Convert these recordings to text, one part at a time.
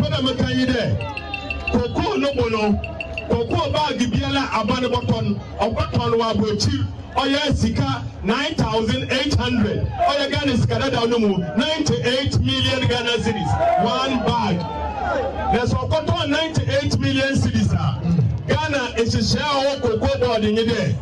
pena me kan yi de koko no bono koko bag biala abane boton oboton wa bochi oya sika 9,800 oya Ghana sika da no mu 98 million Ghana cedis one bag. There's a 98 million cedis. Ghana is a share of cocoa board in there.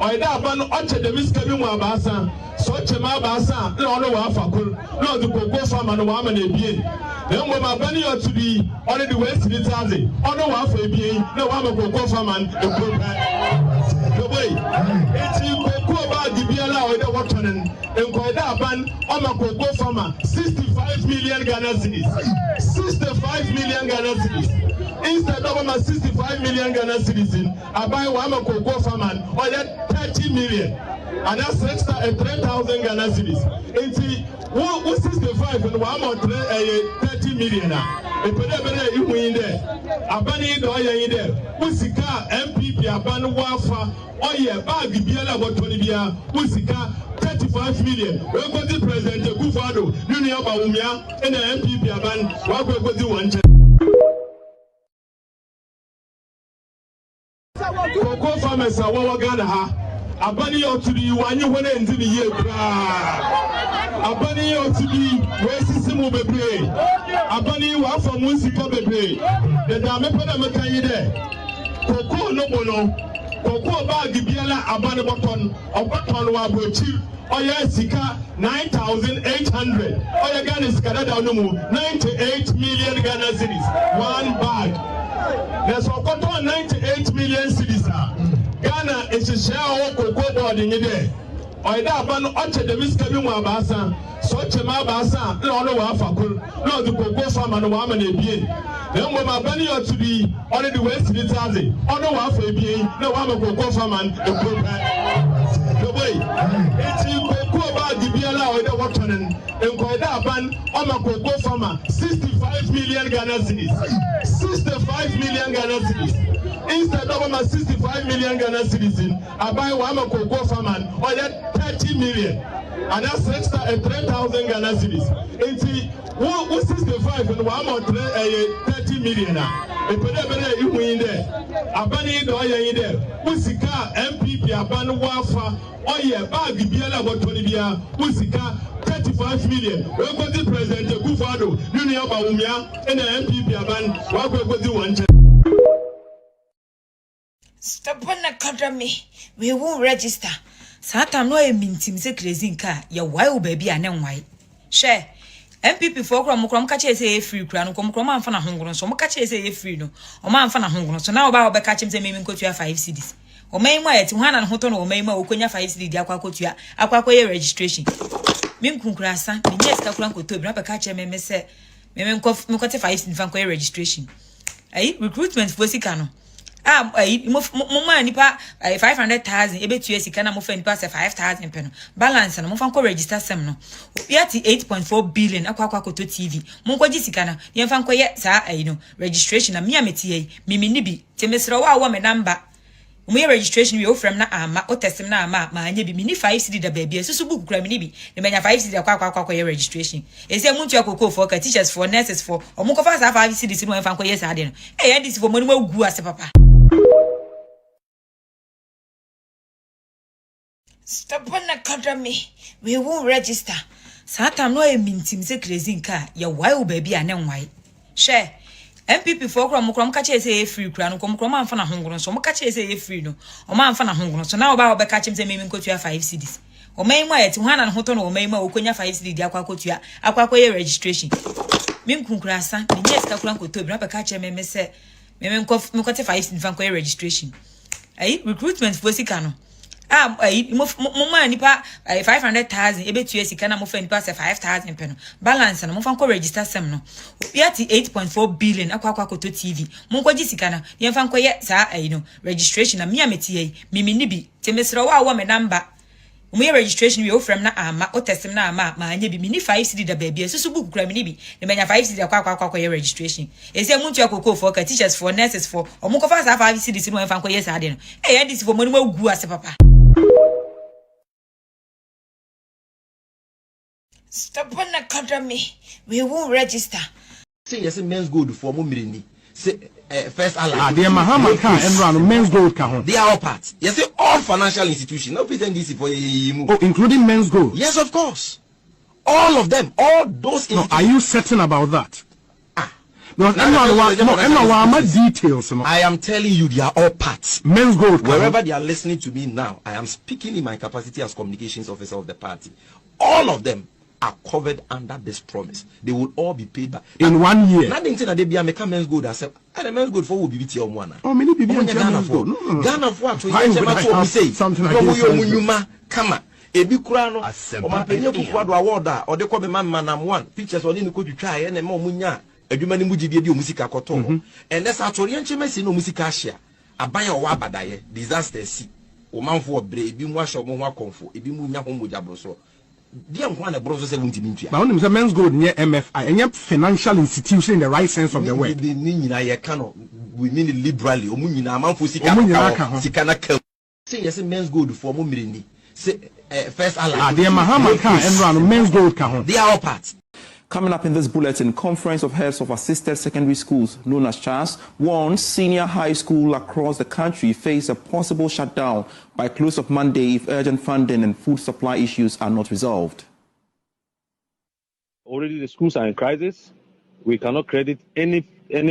Or that ban oche the miskabi mu abasa so chema abasa no no wa fakul no the cocoa farm and wa man ebien then we ma bani or to be only the west the tazi ono wa fa ebien no wa ma cocoa farm and the the boy it's cocoa ba di biala or the water and ko that ban o ma cocoa farmer 65 million Ghana cedis 65 million Ghana cedis. Instead of 65 million Ghana citizens, I buy one cocoa farmer or 30 million. And that's extra 3,000 Ghana cedis. And see, 65 and 30 million. A better you in there. A bunny do I in there. Usika MPP, a ban wafa, oh yeah, bag biala what 20 bia, Usika 35 million. We're going to present a Gufado, Union Baumia, and the MPP, a ban, what we're going to want. Cocoa farmers are what Ghana ha. A bunny ought to be one you want to end the year. A bunny ought to be where Sisimu be play. A bunny one from Musica be play. The Dame Panamakan there. Cocoa no bono. Cocoa bag biala abane boton. A boton wa bochi. Oya sika 9,800. Oya Ghana sika da no mu 98 million Ghana cedis. One bag. There's a 98 million cedis. Ghana is a share of cocoa board in there. Or that ban oche the miskabi mu abasa so chema abasa no no wa fakul no the cocoa farm and wa man ebien then we ma bani or to be only the west the tazi ono wa fa ebien no wa ma cocoa farm and the boy it's cocoa bag biala or the water and ko that ban o ma cocoa farmer 65 million Ghana cedis 65 million Ghana cedis. Instead of 65 million Ghana citizens, I buy one cocoa farmer or 30 million. And that's extra 3,000 Ghana cedis. And see, 65 and 30 million. A better you in there. A bunny do I in there. Usika MPP, a ban wafa, oh yeah, bag biala what 20 bia, Usika 35 million. We're going to present a Gufado, Union Baumia, and the MPP, a ban, what we're going to want. Stop on the counter me. We won't register. Satam no mintim se crazy car. Ya why baby and then why? Share. MPP for Crom catch a free crown, come and fan a hunger, so catch a free no. Or man fan a hunger, so now about catching the main coach 5 CDs. Or may my to one and hoton or may my Okonya 5 CD, Aquacotia, Aquacoya registration. Mim Kunkrasa, yes, Kakuanko to grab a catcher, may say, Mem Coff Mocate 5 CD Vancoya registration. Recruitment for Sicano. Mama nipa 500,000 ebe tuye sika na mo fa nipa 5,000 peno balance na mo fa ko register sem no yati 8.4 billion akwa to TV mo ko gi sika na ye fa ko ye sa no registration na me ameti yi mimi ni bi temesro wa me number mo ye registration we ofrem na ama o testem na ama ma anya bi mini 5 CD da baby susu book kura mini bi ne menya 5 CD akwa ye registration ese muntu akoko for ka teachers for nurses for o mo ko fa sa 5 CD si no fa ko ye sa de no e this for mo ni gu ase papa. Stop on the counter me. We won't register. Satam no mintim se crazy car. Ya why baby and then why? Share. MPP for Crom catch a free crown, come and fan a hunger, so catch a free no. Or man fan a hunger, so now about catching the main coach 5 CDs. Or may my to one and hoton or may my Okonya 5 CD, Aquacotia, Aquacoya registration. Mim Kunkrasa, yes, Kakuanko to grab a catcher, may say, Mem Coff Mocate 5 CD Vancoya registration. Recruitment for Sicano. Mama nipa 500,000 ebe tuye sika na mo fa nipa 5,000 peno balance na mo fa ko register sem no yati 8.4 billion akwa to TV mo ko gi sika na ye fa ko ye sa no registration na me ameti yi mimi ni bi temesro wa me number mo ye registration we ofrem na ama o testem na ama ma anya bi mini 5 CD da baby susu book kura mini bi ne menya 5 CD akwa ye registration ese muntu akoko for ka teachers for nurses for o mo ko fa sa 5 CD si no fa ko ye sa de no this for mo ni gu ase papa. Stop on the counter me. We won't register. Say yes, men's gold for Mumirini. Say first Allah. The Mahama can and run men's gold can. They are all parts. Yes, say all financial institutions. No pretend this for oh, including men's gold. Yes, of course. All of them. All those. No, are you certain about that? No, details. I am telling you, they are all parts. Men's gold. Wherever they are listening to me now, I am speaking in my capacity as communications officer of the party. All of them are covered under this promise. They will all be paid back in 1 year. Nothing that they be a men's gold. I said, and men's gold for will be BT on one. Oh, many people Ghana for Ghana for what? We say something like come ebi kura no o ma penye kukwado award or de ko be man nam one pictures or ni ko twitwa ye na ma omunya adwuma ni mugidie di omusika koto and let's atori enchemesi no musika ahia aban o wa abadaye disaster si o manfo obre ebi mu ahyo mo ho akonfo ebi mu nya ho moja broso dia nko na broso 70 mintua ba onim say men's gold near MFI any financial institution in the right sense of the word ni nyina ye ka no we mean it liberally o mu nyina manfo sika na ka say yes men's gold for mo mirini say first Allah. The Mahama can and run men's gold can. They are all parts. Coming up in this bulletin, conference of heads of assisted secondary schools known as CHAS warns senior high school across the country face a possible shutdown by close of Monday if urgent funding and food supply issues are not resolved. Already the schools are in crisis. We cannot credit any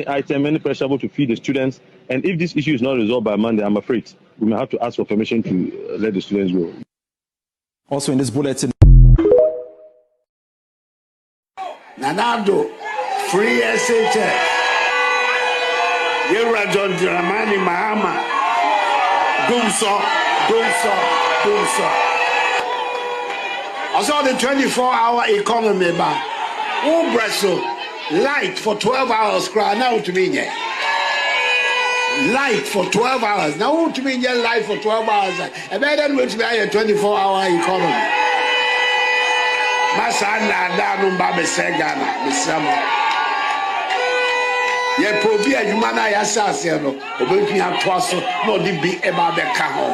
item, any perishable to feed the students. And if this issue is not resolved by Monday, I'm afraid we may have to ask for permission to let the students go. Also in this bulletin. Addo, free SHS. You're John Dramani Mahama. Do so. I saw the 24-hour economy ban. Who Brazil light for 12 hours cry now to me. Light for 12 hours. Now to me light for 12 hours. And then will be a 24-hour economy. Masana danu mbabe segana misamo. Ye probi adwumana ya sase no obetumi atoaso no de bi eba be ka ho.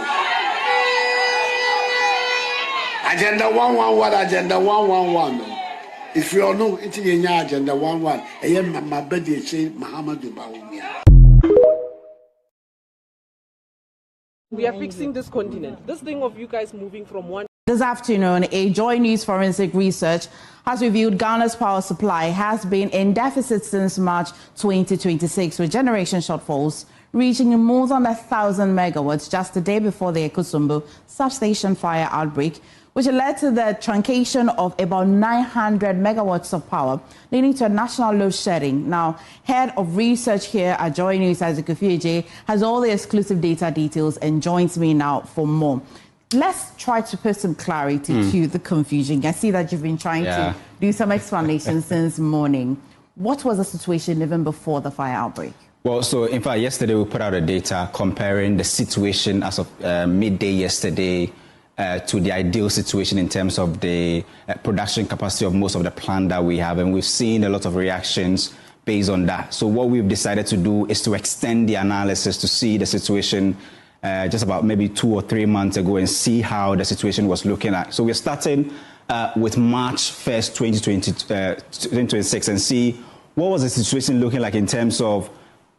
Agenda 111 what agenda 111 no. If you know it nya agenda 11 eye mama bedi eche Muhammadu Bawumia. We are fixing this continent. This thing of you guys moving from one. This afternoon, a Joy News forensic research has revealed Ghana's power supply has been in deficit since March 2026, with generation shortfalls reaching more than 1,000 megawatts just the day before the Ekusumbu substation fire outbreak, which led to the truncation of about 900 megawatts of power, leading to a national load shedding. Now, head of research here at Joy News, Isaac Ofieje, has all the exclusive data details and joins me now for more. Let's try to put some clarity to the confusion. I see that you've been trying to do some explanation since morning. What was the situation even before the fire outbreak? Well, so in fact, yesterday we put out the data comparing the situation as of midday yesterday to the ideal situation in terms of the production capacity of most of the plant that we have. And we've seen a lot of reactions based on that. So what we've decided to do is to extend the analysis to see the situation just about maybe 2 or 3 months ago and see how the situation was looking like. So we're starting with March 1st, 2026 and see what was the situation looking like in terms of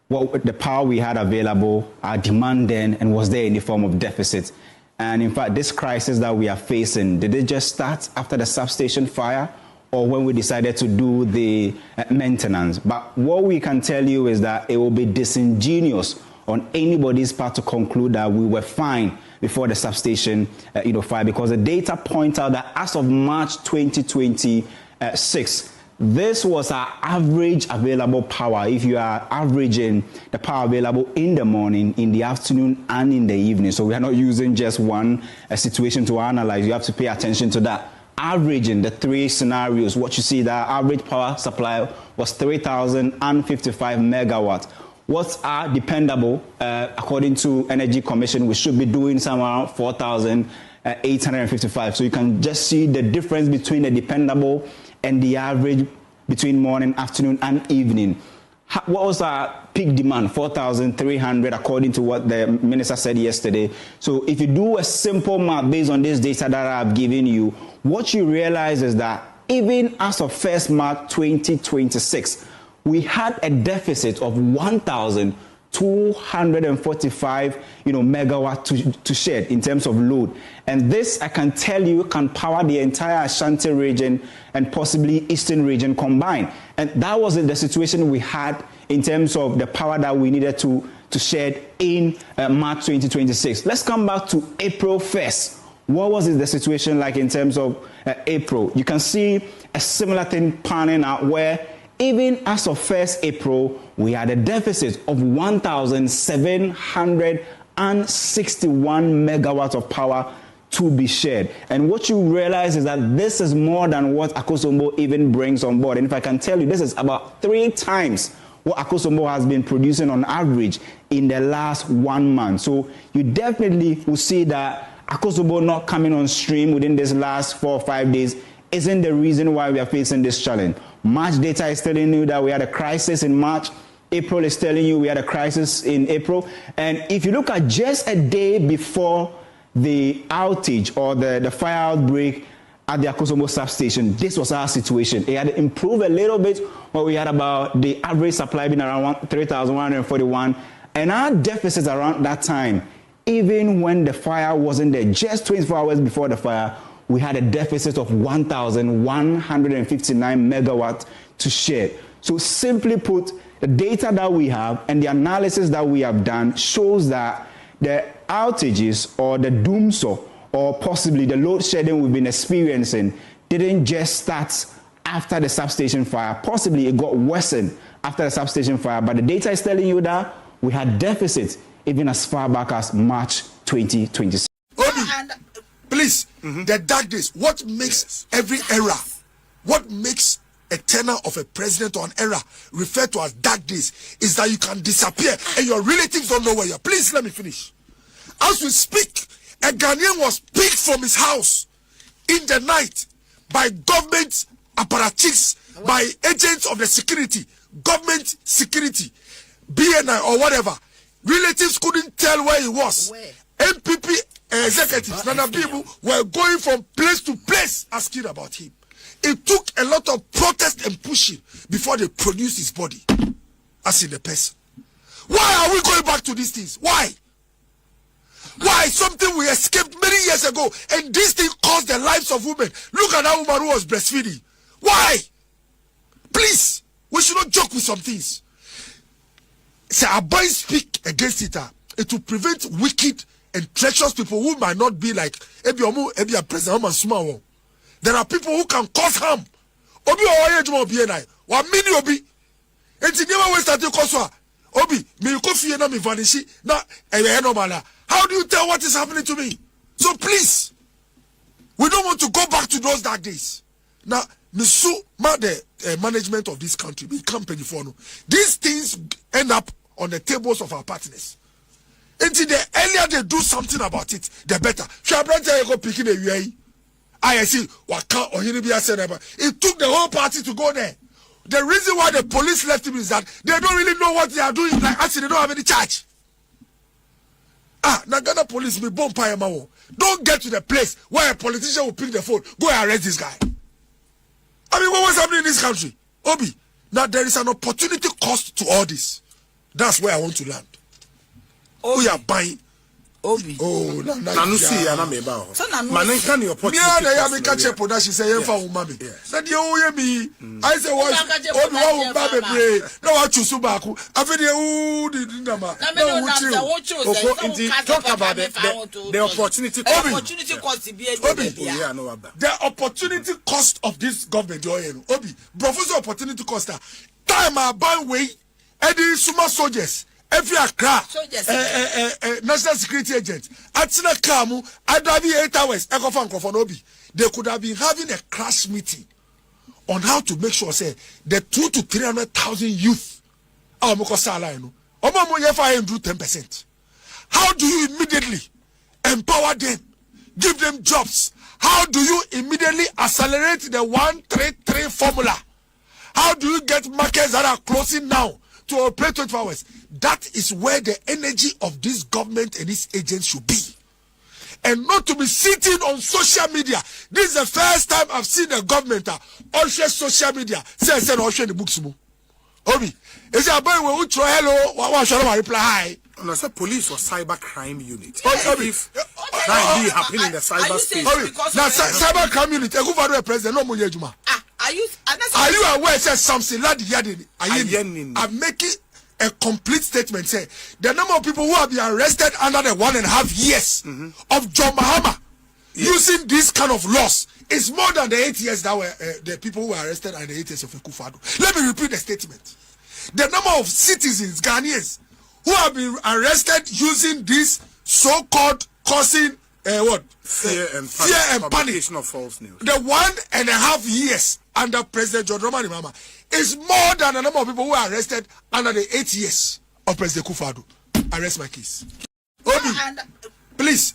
what the power we had available, our demand then, and was there any form of deficit. And in fact, this crisis that we are facing, did it just start after the substation fire or when we decided to do the maintenance? But what we can tell you is that it will be disingenuous on anybody's part to conclude that we were fine before the substation fire, because the data point out that as of March 2026, this was our average available power. If you are averaging the power available in the morning, in the afternoon, and in the evening. So we are not using just one situation to analyze. You have to pay attention to that. Averaging the 3 scenarios, what you see, that average power supply was 3,055 megawatts. What's our dependable, according to Energy Commission, we should be doing somewhere around 4,855. So you can just see the difference between the dependable and the average between morning, afternoon, and evening. What was our peak demand? 4,300, according to what the minister said yesterday. So if you do a simple math based on this data that I've given you, what you realize is that even as of 1st March 2026, we had a deficit of 1,245 megawatt to shed in terms of load. And this, I can tell you, can power the entire Ashanti region and possibly Eastern region combined. And that wasn't the situation we had in terms of the power that we needed to shed in March 2026. Let's come back to April 1st. What was the situation like in terms of April? You can see a similar thing panning out where even as of 1st April, we had a deficit of 1,761 megawatts of power to be shared. And what you realize is that this is more than what Akosombo even brings on board. And if I can tell you, this is about 3 times what Akosombo has been producing on average in the last 1 month. So you definitely will see that Akosombo not coming on stream within this last 4 or 5 days isn't the reason why we are facing this challenge. March data is telling you that we had a crisis in March. April is telling you we had a crisis in April. And if you look at just a day before the outage or the fire outbreak at the Akosombo substation, this was our situation. It had improved a little bit, but we had about the average supply being around 3,141. And our deficits around that time, even when the fire wasn't there, just 24 hours before the fire, we had a deficit of 1,159 megawatts to share. So simply put, the data that we have and the analysis that we have done shows that the outages or the doomsday or possibly the load shedding we've been experiencing didn't just start after the substation fire. Possibly it got worsened after the substation fire, but the data is telling you that we had deficits even as far back as March 2026. Please, the dark days, what makes every era, what makes a tenure of a president or an era referred to as dark days is that you can disappear and your relatives don't know where you are. Please let me finish. As we speak, a Ghanaian was picked from his house in the night by government apparatchiks, by agents of the security, government security, BNI or whatever. Relatives couldn't tell where he was. MPP executives, Nana people were going from place to place asking about him. It took a lot of protest and pushing before they produced his body as in the person. Why are we going back to these things? Why? Why? Something we escaped many years ago, and this thing caused the lives of women. Look at that woman who was breastfeeding. Why? Please, we should not joke with some things. Say, our boys speak against it. It will prevent wicked and treacherous people who might not be like Ebi President. There are people who can cause harm. Obi wa mini obi. Enti never waste at your Obi, me kofi na me vanishi na normal. How do you tell what is happening to me? So please, we don't want to go back to those dark days. Now, the management of this country, the company for no. These things end up on the tables of our partners. Until the earlier they do something about it, the better. I see what can't or it took the whole party to go there. The reason why the police left him is that they don't really know what they are doing. Like actually, they don't have any charge. Nagana police me bomb payamawo. Don't get to the place where a politician will pick the phone, go and arrest this guy. I mean, what was happening in this country? Obi, now there is an opportunity cost to all this. That's where I want to land. We are buying. Obi. Oh, Nanusi ya na meba ho. Manenka ni opportunity. Me na ya me ka chepo na she say yen fa wo ma me. Na de o ye mi. I say what Obi wa wo ba bebre. Na wa chusu ba ku. Afi de o di ndama. Na wo talk about the opportunity. Opportunity cost be the opportunity cost of this government Obi. Professor opportunity cost time about way Eddie Suma soldiers. Every Accra, national security agent, Atina Kamu, Adabi 8 hours, Ekofa, they could have been having a crash meeting on how to make sure, say, the 200,000 to 300,000 youth, do 10%. How do you immediately empower them, give them jobs? How do you immediately accelerate the 133 formula? How do you get markets that are closing now to operate 24 hours? That is where the energy of this government and its agents should be. And not to be sitting on social media. This is the first time I've seen a government on social media say the books. Obi, is your boy when try hello? What shall I reply? And I said police or cyber crime unit. Obi, If that indeed happening in the cyber space. Obi, now cyber crime unit. You go for the president. No more Juma. Are you aware? Says something. Ladi yadi. I'm making a complete statement. Say the number of people who have been arrested under the 1.5 years of John Mahama using this kind of laws is more than the 8 years that were the people who were arrested and the 8 years of Akufo-Addo. Let me repeat the statement. The number of citizens, Ghanaians, who have been arrested using this so-called causing fear and panic of false news. The 1.5 years under President John Dramani Mahama is more than the number of people who were arrested under the 8 years of President Akufo-Addo. Arrest my case. Obi, please.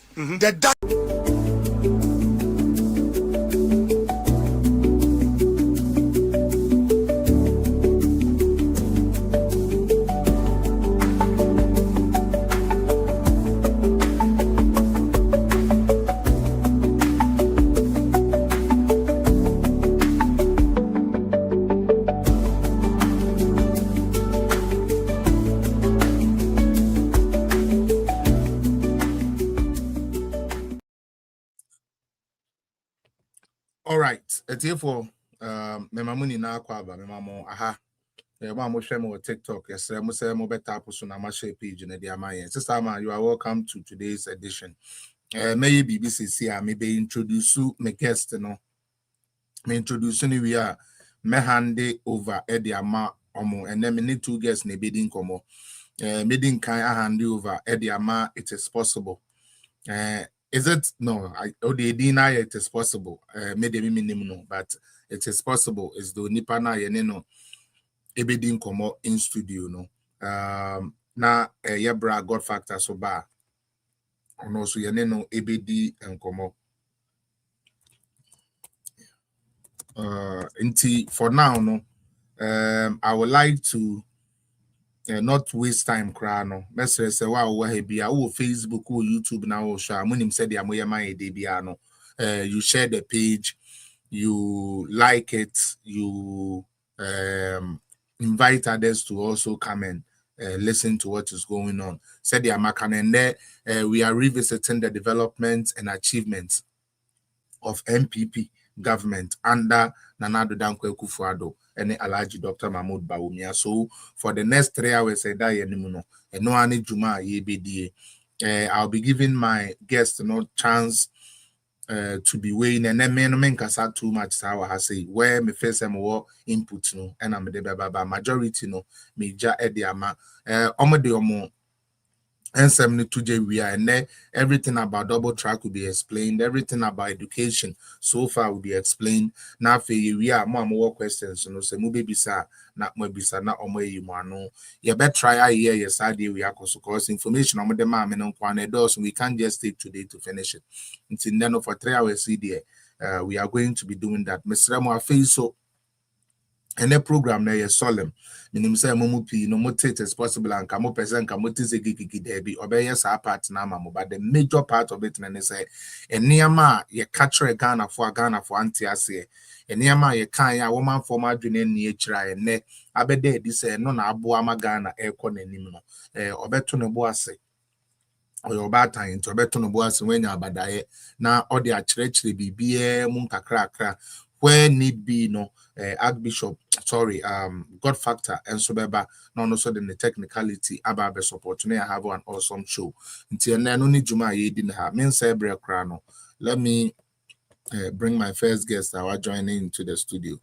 All right. Therefore, memamuni na kwaba memamo aha. Mamo share mo TikTok. Yes, mo say mo beta post na ma share page na dia ma yen. Sister Ma, you are welcome to today's edition. May BBC maybe introduce my guest no. Me introduce ni we are me hand over Ediama omo and then me need 2 guests na bedin komo. Me din kan hand over Ediama it is possible. Is it no? I deny it is possible. Maybe no, but it is possible. It's the Nipana yeneno ebedin komo in studio no. Na yebra God factor so ba. Ono so yeneno ebedi and komo. For now no. I would like to not waste time crano. Message say wow we be Facebook or YouTube now show. Munim said the amoya my debiano. You share the page, you like it, you invite others to also come and listen to what is going on. Said the amakan and there we are revisiting the developments and achievements of MPP government under Nana Addo Dankwa Akufo-Addo and Alhaji Dr. Mahmoud Bawumia. So for the next 3 hours, I'll be giving my guests chance to be weighing and then men kasa too much how I say where me first more input no and I'm the majority no major ediama omo and 72J we are and everything about double track will be explained, everything about education so far will be explained. Now we are more questions, you know, say mu baby sa na mo bisa na omo yi mo ano. You better try here yes idea we are cause information on the man and on doors we can't just take today to finish it. Until then for 3 hours we are going to be doing that. Mr. Mo face so and the program na is solemn. Minim say momupi no motate as possible and kamo person kamo tise gigi debi obey sa part na mamo, but the major part of it na say eniama ye capture Ghana for antiase eniama ye kan ya woman for madwene ni echira ene abede di say no na abo ama Ghana ekọ nanim no obeto no bo ase oyo batan into obeto no bo ase wenya abadaye na odi akyerechire bibie mu nkakra where need be no Archbishop God factor and so beba no so the technicality about the support I have an awesome show until no need juma ye didn't have men say crano. Let me bring my first guest that are joining into the studio.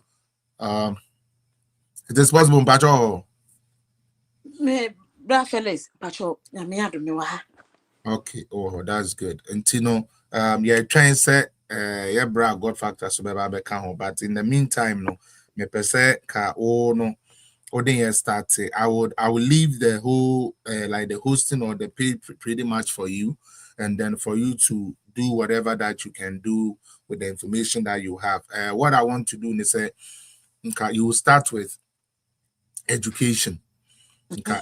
It is possible Pacho. Me bra fellas Pacho na me ado me wa. Okay, oh that's good. Until yeah trying to say yeah bra God factor so beba be can but in the meantime no me pese ka no odin start I will leave the whole like the hosting or the pay pretty much for you and then for you to do whatever that you can do with the information that you have. What I want to do is say you will start with education.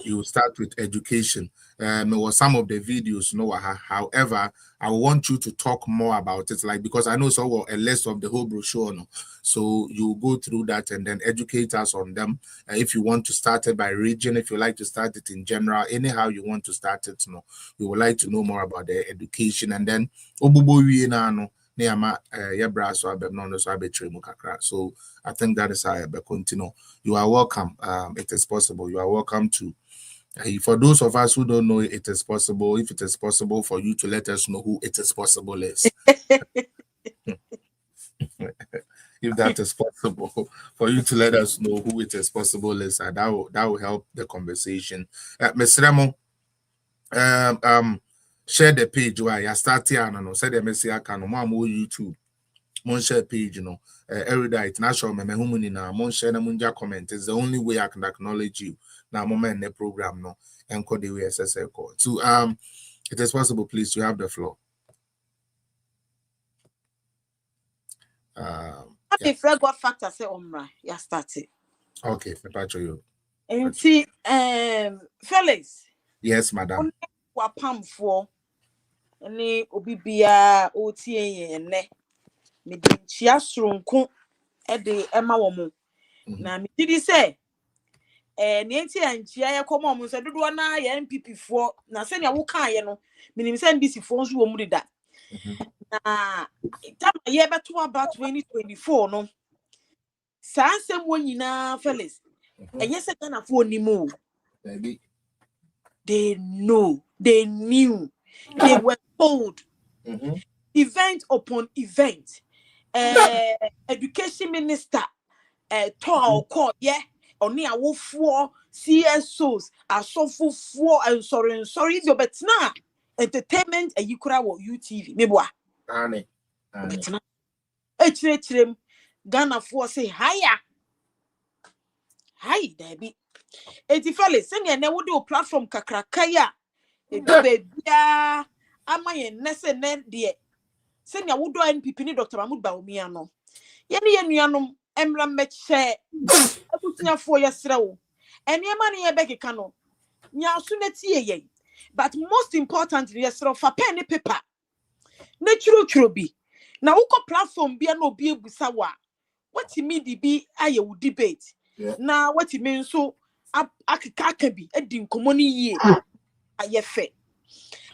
You start with education. Or some of the videos, however, I want you to talk more about it, like, because I know so a list of the whole brochure, no? So you go through that and then educate us on them. If you want to start it by region, if you like to start it in general, anyhow you want to start it, no, we would like to know more about the education. And then so I think that is how I continue. You are welcome. It is possible. You are welcome to. For those of us who don't know it is possible, if it is possible for you to let us know who it is possible is. If that is possible, for you to let us know who it is possible is, that will help the conversation. Ms. Remo, share the page where you start here and say the message I can YouTube. Mon share page, every day international memehumuni na mon share na munja comment. It's the only way I can acknowledge you. Now moment in the program no and call the way SSL call. So it is possible, please, you have the floor. If God factor say omra, ya started. Okay, Patrick, you. And see, fellas. Yes, madam. Wapam for any obibia otie ne. Me di chia sronko e de ema wo mo. Na me didi say nienti anchia ye komo mo se dodo na ye MPP for na se nya wo kan ye no minim se NDC for nso wo mu dida. Na time ye beto about 2024 no. Sa ansem wo nyina fellas. Enye se kana for ni mo. Baby. They know, they knew, they were told. Event upon event. Education minister told call, yeah, only a wolf for CSOs, a sofu for and sorry, if you're better entertainment and you could have UTV. Mebwa. H Ghana for say higher. Hi, Debbie. 80 fellas, send you never do platform kakrakaya. Bebia ama ye nese ne de send ya wodo NPP ni Dr. Mahmoud Bawumia no. Ye ne nuanom emra meche abusuafo ye srewo. Eniema ne ye bekeka no. Nya so na tie ye. But most importantly, ye srewo fa pen ne paper. Na churo bi. Na uko platform bia na obi ebusa wa. What me di bi aye wo debate. Na what me nso akeka bi edi nkomo ni yie. Aye fe.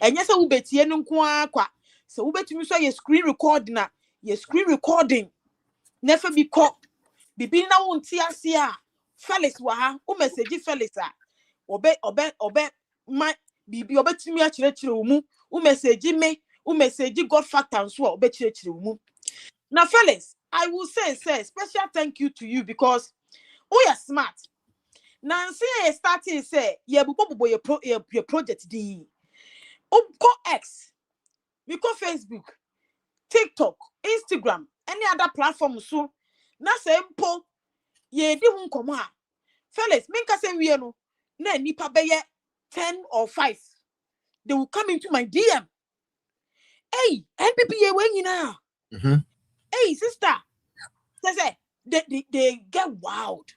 Enya se ubetie no nko akwa se ubetumi so ye screen recording na ye screen recording never be call bibi na wonti ase a Felix wa ha o message Felix a obe ma bibi obetumi a kire mu o message me o message God factor so a obe kire mu na Felix. I will say special thank you to you because we are smart na say starting say ye bubo your project di go X, we go Facebook, TikTok, Instagram, any other platform so. Na simple, ye di hun koma. Fellas, minka say we no. Na nipa beye 10 or 5. They will come into my DM. Hey, NPP ye when now. Hey, sister. They get wild.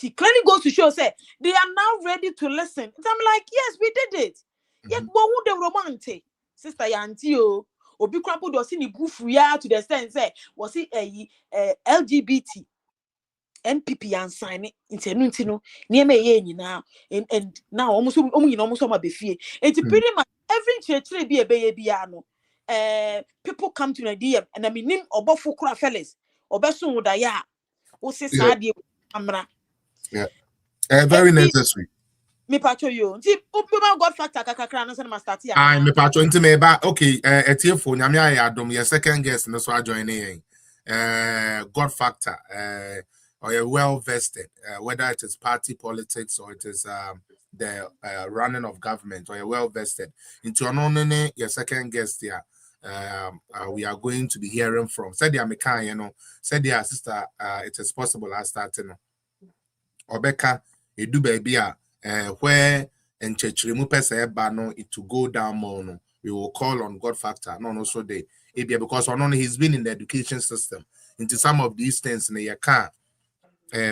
It clearly goes to show say they are now ready to listen. And I'm like, yes, we did it. Yet, but who the romantic sister Yantio obi krapo do si ni bufu ya to the extent say was it LGBT NPP and sign it into no near me now and now almost my befie. It's pretty much every church be a baby people come to an DM and I mean name or buffo cra fellas or besun would ya o say sad amra. Yeah. Very necessary. Me pacho you. Nti upima God factor kakakra no se na start ya. Me pacho nti me ba okay etiefo nyame aye adom your second guest no so join in. God factor or you're well vested, whether it is party politics or it is the running of government, or you're well vested into an your second guest here. We are going to be hearing from said the American, said the sister it is possible I started Obeka edu baby where and churchrimu pesa no it to go down more no we will call on God factor no so they because he's been in the education system into some of these things in your car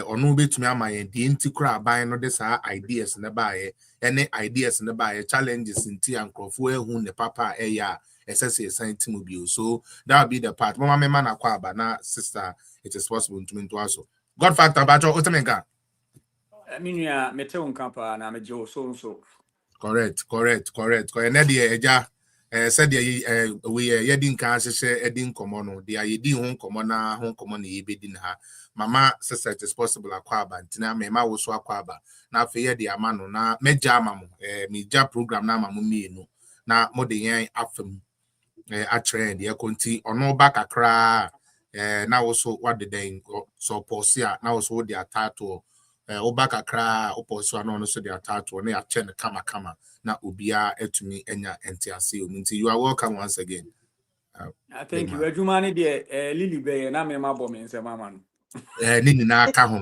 ono betumi ama yen de ntikura aban no de saa ideas ne baaye ene ideas ne baaye challenges nti ankrofo ehu ne papa eya esese esanti mu bio. So that would be the part mama me man akwa aba na sister it is possible to into also God factor bacho otemenka. Minya mete unkampa na mejo so Correct. Na de eja said we yedin kan hye edin komo no de ayedi ho komo na yebedin ha mama sister it is possible akwa aba ntina me ma wo so akwa aba na afa ye de ama no na meja ama mo meja program na ama mo mienu na mo de yen afam a trend ye konti ono ba kakra na wo so what the den so posia na wo so de atato oba kakra oposo ano no so de atato na ya che ne kama na obia etumi enya entiase omunti. You are welcome once again. Thank you. Ejumani de Lily Bay na me mabo me nse mama no. Nini na aka ho.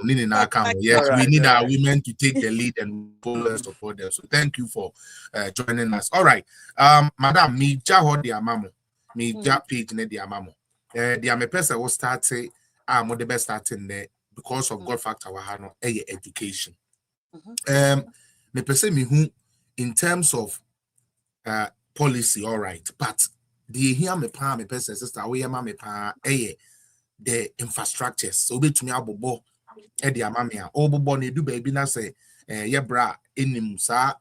Yes, All we right, need all our right. women to take the lead and follow and support them. So thank you for joining us. All right. Madam, me jaho di amamo. Me ja page ne di amamo. The ame person will start say mo the best starting there because of God factor wa no education. Me person me who in terms of policy, all right, but the here me pa me person sister we ma me pa the infrastructures. So betumi abobo the amamia obobo na edu baby na say yebra enim sa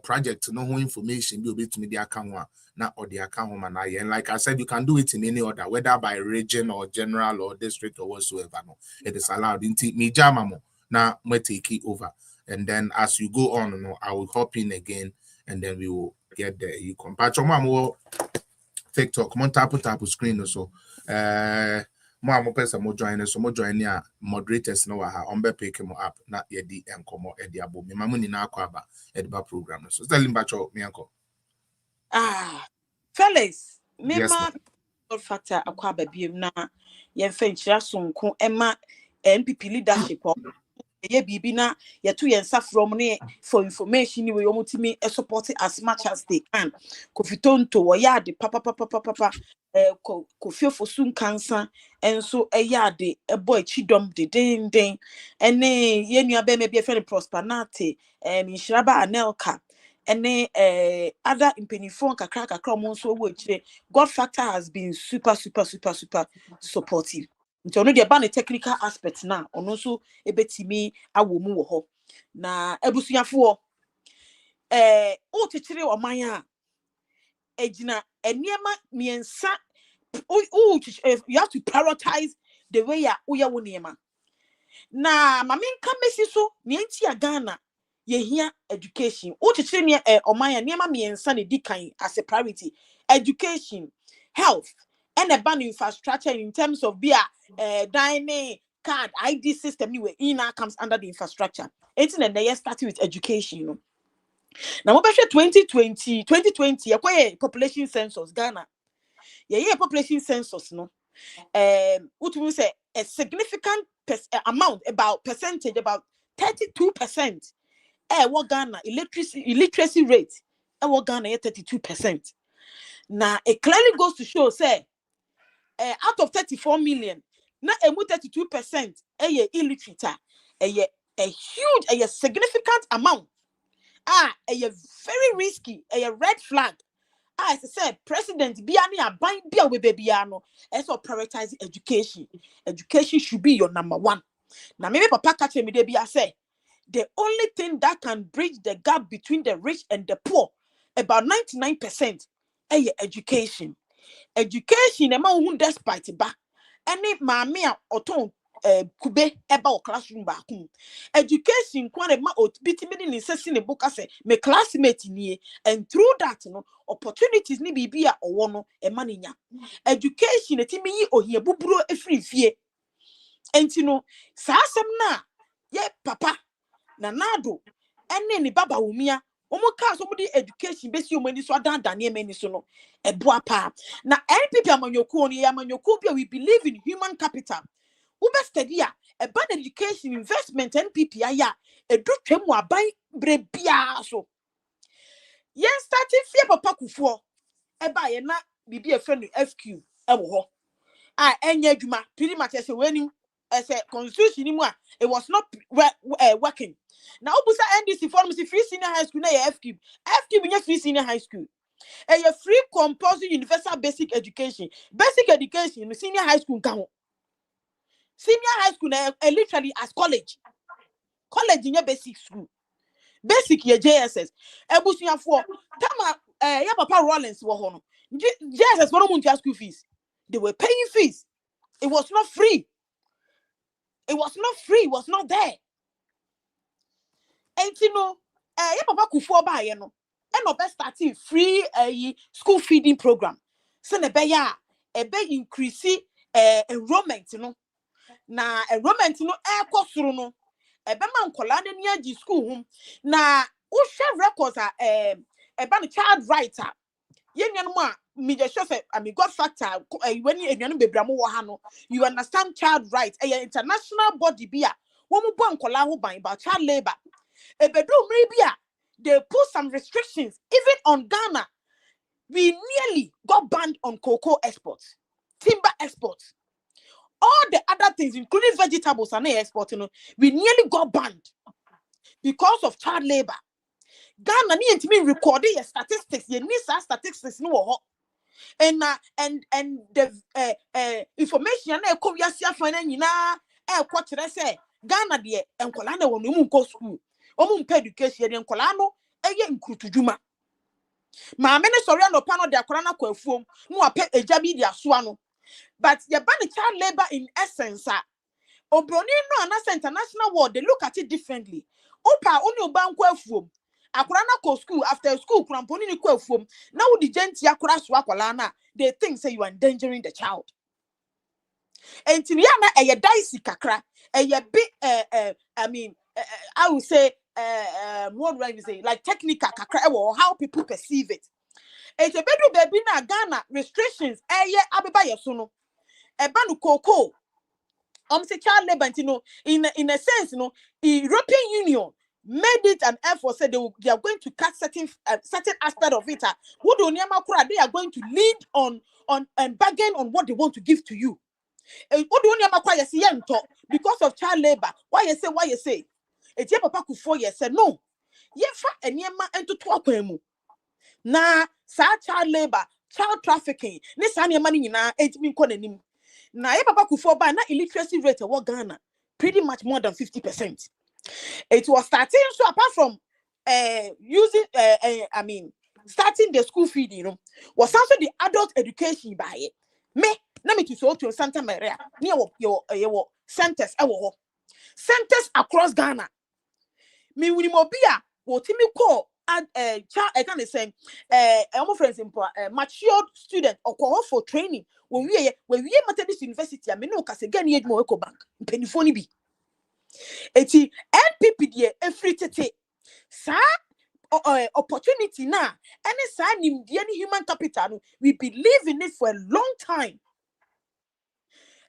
project no ho information bi obetumi the account na or the account man and like I said, you can do it in any order, whether by region or general or district or whatsoever. No, it is allowed in me jamamo na me take it over, and then as you go on, no, I will hop in again and then we will get there. You come patch on TikTok, mon tap screen so mo person mo join so mo join ya moderators no ha on be pick him up na ye di enkomo e di abo me mamu ni na akwa aba e di ba program so tell him bacho me anko. Felix Yes, mema God factor akwa babiem na ye mfa nkyira sonko ema NPP leadership ye bibi na ye to ye nsa from ne for information ni we yo mutimi support as much as they can kofitonto wo yade papa kofio fosun kansa enso yade ebo achidom de den ene ye nua be me be fe prosper nate minshiraba anelka ene other impenifon kakra mo nso wo chire. God factor has been super supportive. Nti ono de ba ne technical aspect na ono so ebetimi awo mu wo ho na ebusuafo o chichire oman a ejina eniema miensa you have to prioritize the way ya uya wo niema na maminka mesi so ne nti ya Ghana ye hia education o chichire ne oman a niema miensa ne dikan as a priority: education, health, and a ban infrastructure in terms of dining card ID system anyway comes under the infrastructure. It's in the year starting with education, you know. Now what about 2020 population census Ghana? Yeah, population census no. What we say a significant amount, about percentage, about 32%. What Ghana illiteracy rate? What Ghana 32%. Now it clearly goes to show say out of 34 million, na 32% illiterate. A huge, a significant amount. A very risky, a red flag. As I said, President Biani Aban Bia we babyano, as well prioritize education. Education should be your number one. Now, maybe Papa catch me there be I say the only thing that can bridge the gap between the rich and the poor, about 99%, education. Education ema ohun despite ba any maame a oton kube eba o classroom ba kum education kwane ma bitimi ni sesi ne book ase me classmate nie, and through that no opportunities ni bibia owo no ema ne nya education etimi yi ohia buburo efrifie enti no saasem na ye papa na nado ene ni baba wumia omo ka so mo di education besi omo ni so adan ne mani so no eboa pa na NPP amanyoku ni amanyoku bia we believe in human capital. Ube study a ban education investment NPP aya edu twemu aban bre bia so ye starting fear papa kufuo eba ye na bibi e friend FQ e wo ho a enye adwuma pretty much say weni as a constitution anymore. It was not working. Now, Obusa NDC forms the free senior high school. Na FQ in free senior high school. A free compulsory universal basic education. Basic education in senior high school. Senior high school literally as college. College in your basic school. Basic your JSS. Ebusia for Tama ya Papa Rollins were hono. JSS for no school fees. They were paying fees. It was not free. It was not free. It was not there. And you know, ya Papa Kufo ba ye no. And no best starting free school feeding program. So ne be ya increase enrollment no. Na enrollment no soro no. Man nkola na ni agi school home. Na wo share records ba no child rights yenyan mo a me just say God factor when you enyan bebramo wo ha no you understand child rights international body bia wo mo bo nkola ho ban about child labor ebedu mri bia they put some restrictions even on Ghana. We nearly got banned on cocoa exports, timber exports, all the other things including vegetables and export, we nearly got banned because of child labor. Ghana need to be recording your statistics. You need some statistics no. And the information na come ya sia fana nyina kwatire say Ghana de enkola na wonu mu school. Omu mpa education de enkola no eye nkrutudwuma. Ma me ne sori anopa no de akora na kwafuom no ape eja bi de asoa no. But you ban the child labor in essence Obroni no anasa international world they look at it differently. Opa only oban kwafuom. Akora na ko school after school kramponi ni kwafuom. Now the genti akora so akwala na they think say you are endangering the child. And tiliana a dicey kakra a bit I would say what do I say like technical kakra or how people perceive it. It's a better baby na Ghana restrictions abeba yesuno e banu cocoa say child labor in a sense European Union made it an effort said they are going to cut certain aspect of it they are going to lead on and bargain on what they want to give to you. Because of child labor, why you say it's your papa Kufo said no yefa eniema entoto akwemu na sa child labor child trafficking ne sa eniema ni nyina entimi nko nanim na your papa Kufo ba na illiteracy rate of Ghana pretty much more than 50%. It was starting so apart from using starting the school feeding was also the adult education by it. Me na me to Santa Maria near your centers centers across Ghana. Me winimobia wo timi call child I can say almost friends in matured student or call for training when we Methodist University me no kase gani edmo eco bank penifoni bi eti NPP die every tete sa opportunity na any sa nimdie ni human capital no we believe in it for a long time.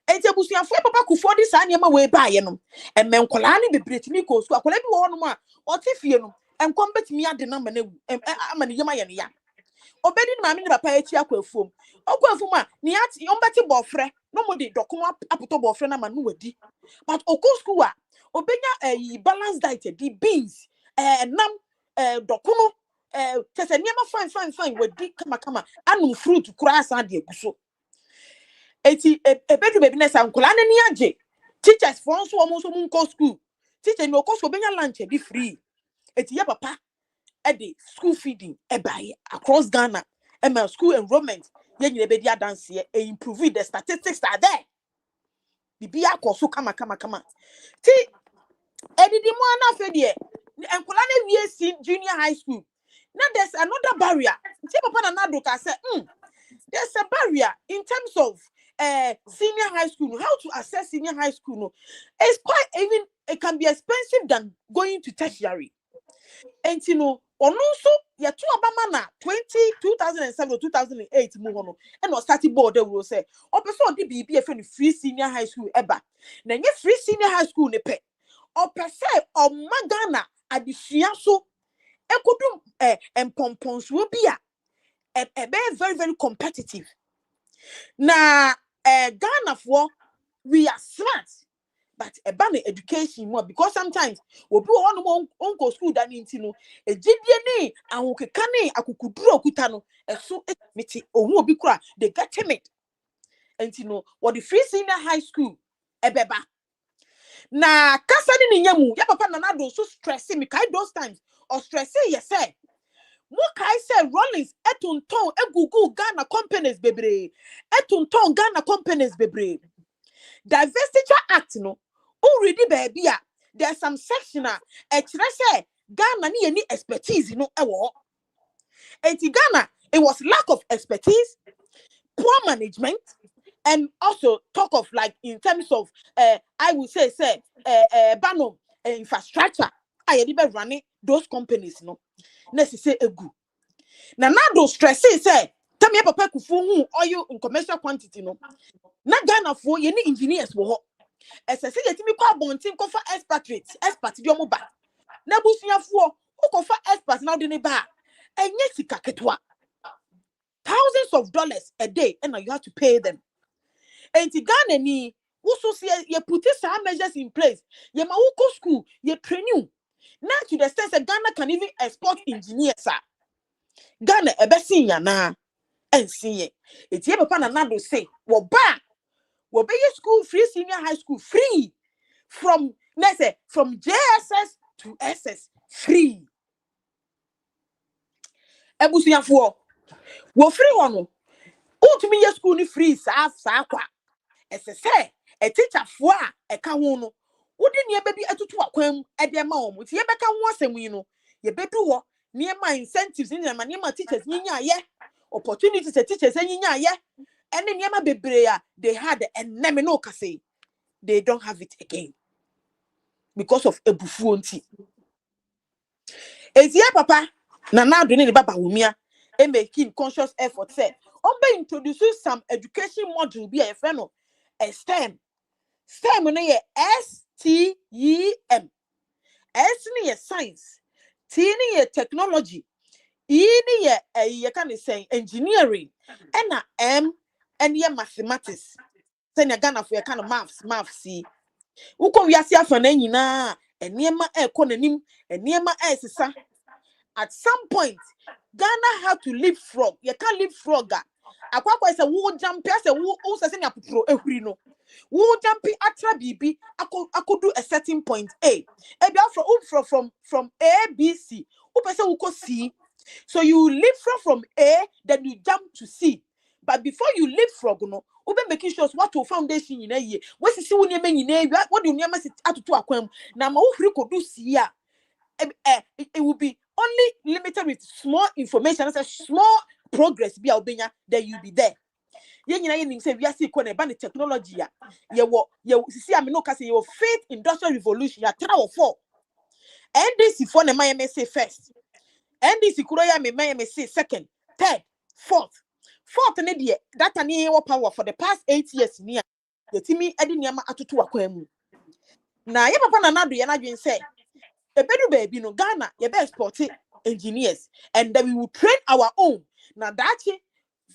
Eti abusuafo papa Kufo di sa niam we baaye no men nkola ni bebretimi ko so akola bi wo no ma otifie no enkom betimi ade na ma na amane yema ye ne ya obedi ni maami ni papa echi akwafuom a ni ati ombeti bofre no mo de dokumo apoto bofre na ma no wadi but oko school a obenya balanced diet di beans nam dokumo tese niam fine wadi kama anum fruit kura san de aguso eti ebedu baby nessa nkola na ni age teachers for so omo mun ko school teacher no ko so obenya lunch be free eti ya papa the school feeding by across Ghana and school enrollment yen be dia dance here improve the statistics are there bibia koso kama ti edidi mo na fe de enkola na wie junior high school now there's another barrier ti papa na nado ka say there's a barrier in terms of senior high school how to access senior high school no it's quite even it can be expensive than going to tertiary. And also ya two abama na 2007 or 2008 mu hono and was starting board they will say o person dey be a friend free senior high school eba na nye free senior high school ne pe o person o magana adisua so ekudum empomponso bi a very very competitive na Ghana for we are smart but a banner education more because sometimes we be one uncle school that into no a GDNA and we can akukudro kutano so miti omo bi kura they get timid and you know what the free senior high school ebeba na kasa ni nyamu ya papa na do so stress me kai those times or stress yes say mo kai say Rollins etunton egugu Ghana companies bebre etunton Ghana companies bebre Diversity Act no already baby there's some section say Ghana ni any expertise no ewo enti Ghana it was lack of expertise, poor management, and also talk of like in terms of I would say bano infrastructure I be running those companies no necessary egu na those stresses say tell me papa kufu hu oil in commercial quantity no na Ghana for ye ni engineers wo ho esese yetimi kwa bontin ko fa expert bi omo ba na busuafo ko fa expert na de ne ba enye sika ketwa thousands of dollars a day and you have to pay them and ti Ghana ni wo so see you put some measures in place ye ma wo go school ye train you now to the extent that Ghana can even export engineers Ghana ebesi ya na ensiye eti e papa na do say wo ba wo be school free senior high school free from let's say from JSS to SS free ebusuafo wo free one utumi ye school ni free sa kwa esese a teacher fo a eka ho no wodi ne be bi atutu akwam e de ma wo ti ye beka ho asem yi no ye bedu ho ne ma incentives ni ma ne ma teachers nyinya ye opportunities a teachers nyinya ye ene ne ma bebre a they had and name no kase they don't have it again because of ebufu onti ezia papa na do ne baba wumia e making conscious effort say be introduce some education module bi a friend no STEM no ye STEM S ni ye science T ni ye technology E ni ye can say engineering and M and ye mathematics send Ghana for your kind of maths see uko wiase afa na nyina eniema ekonanim eniema esisa at some point Ghana had to leapfrog you can't leapfrog akwakwa say wo jump say wo say na popro ehuri no wo jump atra bibi akodu a certain point A ebia from A B C wo pese wo ko C so you leapfrog from A then you jump to C but before you leapfrog no we be making sure what to foundation in a year we see when you mean what do you never sit atutu akwam na ma wo huri ko do C it will be only limited with small information as a small progress be obenya then you be there ye nyina ye nim say we are see kone ba technology ya ye see am no kase ye faith industrial revolution ya 3 or 4 NDC for na my say first NDC kuro ya me say second third fourth ne de that ani ye power for the past 8 years ni ye timi edi niam atoto akwam na ye papa na do ye na dwen say ebedu baby no Ghana ye be export engineers and then we will train our own na dachi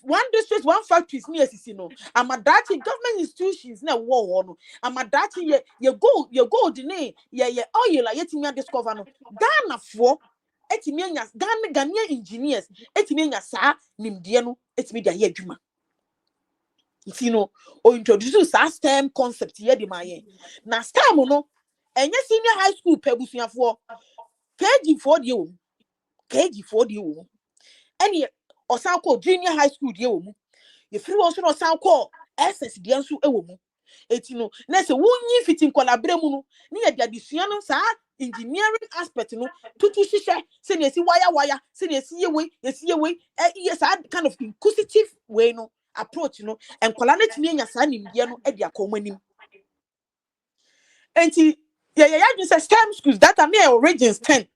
one district one factories near no amadachi government institutions na war no amadachi ye gold ne ye oil yetimi discover no Ghana for etimi anya Ghanaian engineers etimi anya sa nimde no etimi dia ye adwuma o introduce sa STEM concept ye di maye na STEM no enye senior high school pebusuafo KG4 de wo ene osanko junior high school de wo mu ye free wo so osanko SS de nso e wo mu etino na se wonyi fitin collaborate mu no ne ye dia desua no sa engineering aspect no tutu hihye se ne si wire se ne si ye we yes kind of inquisitive way no approach no and collaborate ne nya sa nimde no e dia komanim enti ye just STEM schools that are near regions 10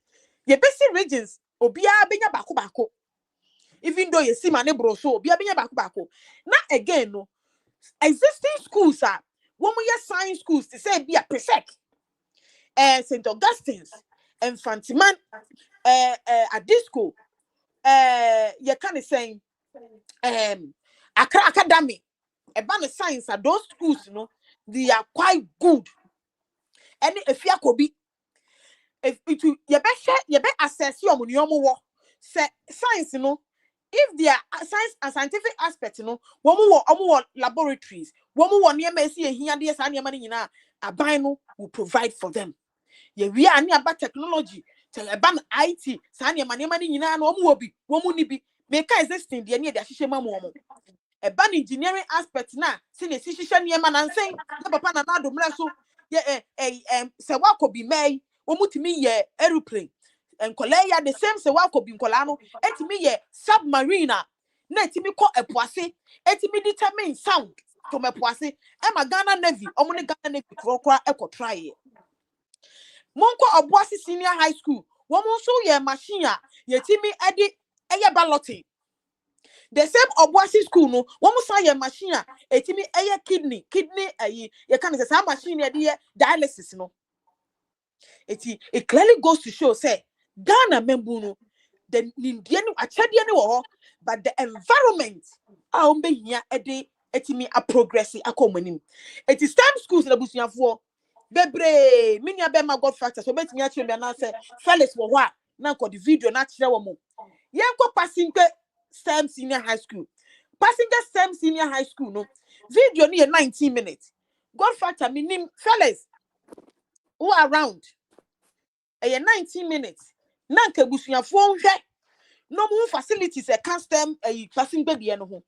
ye basic regions obia benya bako even though you see my neighbor so obia benya bako na again no existing schools are one more science schools to say be a presec St. Augustine's Infantiman Adisco you can say Accra Academy about the science are those schools they are quite good any if ya kobi if it you be assess your money say science no if there are science and scientific aspect no wo laboratories wo near mercy here dey say near money nyina aban no will provide for them ye we are about technology teleban IT say near money nyina no obi wo mu ni bi make existing dey near dey ahihye mamu a ban engineering aspect na see ne sihihye near man and say papa na do mra so ye say wa ko bi mai wo mutimi ye aeroplane and ya the same say wa ko bi nkola no etimi ye submarine na etimi ko epoase etimi determine sound from epoase e ma Ghana Navy omo ne Ghana Navy krokra try monko oboase senior high school wo mo so ye machine yetimi edi eye balloting the same oboase school no wo mo say ye machine etimi eye kidney ayi ye kan say machine ye de dialysis no it clearly goes to show say Ghana membu the Indian achade ne wo but the environment ombe hia ede etimi a progress akomanim it is STEM schools na busuafo bebre minia be ma God factor so betimi a chebe na say Felix wo ho a na ko the video na kire wo mo yenko passing STEM senior high school STEM senior high school no video ni 19 minutes God factor minim Felix who around 19 minutes nanka busuafo nhwe no more facilities a custom passing baby no ho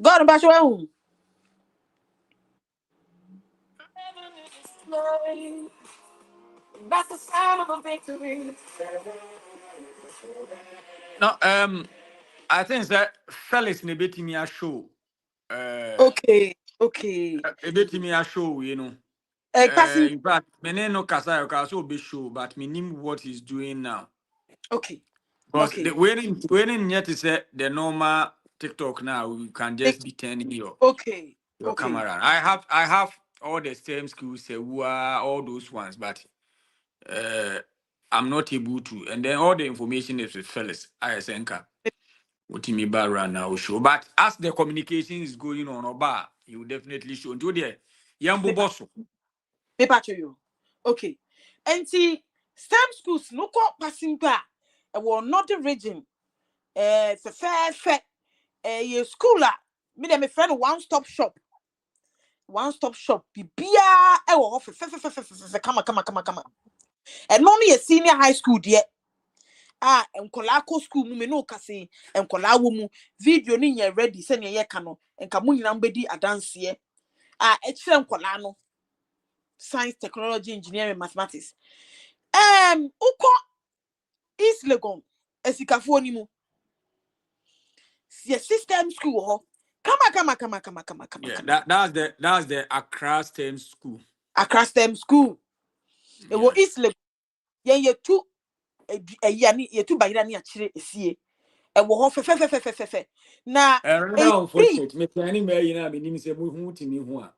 God ba show That's the sound of a victory. No, I think that Felix ne betimi a show. okay. Betimi a show, you know. Passing In fact, mene no kasa ka so be show, but me name what he's doing now. okay. Because the waiting yet is the normal TikTok now. You can just be turning your camera. I have all the same skills, all those ones, but I'm not able to. And then all the information is with Felix. I think what me bar right now show. But as the communication is going on, Oba, he will definitely show. Do there, Yambo Bosso. Paper to you. Okay. And see STEM schools no ko passing ba e will not the region fair your school me dem friend one stop shop bibia e wo fe kama and only a senior high school there enkola ko school mu me no kase enkola wo mu video ni nya ready se ne ye ka no enka mu nyina mbedi adanse e kire enkola no science technology engineering mathematics uko East Legon esikafo ni mu system school ho kama Yeah, that's the Accra STEM school. Accra STEM school e wo East Legon ye tu yani ye tu bayira ni akire esie e wo ho fe na now unfortunate me planning me you know me nim say mu hu ti mi hu a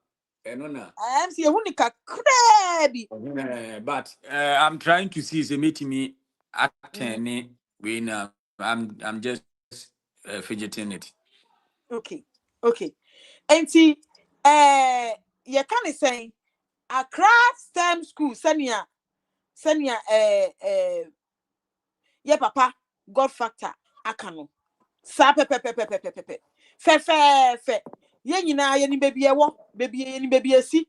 eno na see hu ni kakra bi but I'm trying to see say meet me attend we now I'm just fidgeting it. Okay and see you can say Accra STEM school senior yeah papa God factor akano sa pepe fe ye nyina ye ni baby ewo baby ye ni baby esi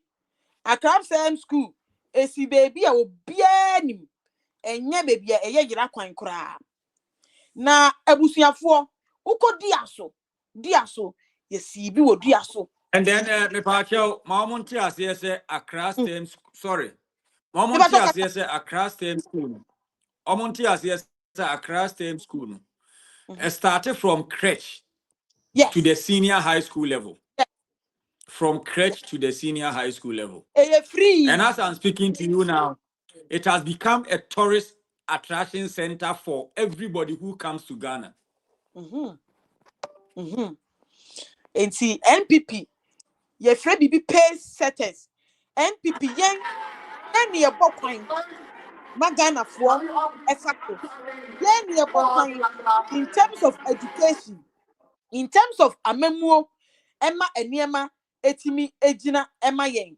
Accra STEM school esi baby a obia nim enye baby eye yira kwan kura na abusuafo uko diaso ye si bi wo diaso And then me pa chao mamonti as yes Accra STEM sorry mamonti as yes Accra STEM school mamonti as yes Accra STEM school started from crèche to the senior high school level. From crèche to the senior high school level. Free. And as I'm speaking to you now, it has become a tourist attraction center for everybody who comes to Ghana. And see NPP Ye free bibi pace setters. NPP yen ye bokwan. Magana for effective. Yen ye bokwan in terms of education. In terms of amemuo, Emma eniema etimi ejina Emma yen.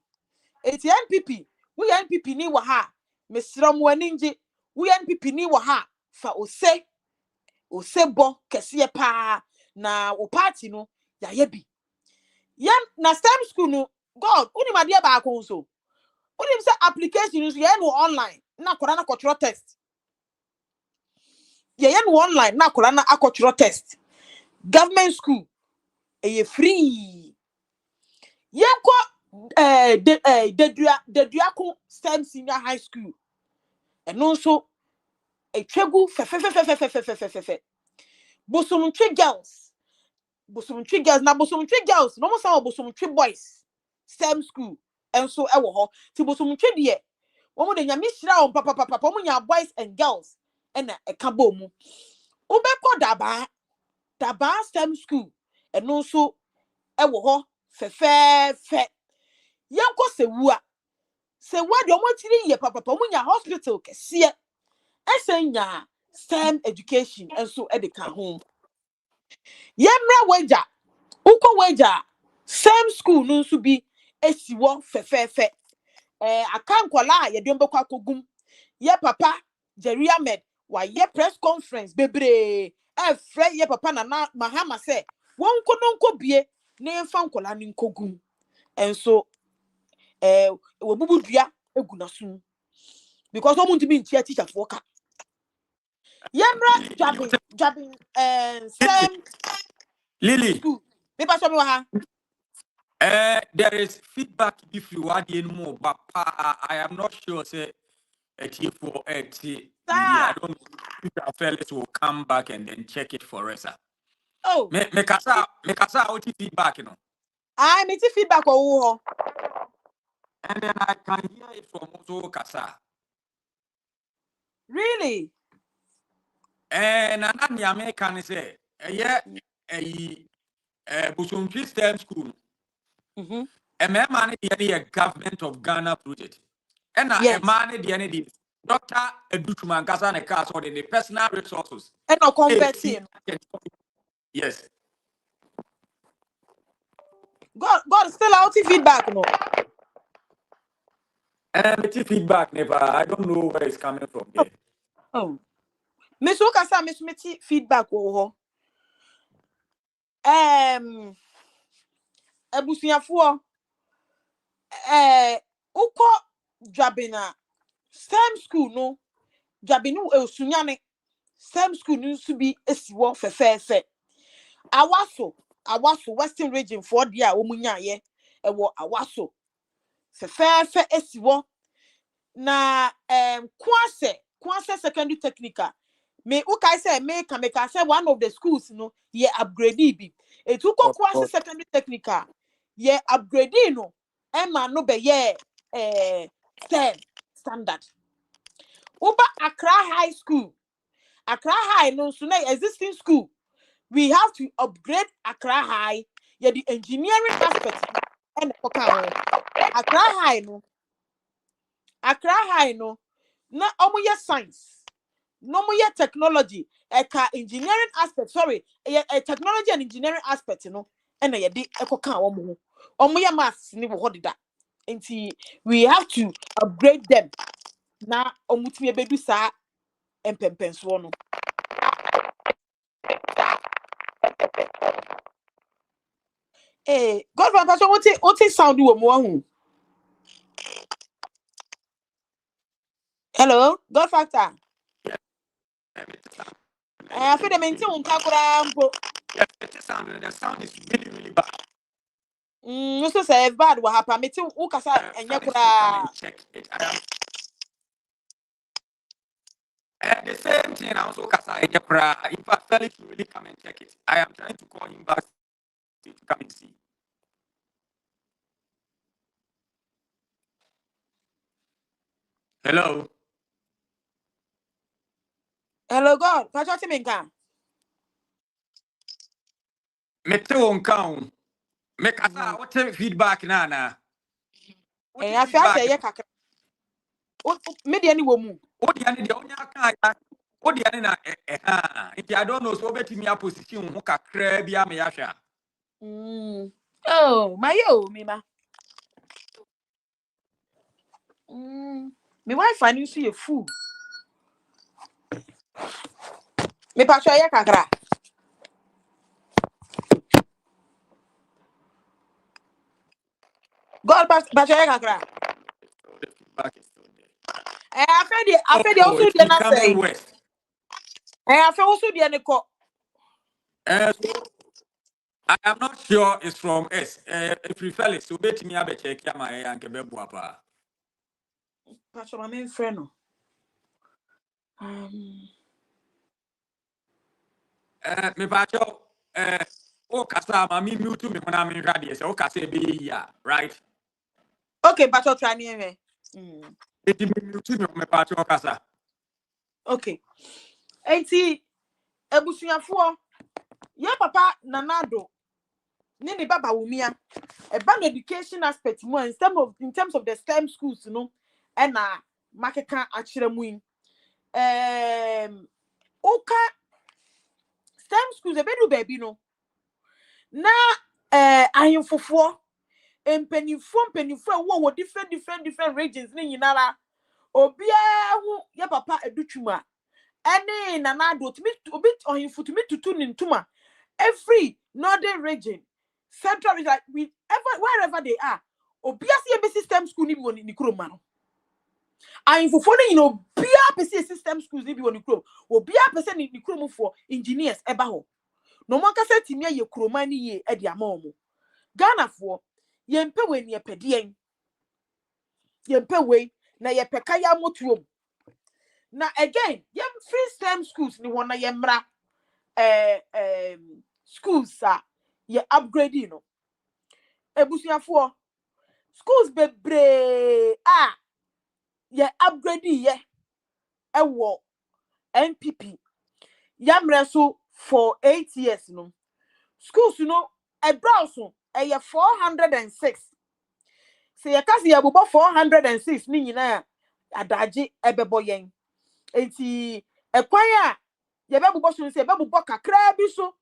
Eti NPP, we NPP ni wa ha. Mesram waninji, we NPP ni wa ha. Fa ose bo kesiye pa na o party no ya yebi. Yam na STEM school no God, uni ma dia ba ko so. Uni say application is ye no online. Na kwara na control test. Ye no online na kwara na control test. Government school e free. Yenko Deduako STEM senior high school. And also a tregu fe. Bosumtri girls. Bosumtri girls na bosumtri girls. No more some bosumtri boys. STEM school. And so I ho. Ti bosumtri die. Omo de nyame hira on papa omo nya boys and girls. And a kabo mu. Ubeko daba STEM school. And also ewo ho fe. Yanko se wa de omo tiri ye papa omo nya hospital kese. Esenya STEM education and so edika home. Yemra wager. Uko wager. STEM school no so bi esiwo fe. Akankwala ye de mbekwa kogum. Ye papa Jerry Ahmed wa ye press conference bebre. Efre ye papa na Mahama say won nko bie na emfa nkola ni nkogum. And so we bubu dua eguna sum. Because omuntu bi ntia teacher for ka. Yemra jabbing STEM Lily. school. Me pa so me wa ha. There is feedback if you want any more, but I am not sure. Say, for Lily, I don't know if the fellas will come back and then check it for us. Oh, me kasa, what feedback, you know? I me ti feedback oh. And then I can hear it from also kasa. Really? And another American say, yeah, Bushun STEM school. A man the government of Ghana project. And a man the Dr. Educhman Kazan cast or the personal resources. And no converting. Yes. God still out feedback no. And feedback never. I don't know where it's coming from there. Oh. Miss Okasa Miss Meti feedback oh. Abusuafo uko dwabina STEM school no dwabinu esunyane STEM school no so bi esiwo fefe awaso western region for dia omunya ye ewo awaso fefe esiwo na kwase secondary technical me ukai say make say one of the schools no ye upgrade bi etuko kwase secondary technical ye upgrade no ema no be ye STEM standard uba Accra High School Accra High no so na existing school we have to upgrade Accra High ye the engineering aspect and Accra High no na omo ye science no mo ye technology eka engineering aspect sorry technology and engineering aspect no and ye de ekoka omo ye maths ni wo hodida nti we have to upgrade them na omutimi ebedu sa empempenso no God for pastor what sound wo mo hu hello God factor I feel the maintain un kakura mpo The sound is really, really bad. No so say bad what happen me ti ukasa enye kura Check it. The same thing I also kasa in if I feel it, really come and check it. I am trying to call him back to come and see. Hello. hello God pastor ti me nka Mete on count. Make us what feedback na. I feel say kakra. Me de ani wo mu. O de ani de onya kan ya. O de ani na I don't know so betimi a position ho kakra bi am ya hwa. Oh, my yo, me ma. Me wife and you see a fool. Me pacho ye kakra. God pacho ye kakra. I feel also It's the na say. becoming worse. I feel also the na ko. I am not sure it's from us. If you fell so betimi a be check ya ma ya nke be bua pa. Pacho my main friend no. Me pacho o kasa ma mi mute me na me hwade say o kasa e be ya, right? Okay, pacho try me. Eti me mute me pacho kasa. Okay. Enti ebusuafo ya papa nanado ne baba wumia ban education aspect mo in terms of the STEM schools no and makeka akire mu oka STEM schools ebedu baby no na ahemfofo empenifo wo different regions ni nyinara obia hu ya papa edutwuma ene nanado to obi ohemfo to tutu ni ntuma every northern region central region like wherever they are obiasi ebe system school ni bi woni kroma no ahemfofo no nyina obia pese system schools ni bi woni krom obia pese ni krom for engineers eba ho no mo kasa timi aye kroma ni ye e dia ma omo Ghana fo yempe we ne epedien yempe we na yepeka ya motuom na again yem free STEM schools ni wona yemra schools ye upgrading no ebusuafo schools bebre ye upgrading ye ewo NPP yamre so for 8 years no schools no e browse e 406 say ye kasi ye bobo 406 ni nyina adaje ebebo yen enti ekwan ye bebobo so say bebobo kakra bi so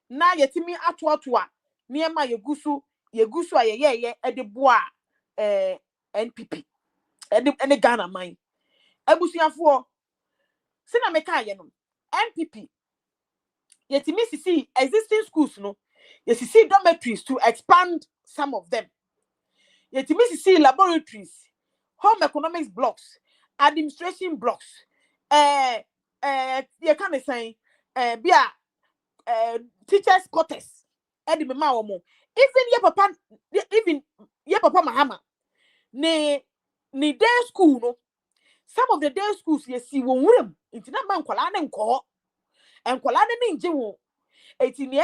na yetimi atoato a niema yegusu ayeye ede boa NPP ene Ghana man abusuafo sina meka ye no NPP yetimi sisi existing schools no yesisi dormitories to expand some of them yetimi sisi laboratories home economics blocks administration blocks ye can say bia teachers quarters edi me ma omo even ye papa mahama ne day school no some of the day schools ye see won wuram nti na man kwala ne nko enkwala ne nje wo eti ne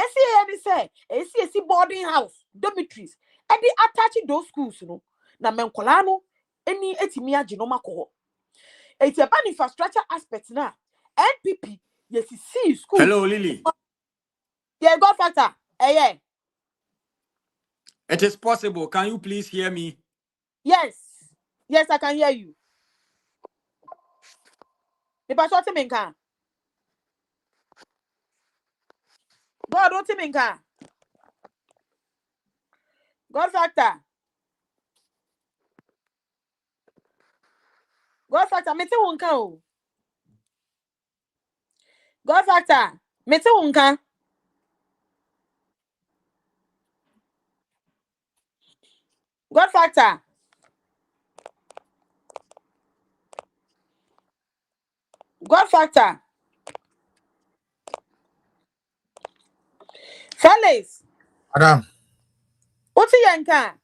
esi boarding house dormitories edi attach those schools no na man kwala no eni etimi age no makọ eti aba infrastructure aspect na NPP ye see schools. Hello Lily. Yeah, God factor. Yeah. It is possible. Can you please hear me? Yes. Yes, I can hear you. The pastor Timinka. God don't Timinka. God factor. God factor. Mete wonka o. God factor. Mete wonka. God factor. God factor. Fellas. Adam. What's yanka?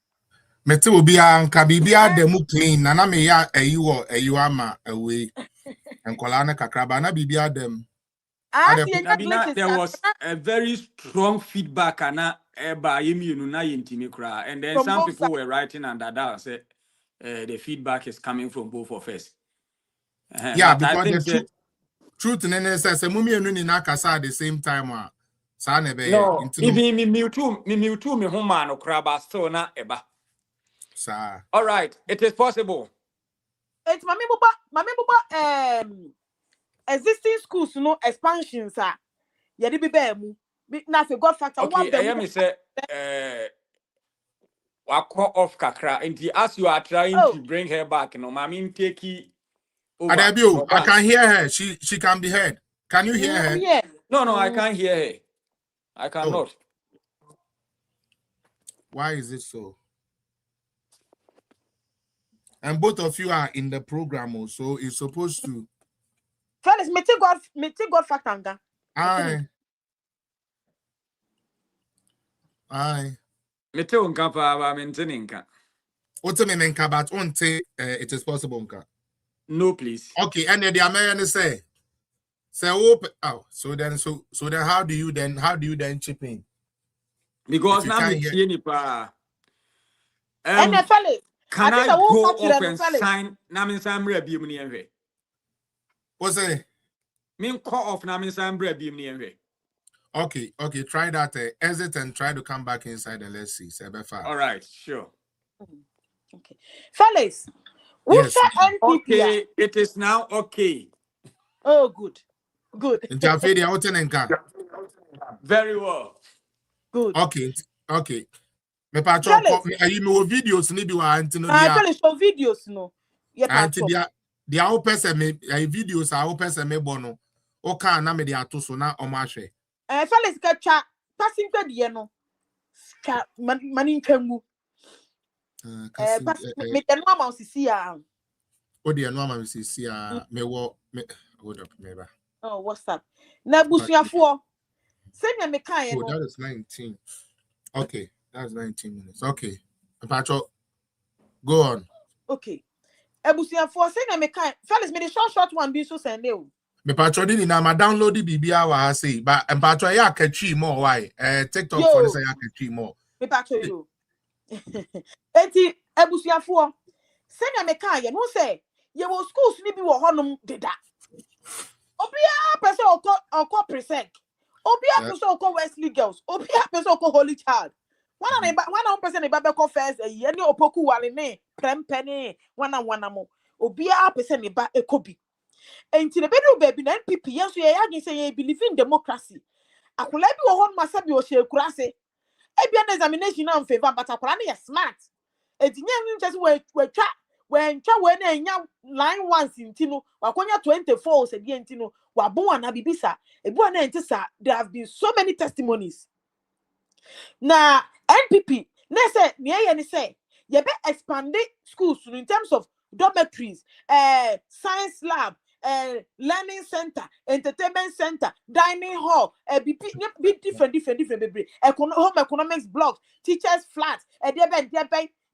Mete obi anka bibia demu clean na me ya eyiwo ama away. Enkola na kakraba na bibia dem. There was a very strong feedback and then some people were writing under that said the feedback is coming from both of us. Yeah, but because I think the truth in any sense, mummy and Nina Kasa at the same time. No, even me mute me home man or crab so na eba. Sir. All right, it is possible. It's my existing schools no expansions are. Yedi be bemu. Na fe God factor Okay, one I am say wako off kakra. And as you are trying to bring her back, no, mami take it over. Adabio, I can hear her. She can be heard. Can you hear her? Yeah. No, I can't hear her. I cannot. Why is it so? And both of you are in the program also. It's supposed to. Fellas, me take God factor. Aye. Me te unka pa ba me nte ninka. Ote me menka but unte it is possible unka. No, please. Okay, and the American say open. Oh, so then how do you then chip in? Because now me tie ni pa. And fellas, can I go up and sign? Na me sign bre bi mu ni enhwe. What's it? Me call off na me sign bre bi mu ni enhwe. Okay, try that. Exit and try to come back inside and let's see. All right, sure. Okay, fellas. Yes. Okay, it is now okay. Oh, good. Very well. Good. Okay. Me patcho me videos ni bi wa antino dia. Fellas, show videos no. Yeah, patcho. Dia o person me videos a o person me bono. O ka na me dia to so na o ma hwe. Fellas ka twa passing kwa die no. Ka mani ntwamu. Me tenu ama osisi a. O de no ama osisi a me wo me hold up me ba. Oh, what's up? Na busuafo. Senya me kan ye no. That is 19. Okay, that's 19 minutes. Okay. Patcho, go on. Okay. Ebusuafo senya me kan. Fellas me the short one be so send e o. Me patcho di na ma download the bibia wa say, but patcho ya catchy more why? TikTok for this ya catchy more. Me patcho yo. Enti ebusuafo senya me kan ye no say ye wo schools ni bi wo honum deda. Obia person oko present. Obia person oko Wesley Girls. Obia person oko Holy Child. One person eba be ko first ye ni opoku wale ne prempene one mo. Obia person eba ekobi. Enti ne bedu baby na NPP yenso ye yagin say ye believe in democracy. Akola bi wo hon masabi o hye kurase. Ebia na examination na favor but akola na ye smart. Enti nya nche we twa when na enya line once intino wakonya 24 se die intino wabon na bibisa ebu na entisa. There have been so many testimonies na NPP na say ne ni say ye be expand schools in terms of dormitories, science lab, learning center, entertainment center, dining hall, be different baby, home economics blocks, teachers flats,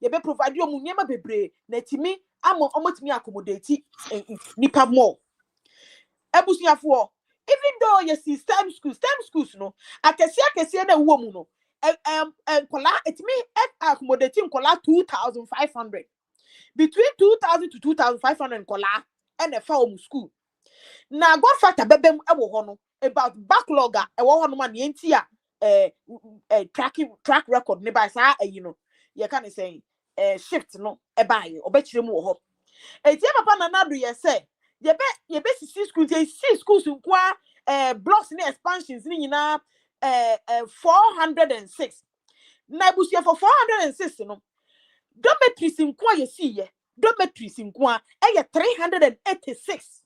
ye be provide you munyema bebre na timi omotimi accommodate nipa more. Ebusuafo, even though you see STEM schools no akesi na wo mu no kola etimi accommodating kola 2,500 between 2,000 to 2,500 kola and a farm school. Na God factor bebem ewo ho no about backlog ewo ho no ma ne entia track record ne by sa you know you can say shift no e buy obekire mu wo ho etie papa na nadu ye say ye be sisi schools ye see schools nkwa blocks ne expansions ni nyina 406 na busia for 406 no dormitories nkwa ye see ye dormitories nkwa 386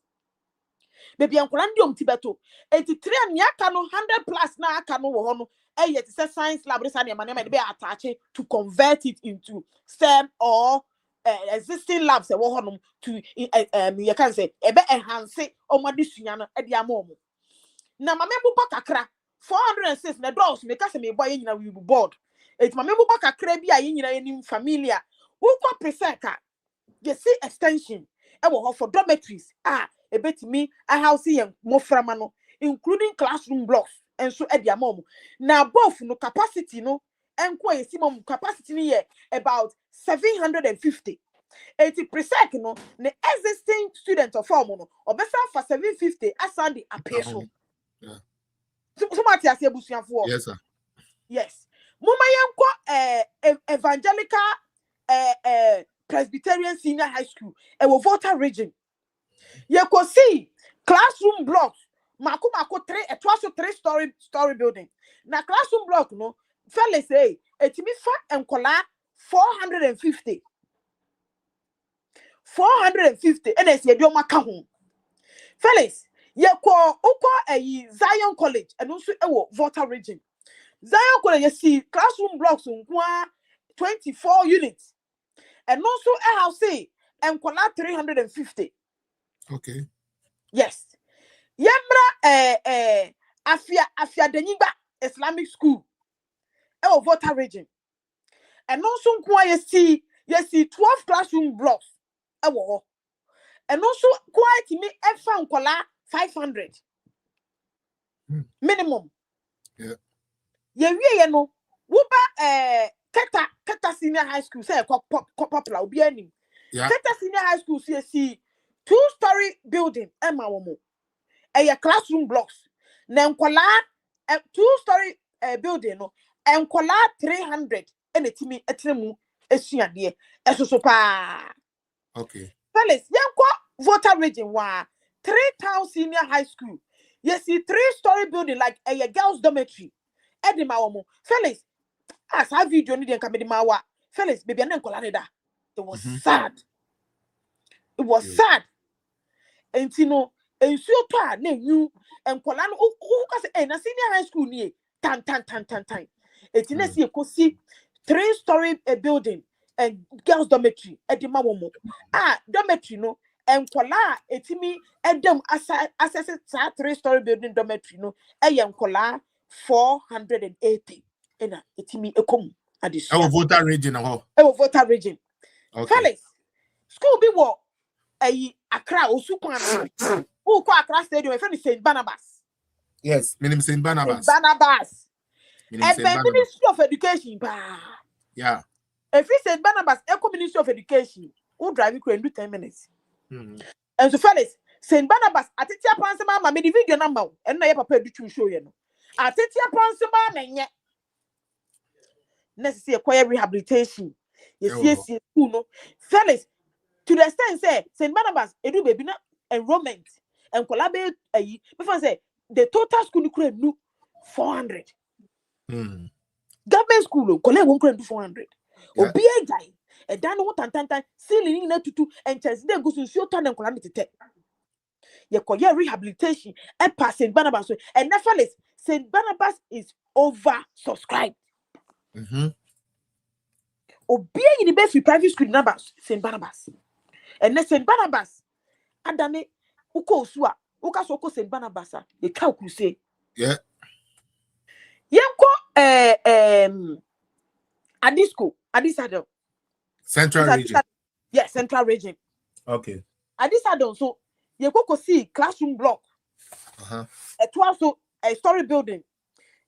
baby ankola ndi omtibeto 83 nya aka no 100 plus na aka no wo ho no it is a science lab research and man be attach to convert it into STEM or existing labs e wo ho no to you can say ebe enhance omadisunya no e dia mo na mama bupa kakra 406 na dolls me ka se me boy nyina we board it mama bupa kakra bi a nyina enim familia who kwa prefer ka you see extension e wo ho for dormitories ebetimi a house yen moframa no including classroom blocks and so e dia mom na both no capacity no enko esimom capacity ni about 750 80% no the existing student of form no obesa for 750 asandi apeso Somati ase abusuafo. Yes, sir. Yes. Muma yenko evangelical Presbyterian Senior High School. Volta region. You could see classroom blocks. Mako 3-story building. Na classroom block no. Fellas say etimi fa enkola 450. 450 and it's your macaron. Fellas, ye call Zion College and also Volta region. Zion College, you see classroom blocks on 24 units. And also a house say and 350. Okay. Yes. Yemra Afia Deniba Islamic School. Volta region. And also you see 12 classroom blocks. And also quite me found 500 minimum. Yeah. You know, Wuba Keta Senior High School say popular obiani. Yeah. Keta Senior High School see 2-story building Emma Womo. A classroom blocks. Then 2-story building no and 300 and a timu esia de esosopa. Okay. Fellas, Volta region 3 town senior high school. You see 3-story building like a girls' dormitory. Edimawomo. Fellas, as I video need come mawa. Fellas, baby, and Colaneda. It was sad. It was sad. And you know, and so far, you and Colano, who can say, senior high school near tan. It's in a see 3-story building and girls' dormitory. Edimawomo. Dormitory no. And kola etimi edem access 3-story building dormitory no kola 480 ena etimi ekom adisua Volta region Volta region. Okay. Fellas, school be wo Accra Osukwan who ko Accra stadium friend St. Barnabas. Yes, minimum St. Barnabas. And Ministry of Education yeah. If we St. Barnabas Ministry of Education who drive you do 10 minutes. And so fellas, St. Barnabas, I take your pansama, my video number, and I papa do show you. I take your pansama, and yet necessary acquire rehabilitation. Yes, no. Fellas, to the extent say St. Barnabas, edu baby na enrollment and collaborate before say the total school could do 400. Government school, collect 400. Obi guy. And then what and ceiling in tutu and chance then goes to show turn and calamity. You call your rehabilitation and pass St. Barnabas. And nevertheless, St. Barnabas is over subscribed. Obi in the best private school numbers, St. Barnabas. And then St. Barnabas, Adame, Uko Sua, Uka Soko St. Barnabas, the cow could say. Yeah. Yanko Adisado. Central region. Yes, Central region. Okay. Adisado, so you go see classroom block. A 12-story building.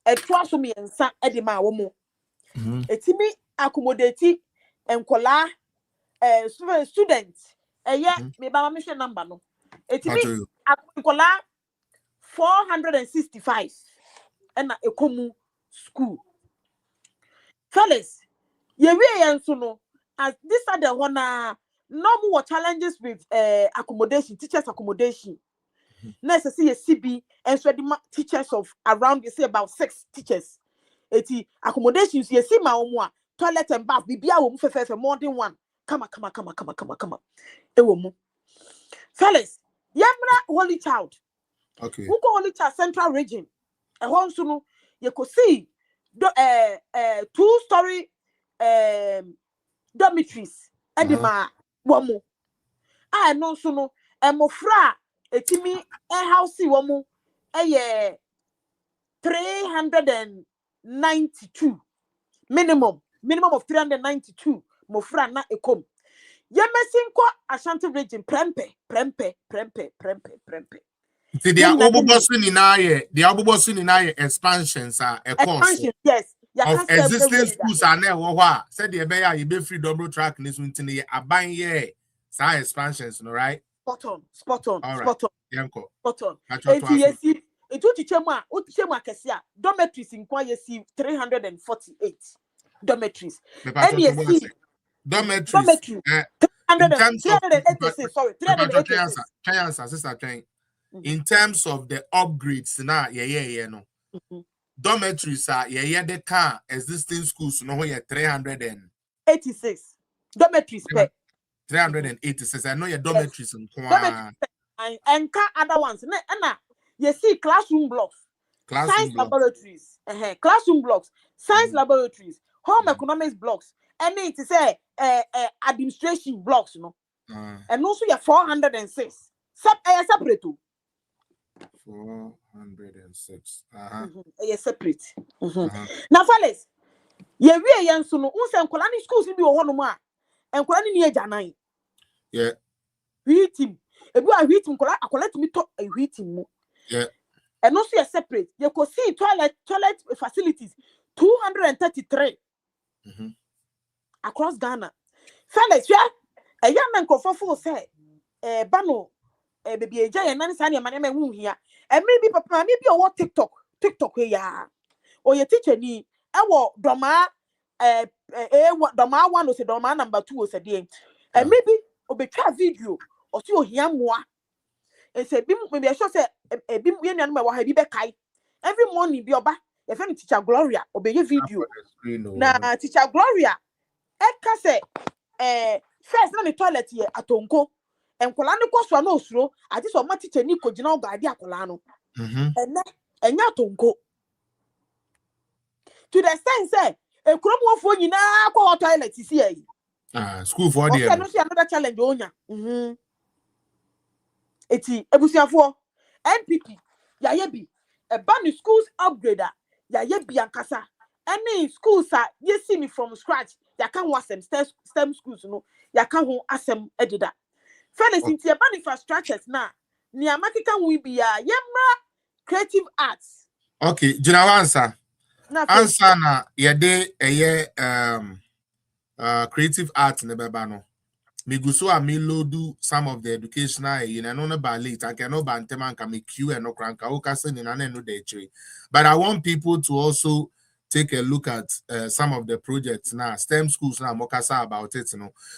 A 12-story and San Edima Womo. A timi accommodate and kola students. Me ba mission number no. A timi kola 465 and a komu school. Fellas, no, as this are the one no more challenges with accommodation, teachers accommodation. Next, see a CB and so the teachers of around you say about 6 teachers. Eti accommodations you see my own toilet and bath bibia wo mu more than one. Come on. Ewo mu. Fellas, yamra Holy Child. Okay. Who go Holy Child Central region? A home sunu you could see 2-story dormitories edema womu no sunu emofra etimi house womu 392 minimum of 392 mofra na ekom yemesin ko Ashanti region prempe the obobosu ni na expansions are a course yes of existing schools are now said the ebe you be free double track this winter aban ye sa expansions no right spot on Yanko. spot on. Yes, It would chema kesia dormitories in Kwaya see 348 dormitories. And you see dormitories. In terms of 386, sorry, 386. In terms of the upgrades, no. Dormitories are the car existing schools no 386 dormitories per 386. I know your dormitories in and other ones. And you see classroom blocks, science laboratories, classroom blocks, science laboratories, home economics blocks, and it is administration blocks, and also you 406 separate. 406. Separate. Now, fellas, we are so no unse schools in the one more and Kolani near Janai. Yeah. Wheat him. If you are wheat him, collect me to a wheat him. Yeah. And also a separate. You could see toilet facilities 233 across Ghana. Fellas, yeah, a young man could for say, Bano, baby, a giant and Sunny man here. And maybe papa, maybe you want TikTok here. Or your teacher need our Doma, what Doma 1 was a Doma number 2 was a day. And maybe obe try video or see hear more. And say, maybe I should say, a bim win and my wahabi kai. Every morning be oba, if any teacher Gloria obey video. Na teacher Gloria, Eka say, first on the toilet here at Tonko, and Kolano Koswa no slow. I just want my teacher Nico General Gadia Colano. And Yatonko. To the sense, say, a crumb for you now, go toilet is here. School for the another challenge onya. Eti ebusiafo NPP yayebi a ban schools upgrader yayebi ankasa any schools are you see me from scratch ya can want some STEM schools no ya can ho asem edida fellas into ban infrastructures na ni amakika we be ya yemra creative arts. Okay, jina answer na yede creative arts ne beba no Miguso Amilo do some of the educational in an by late. I cannot banteman can make you and no crank in an no day tree. But I want people to also take a look at some of the projects now. STEM schools now mokasa about it,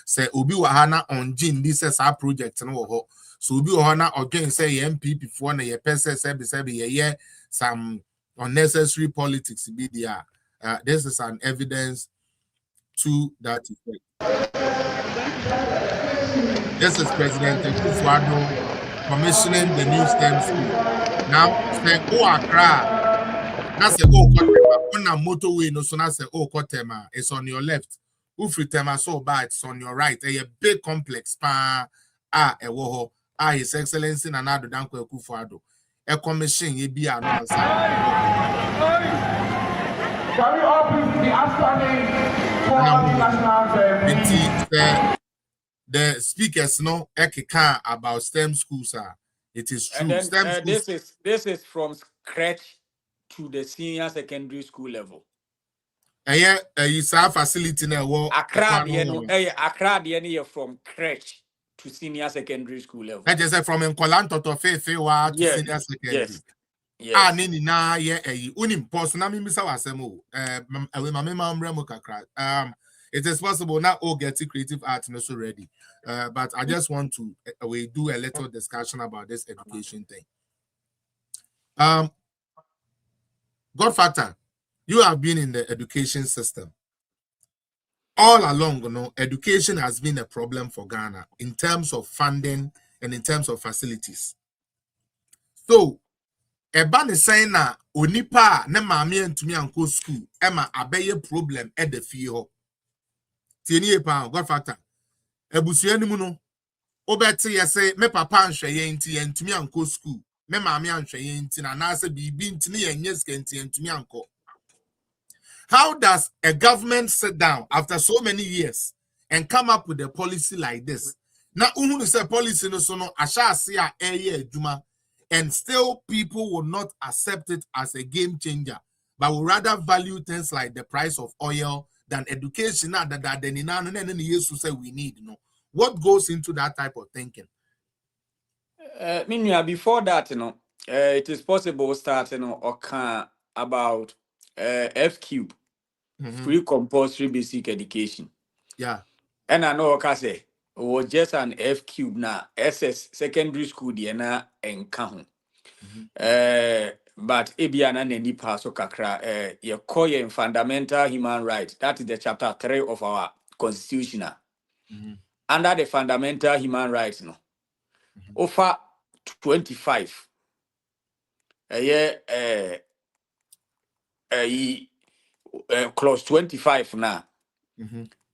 Say Ubi Wahana on Jin, this is our project no. So Ubi Wahana again say MP before na ye person some unnecessary politics be there. This is an evidence to that effect. This is President Akufo-Addo commissioning the new STEM school. Now, say, Accra. That's a Kotema. On a motorway, no, so that's a Kotema. It's on your left. Ufritema so bad, it's on your right. A big complex. A woho. His Excellency Addo Dankwa Akufo-Addo. A commission, ye be an answer. Can we all please be outstanding for the national anthem? The speakers know about STEM schools. It is true. And then, STEM schools, this is from scratch to the senior secondary school level. You have facility now. Accra, from crèche to senior secondary school level. That is from Nkolanto to Fewa to senior secondary. Yes. Nini na unim post na mi misa wasemo. My member kakra. It is possible now all get creative art also ready. But I just want to we do a little discussion about this education thing. Godfather, you have been in the education system. All along, education has been a problem for Ghana in terms of funding and in terms of facilities. So, Eban is saying na onipa ne maame antumi anko school ema abeye problem at the fie. Tieni pa Godfather. Ebusua ni mu no obete yese me papa anhwe ye nti antumi anko school. Me maame anhwe ye nti na na se bibi nti ne yenye skenti antumi anko. How does a government sit down after so many years and come up with a policy like this? Now, who say policy no so no asha ase a adwuma, and still people will not accept it as a game changer, but will rather value things like the price of oil than education that say we need. What goes into that type of thinking? Before that, it is possible starting or can about F cube, free compulsory basic education. Yeah. And I know I say was just an F cube now SS secondary school na enka but ebiana nani paso kakra ye call in fundamental human rights. That is the chapter 3 of our constitution. Under the fundamental human rights no. Over 25. Clause 25 now.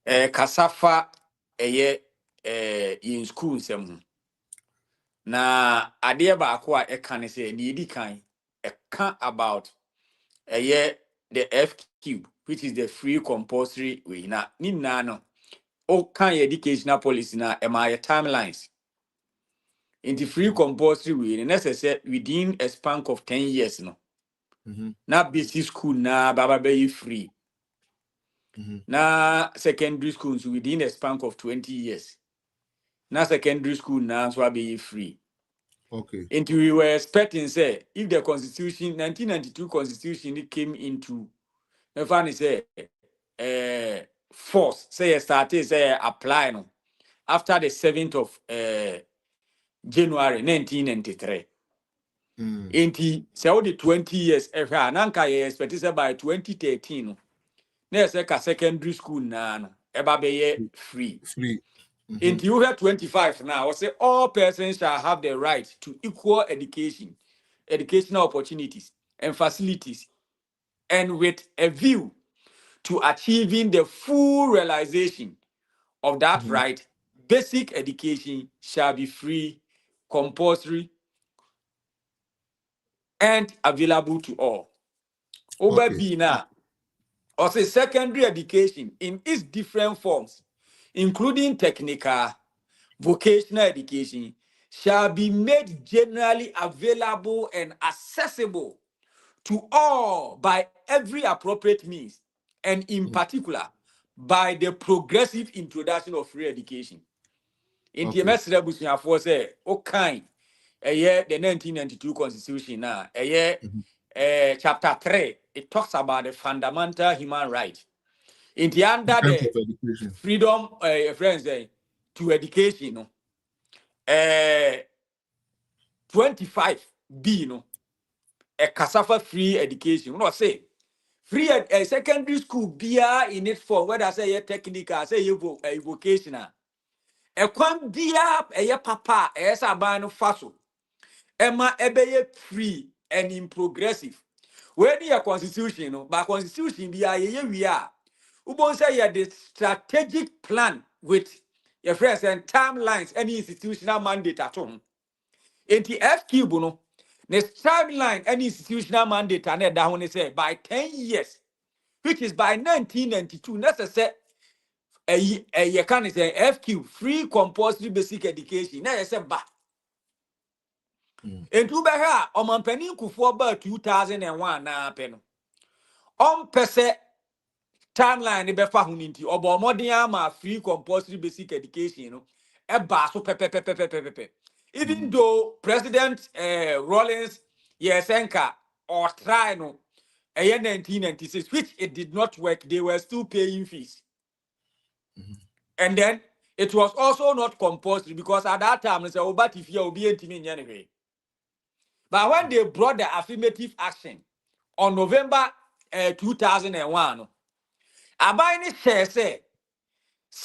Kasafa in school sem. Na adeɛ baako a ɛka ne sɛ ne kan ɛka about the F cube, which is the free compulsory way. Na ni no o kan educational policy na ɛma timelines. In the free compulsory way, necessary within a span of 10 years no. Na basic school na baba be free. Na secondary schools within a span of 20 years. Na secondary school na so be free. Okay. And we were expecting, say, if the constitution, 1992 constitution came into, the funny say, force, say, started, say, apply, no, after the 7th of January 1993. Inti, say, all the 20 years, nanka ye expected say by 2013, no, there's like a secondary school na, no, eba be free. Free. In you have 25 now, say all persons shall have the right to equal education, educational opportunities and facilities, and with a view to achieving the full realization of that right, basic education shall be free, compulsory, and available to all. Over B now, or say secondary education in its different forms, including technical, vocational education, shall be made generally available and accessible to all by every appropriate means, and in particular by the progressive introduction of free education. In the MSR for say, okay, the 1992 Constitution now, chapter 3, it talks about the fundamental human right. In the under the freedom, friends, to education, no. 25B, no, a cassava free education. No, say free secondary school beer in it for whether say technical, say vocational. A quan beer a papa as a ban faso. Emma ebeye free and in progressive. Where the constitution, no, but constitution be a we are. Ubon say the strategic plan with your friends and timelines, any institutional mandate at home. In the F cube, no, the timeline, any institutional mandate, and that when they say by 10 years, which is by 1992, necessary a can say F cube, free compulsory basic education. Now, I say, ba. And to be here, on penny for about 2001, na pen. Per se timeline, the befa huninti, or modern free compulsory basic education, you know, a basso pepe. Even though President Rollins, yes, or try no, a year 1996, which it did not work, they were still paying fees. And then it was also not compulsory because at that time, they said, oh, but if you'll be anyway. But when they brought the affirmative action on November 2001, Abayni say,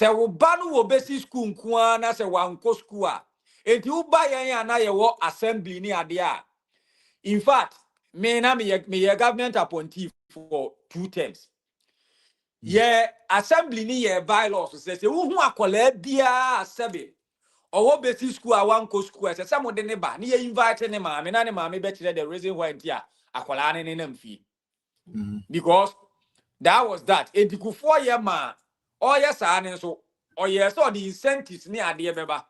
wo banu wo besi school nko na se wanko school a enti wo ba yan na ye wo assembly ni ade a in fact me na me government appointee for 2 terms ye assembly ni ye bylaws say wo hu akola bia asebe owo besi school a wanko school say some de ne ba ni ye invite ne ma me na ne ma me be kire the reason why ntia akola ne na mfi because that was that enti ku 4 year ma oh yes, so oh yes, so the incentives near the beba.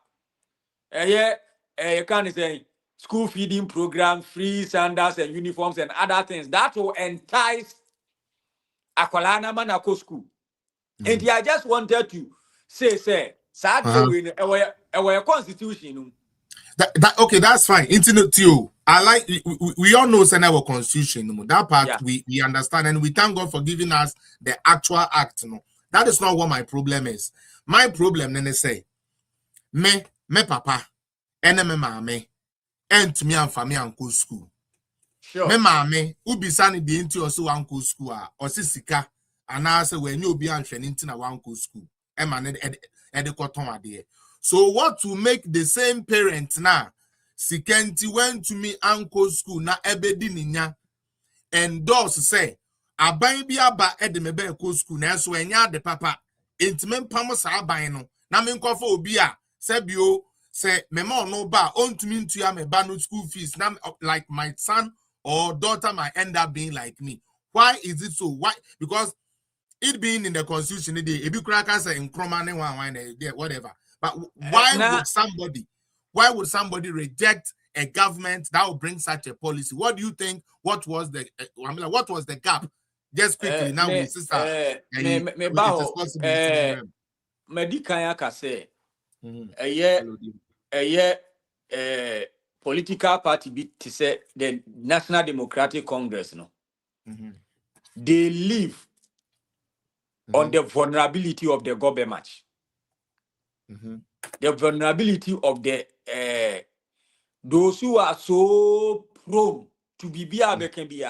You can say school feeding program, free sandals and uniforms and other things that will entice Akwalana Manako school. And I just wanted to say, sad a constitution. Okay, that's fine. Internet to you. I like we all know our constitution. That part Yeah. we understand, and we thank God for giving us the actual act. No, that is not what my problem is. My problem, then they say, me papa, and me mama, and to me and family uncle school. Sure. Me mama, ubi sani di into also uncle school or sisika, and I say when you be answering into na uncle school. So what to make the same parent now? Sikenti went to me uncle school na ebedi ninya endorse say aban bi aba edemebe ko school na so enya de papa entimen pam sa aban no na me nkofo obi a se bio se mema no ba ontumi ntua me ba no school fees na like my son or daughter might end up being like me. Why is it so? Why? Because it being in the constitution, ebi kraka say nkromane whatever. But why would somebody reject a government that will bring such a policy? What do you think? What was the what was the gap? Just quickly now, we sister. Medical say political party bit to say the National Democratic Congress no. They live on the vulnerability of the government. The vulnerability of the those who are so prone to be can be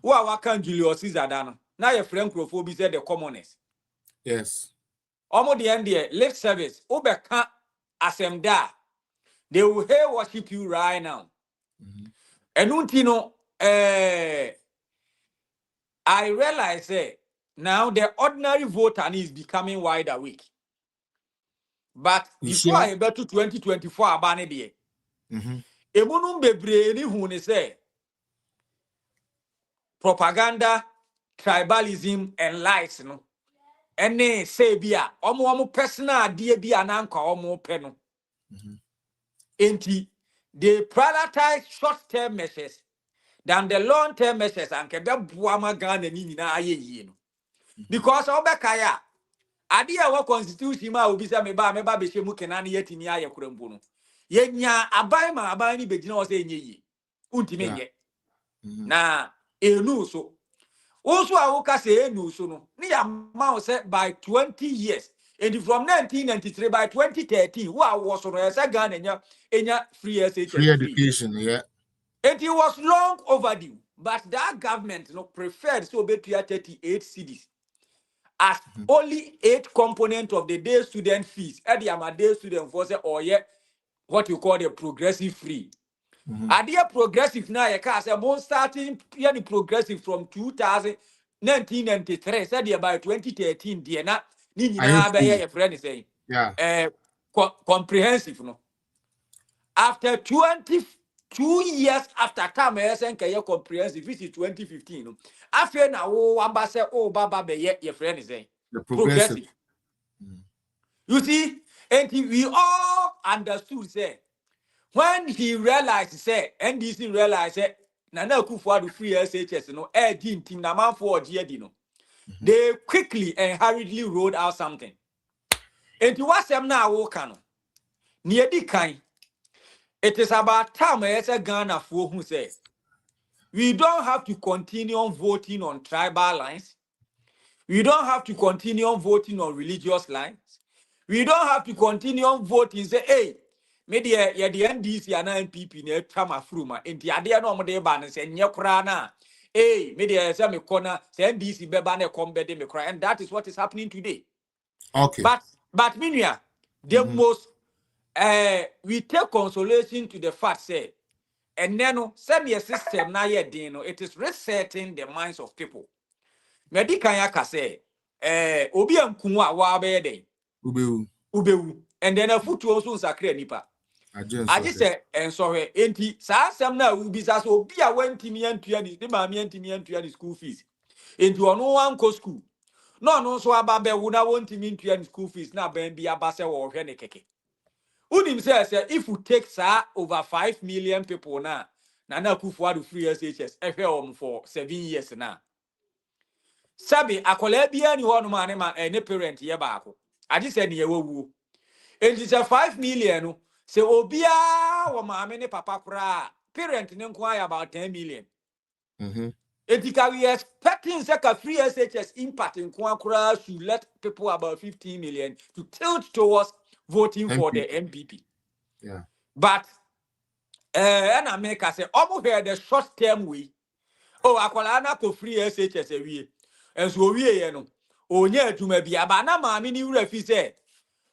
who are working Julius Caesar dano. Now your friend Crawford said the commoners. Yes. Almost the end there, late service, Obeka Asemda. They will here worship you right now. And untino I realize now the ordinary voter is becoming wide awake. But before I got to 2024 abane die. Emunum bebre ni hu ne say propaganda, tribalism and lies no. Ene say bia omo personal die bia na nka omo pe no. Enti they prioritize short-term measures than the long-term measures and kebe buama Ghana ni nyina aye yie no. Because obekaya ade a wa constitution ma obi se me ba be hye mu kenane yetimi aye kurampo no. Yenya aban ma aban ni begina o se enye yie. Untimi nye. Na enu so. Also a woka say enu so no. Ni ya ma say by 20 years. And from 1993 by 2013 who was on as a Ghana enya free SHS free education, yeah. And it was long overdue, but that government preferred so be 38 cities as only 8 components of the day student fees. At the day student for say or what you call the progressive free. Idea progressive now you can say more starting progressive from 1993 said by 2013 dear na ni nyina be your friend saying comprehensive no. After 22 years after time SNK comprehensive, this is 2015. No. After now, Wamba say, oh, Baba be your friend is saying progressive. You see, and we all understood, say, when he realized, say, NDC realized, say, Nana Kufuor free SHS, no, team Naman for GD, they quickly and hurriedly rolled out something. And to what them now, Wokano, near the kind. It is about time as a Ghana for who say we don't have to continue on voting on tribal lines. We don't have to continue on voting on religious lines. We don't have to continue on voting. Say, hey, maybe the NDC and NPP near Trama Fruma. In the idea no more ban say Nyakrana. Hey, maybe say me corner say NDC bebane combat me cry, and that is what is happening today. Okay. But Minya, the most we take consolation to the fact say, and then send your system now it is resetting the minds of people. Medikanya ka say, obi ankunwa wa be dey. Ubewu. And then a foot also sacred nipa. I just say, and sorry, enti sa asem na ubi sa so obi a wantimi antua ni de ma me antimi antua ni school fees. Enti ono wan ko school. No so aba be wo na wantimi antua ni school fees na ban bi aba se wo hwe ne keke. Unim say if we take over 5 million people now, Nana Kufuor free SHS, for 7 years now. Sabi akola bia ni hono mane ma any parent ye baako. Adi say ne yewu. And it's 5 million. Say obia wo maame ne papa kura parent inquire about 10 million. Mm-hmm. Etika we expecting a free SHS impact in Kwankura should let people about 15 million to tilt towards voting for the MPP. Yeah. But and America say almost here the short term way. Oh, akwala ko free SHS we. And so we no. Onye to be abana mami ni refi say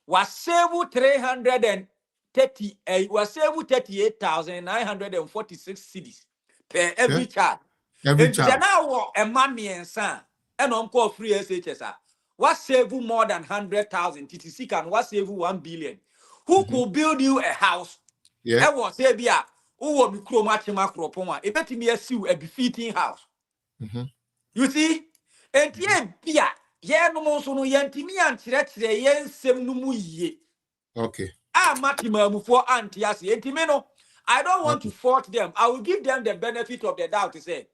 was save 330 was save 38,946 cedis per every child. Every And child. now a mommy and son and uncle free SHS. What save more than 100,000 TTC can what save 1 billion? Who could build you a house? Yeah. I was say bia who will be chromachima cropoma. It bet me a befitting house. Mm-hmm. You see? And bia no so no yantimi ankyerɛkyerɛ yɛn nsɛm no mu yie. Okay. Matimamu for antiasi. Entimeno, I don't want to fault them. I will give them the benefit of the doubt to say.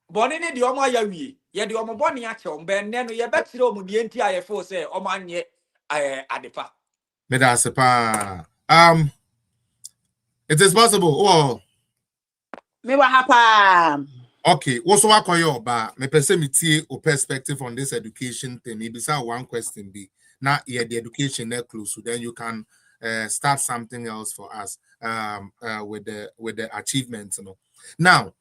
Bonini di omo yawi, ye di omo boni ache omben nenu ye betire omo di enti ayefo say omo anye adepa. Me da sepa. It is possible. Oh. Me wa hapa. Okay, also what call ba me person me tie o perspective on this education thing. Maybe say one question be now yeah the education there close, so then you can start something else for us with the achievements, you know. Now,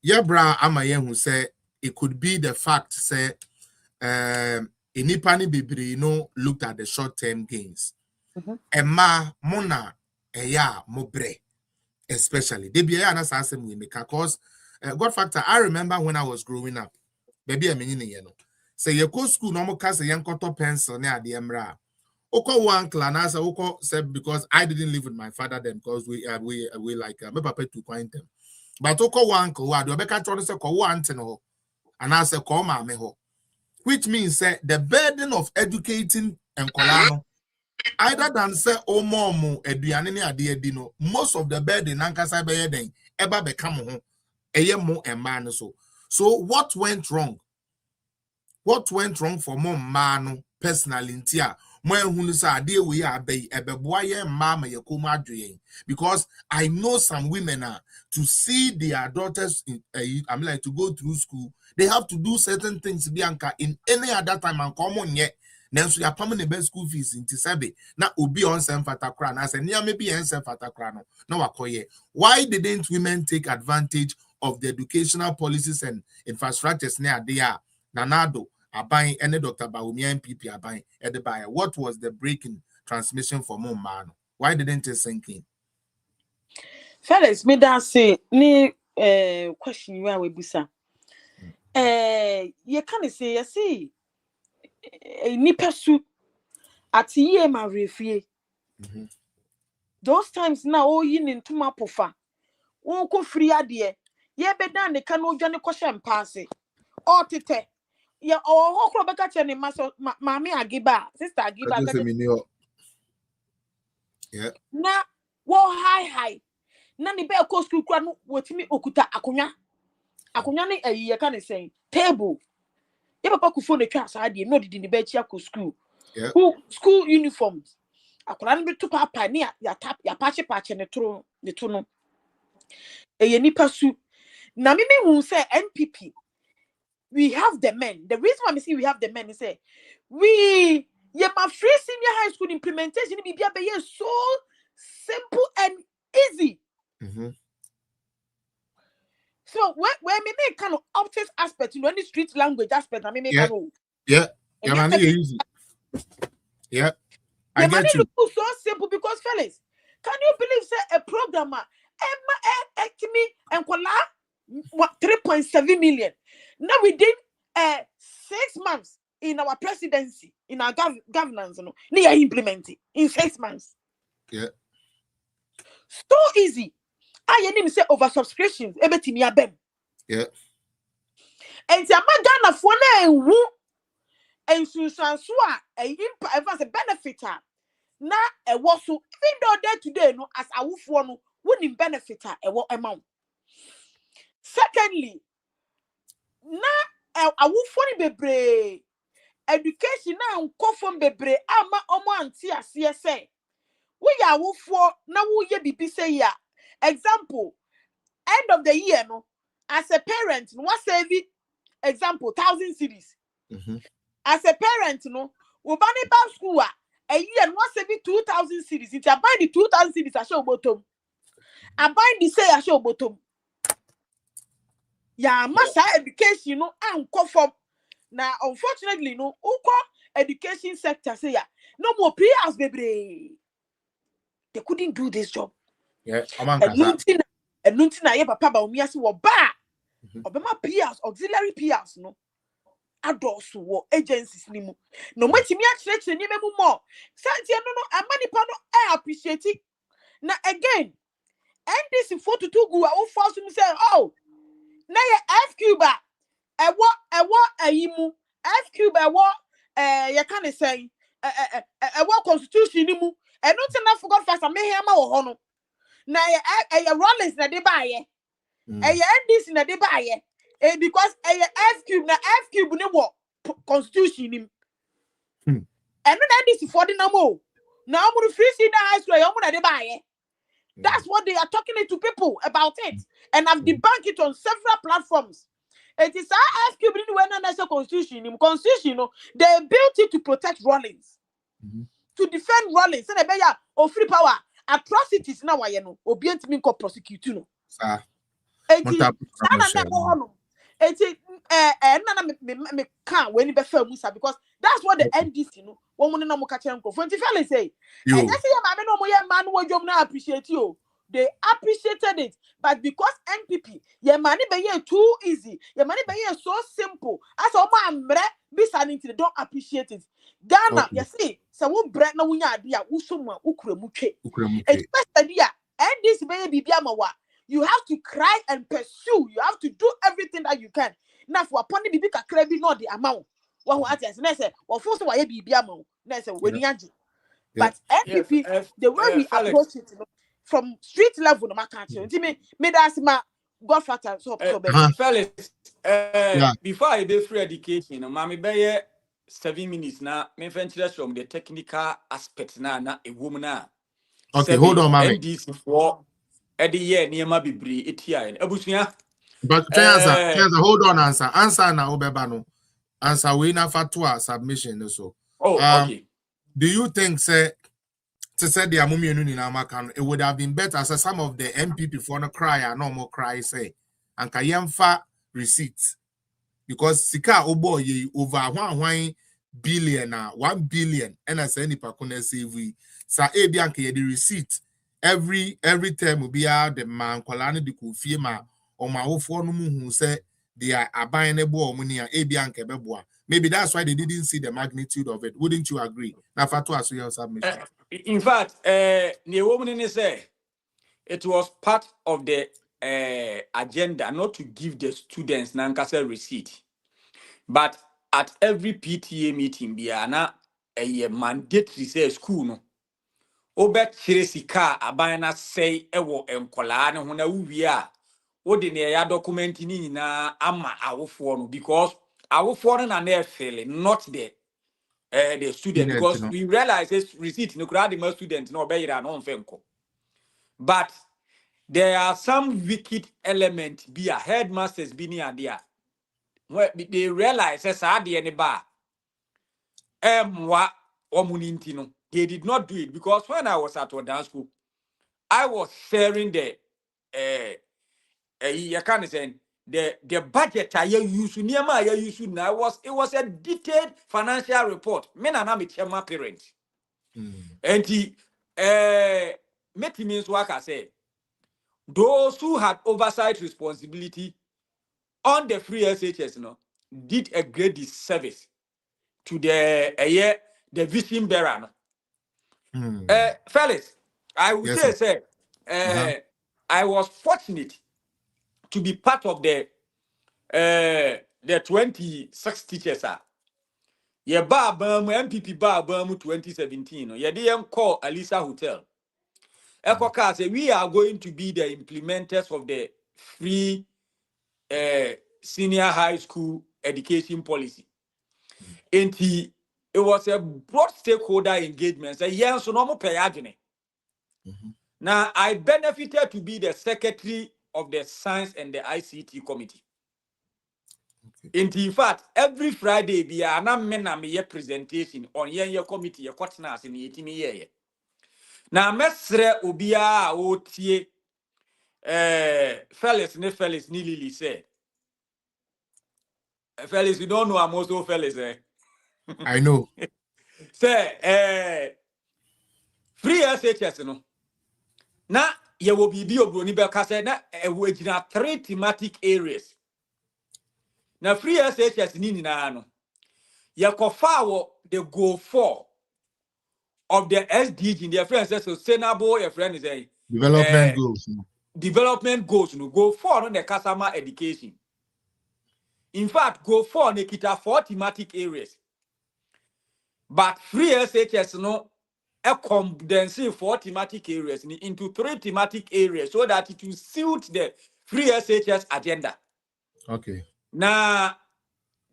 yeah, bra amaye who say it could be the fact say inipani bibri you know looked at the short-term gains. Emma mona eya mobre. Especially they be an assassin with me because God factor. I remember when I was growing up, baby, I mean, you know, say you go school, normal cast a young cotton pencil near the emra. Oko one clan as Oko said because I didn't live with my father then because we like my papa to coin them. But Oko one ko wa do be ka tro say ko one no and I say ko ma me ho, which means say the burden of educating and kolano either than say omo eduane ne ade adi no most of the burden nankasa be den eba become ho eye mo emma no so what went wrong for mo man no personally ntia mo ehunu say ade we abai ebeboa ye mma ma yekomu adwen because I know some women are to see their daughters I mean like to go through school they have to do certain things bianca in any other time and common yet. Nanso ya pam ne best school fees into sebe na obi on sem fatakra na say near maybe en sem fatakra no na wakoye. Why didn't women take advantage of the educational policies and infrastructures near there? Nanado aban and Dr. Bawumia MPP aban edebaya. What was the break in transmission for mom man? Why didn't it sink in? Fellas, me da say ni question you are we busa. You can say you see nipa su at ye ma refie. Those times now oh yin into my pofa. Won ko free ade. Ye be dan ne kan odwane ko shempase. O tete. Ye o hokro beka che ne maso mami agiba, sister agiba Just a minute. Yeah. na wo high. Na ni be ko school kura no wotimi okuta akonya. Akonya ne ye kan say table. Ye papa ku phone twa sa ade no didi ni be chia ko school. Yeah. School uniforms. Akola no be to papa ni ya tap ya pache ne tro ne to no. Eye nipa su. Na me hu say NPP we have the men. The reason why I see we have the men is say we my free senior high school implementation be so simple and easy. So where me make kind of optics aspect, any street language aspect, I mean make yeah, easy. Yeah, I get you. So simple because fellas, can you believe say a programmer me and what 3.7 million now within 6 months in our presidency in our governance they are implementing in 6 months. Yeah, so easy. I need to say over subscriptions everything ya bem. Yeah, and the Ghana for na who and Susan Swa a benefit na e was so even though day today no as a wolf one wouldn't benefit a what amount. Secondly, na a wolf one bebre education na unko from bebre ama omo anti asye say we ya wolf na wo ye bibi say ya example, end of the year, no, as a parent, no, what save it? Example, 1,000 cities. As a parent, no, we buy the school a year, no, save it 2,000 cities. If I buy the 2,000 cities, I show bottom. I buy the say I show bottom. Yeah, massa education, no, and conform. Now, unfortunately, no, education sector say yeah, no more prayers, baby. They couldn't do this job. Yeah, And nothing I papa ba umi asi wo ba. Obema peers, auxiliary peers, no. Adults wo agencies ni mu. No matimi akyerɛkyerɛ ni memu more. Santia no amani pa no I appreciate it. Now again, NDC 42 gu a wo force me say, oh, na ye F Cuba. Ewo ayimu. F Cuba ewo ye can say ewo constitution ni mu. And nothing I forgot fast me here ma wo ho no. Na ye Rollins na de ba ye. NDC na de ba ye. Because F Cube na F Cube ni wo constitution ni. And no NDC for the namo. Now I'm free see the high school you na de ba ye. That's what they are talking to people about it. And I've debunked it on several platforms. It is our F Cube ni when na constitution ni. Constitution no, they built it to protect Rollins. To defend Rollins. Say be ya o free power. Atrocities na wa ye no obi ntimi nko prosecute no sir eti na ho no eti na me can when be fa musa because that's what the NDC no wo mo na mo ka kire nko for nti fele say and just say ma me no mo ye man wo dwom na appreciate you. They appreciated it, but because NPP your money be here too easy, your money be here so simple as o ma mre be standing they don't appreciate it. Ghana, you see, so we bread na wunya ade a wusoma ukremutwe. Especially and this baby biamawa. You have to cry and pursue. You have to do everything that you can. Now for upon the bibi kakra bi no the amount. What who ati na say, "Well, first why bibi amount?" Na say when yaji. But NPP, the way we approach it, you know, from street level, no matter. Me that's my godfather. So Felix, before I be free education, mommy be 7 minutes now. Me venture from the technical aspect na a woman na. Okay, hold on, mommy. NDC for every year near my bibri etia. Abusuya. But answer, hold on, answer na obebano. Answer we na fatwa submission so. Oh, okay. Do you think say to say the amumi ni na makan it would have been better as some of the MPP for no cry and no more cry say and kayemfa receipts because sika obo ye over 1 billion 1 billion and as any pakuna save we sa e bi anke the receipt every time will be out the man kolani de kufie ma o ma wofo no mu hu say they are aban ne bo omuni a e bi anke beboa. Maybe that's why they didn't see the magnitude of it. Wouldn't you agree? Now, fatwa so your submission. In fact, the woman say it was part of the agenda not to give the students nankasa receipt, but at every PTA meeting, biana a mandatory say school no. Obet chiresika abana say ewo enkola ne hona wuwia. Ode ne ya document ni na ama awofo no because awofo no na na feel not the student because we realize this receipt no crowd the student no be ira no mfenko. But there are some wicked elements be a headmasters be near there. Where they realize as ade ne ba omuninti no. They did not do it because when I was at dance school, I was sharing the you can say the budget I use near my use now it was a detailed financial report. Men and I'm my parents. And he means what I say. Those who had oversight responsibility on the free SHS did a great disservice to the vision bearer. Felix, I would say I was fortunate to be part of the 26 teachers. Yeah, MPP bar 2017. Yeah, they call Alisa Hotel. Echo say we are going to be the implementers of the free senior high school education policy. And it was a broad stakeholder engagement. Say yes, so no more pay. Now, I benefited to be the secretary of the Science and the ICT Committee. In fact, every Friday, we are not me a presentation on your committee, a quarters in 18 years. Now, Mestre Ubia Otie, fellas, Lily say. Fellas, you don't know I'm also fellas, eh? I know. Say, free SHS, no. Now, you will be Obroni Belkase, we have 3 thematic areas. Now, free SHS, Nina, Yakofawo, the go 4 of the SDG, their friends say sustainable, your friend is a development goals. Development goals, no go 4 on the customer education. In fact, go 4 on the kita 4 thematic areas. But free SHS no a condense 4 thematic areas into 3 thematic areas so that it will suit the free SHS agenda. Okay. Now,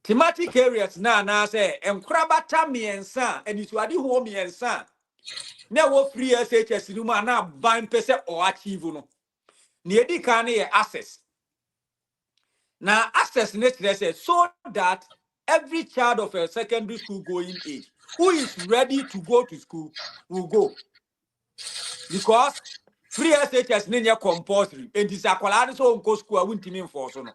thematic areas na say enkrabata miensa and it wadi ho miensa. Na wo free SHS no ma na ban pese or achieve no. Na edi kan na access. Now access necessary so that every child of a secondary school going age who is ready to go to school will go. Because free SHS is compulsory. And this akwala so go school I won't enforce no.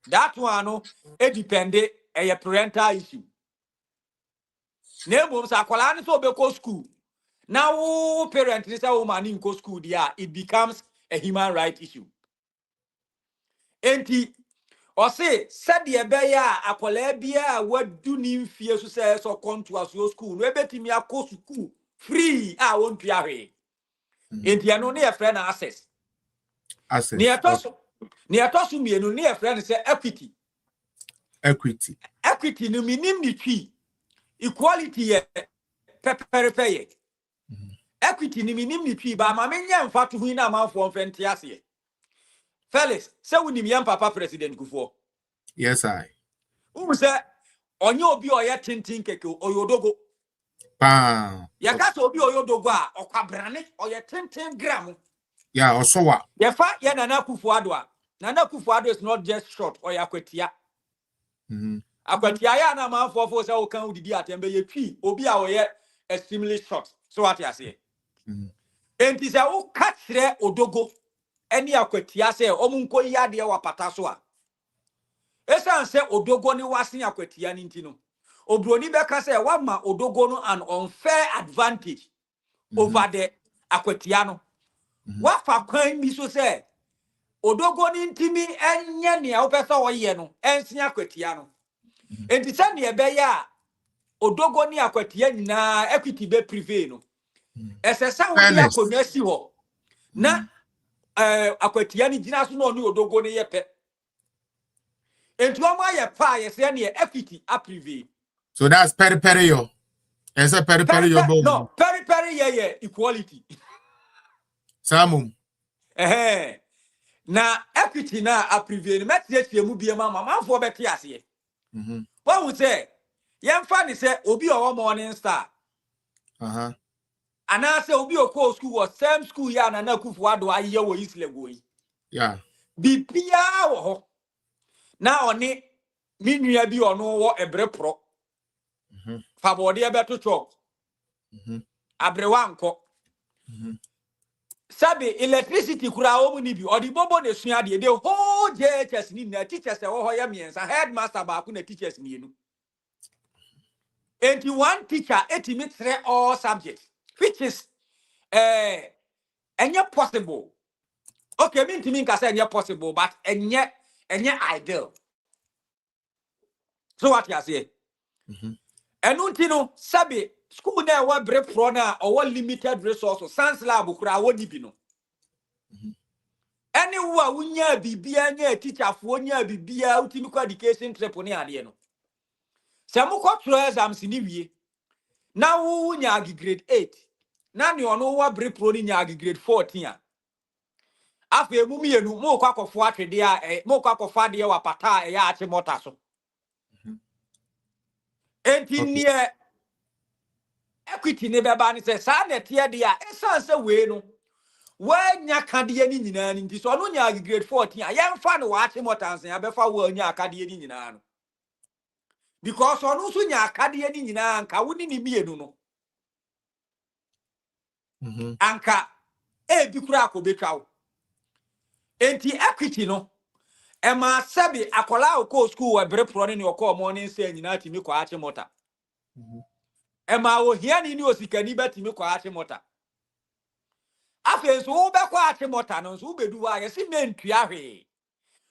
That one no it depend a parental issue. Name sa akwala so be go school. Now parent is a woman in go school there it becomes a human right issue. Enti or say said the beya akwala bia what do nim fear so say so come to us your school no betimi akọ school free won't be away. Enti ano na your friend access. Access. Near tosu mienu near friend say equity. Equity. Equity no minim ni twi. Equality ye pay. Equity ni minim ni twi ba ma menya mfa to hu na manfo mfente ase. Felix, say we nim yam papa president Kufo. Yes, I. Who say onye obi oye tintin keke oyodogo. Pa. Ya ka so obi oyodogo a okwabrane oye tintin gram. Yeah, also what? Yefa ye Nana Akufo-Addo a. Nana Akufo-Addo is not just short or yakwetia. Akwetia ya na manfo fo say o kan udidi atembe ye twi obi a oye extremely short. So what you say? Enti say o ka kire odogo eni akwetia say omunko yi ade wa pata so a. Esan say odogo ni wasen akwetia ni ntino. Obroni beka say wa ma odogo no an unfair advantage over the akwetia no. Wa fa kwan mi so say odogo ni ntimi enye ne opesa oye no ensia akwetia no. Enti say ne ebe ya odogo ni akwetia nyina equity be privé no. Esesa wo dia konwa si ho. Na akwetia ni gina so no ni odogo ni yepe. Enti o ma ye pa ye say ne equity a privé. So that's peri yo. It's a peri yo. No, peri ye equality. Samum. Na equity na a privé ni metie mu bia ma manfo beti ase. What we say? Yemfa ni say obi owo Morning Star. And I say obi okọ school was same school ya Nana Akufo-Addo aye wo Isle goyi. Yeah. Bibia wo ho. Na oni mi nua bi ono wo ebre pro. Fa bode e beto chok. Abrewa nko. Sabi electricity kura o mu ni bi odi bobo ne sua de whole JHS ni na teachers e wo ho ya miensa headmaster ba ku na teachers ni enu. And one teacher etimi tre all subjects which is enye possible. Okay, mean to me can say enye possible but enye ideal. So what you say? Enuntino sabi school na wa break pro na or limited resources sans lab kura woni bi no. Anywhere wunya bibia nya teacher fo nya bibia utimi ko education trip ni ade no. Se mo ko tro exams ni wie. Na wunya grade 8. Na ni ono wa break pro ni nya grade 14 a. Afi emu mienu mo kwa kofo atwede a mo kwa kofo ade wa pata ya ache mota so. Enti nie equity ne beba ni say sa na tie de a esanse we no wanya kade ni nyina ni nti so no nya grade 14 a yemfa no waache motanse ya befa wanya kade ni nyina no because onu so nya kade ni nyina anka woni ni mienu no anka bi kura akobetwa wo enti equity no ema sabi akola o school we bere pro ne o morning say nyina timi kwa ache mota ema o hia ni osikani betimi kwa ache mota afen so wo be kwa ache mota no so wo bedu wa ye si mentua hwe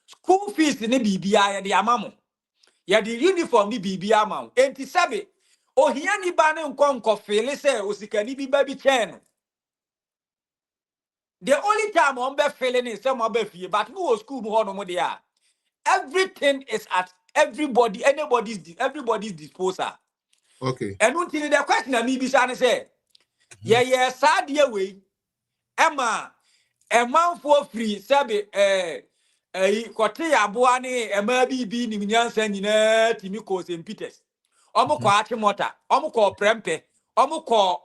school fees ne bibia ye de amamo ye de uniform ni bibia amamo enti sabi o hia ni ba ne nkonko fele say osikani bi ba bi chen the only time on be feeling is some be fie but who school mu hono mo dia everything is at everybody's disposal. Okay. And until the question na me bi sa ne say ye sad ye we Emma a man for free sabi kote aboa ne ema bi ni nyansa nyina timi ko St Peters omo ko ache mota omo ko prempe omo ko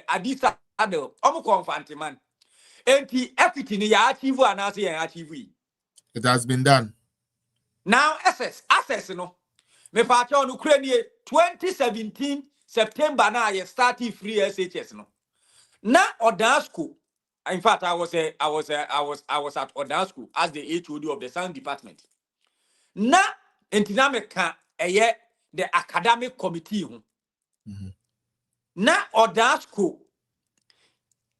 adisa adel omo ko infantiman enti equity ni ya achieve anase ya achieve. It has been done. Now access no me pa cha onu kure nie 2017 September na ye started free SHS no na odan school. In fact, I was at Odan School as the HOD of the science department. Na entinameka the academic committee. Na Odan School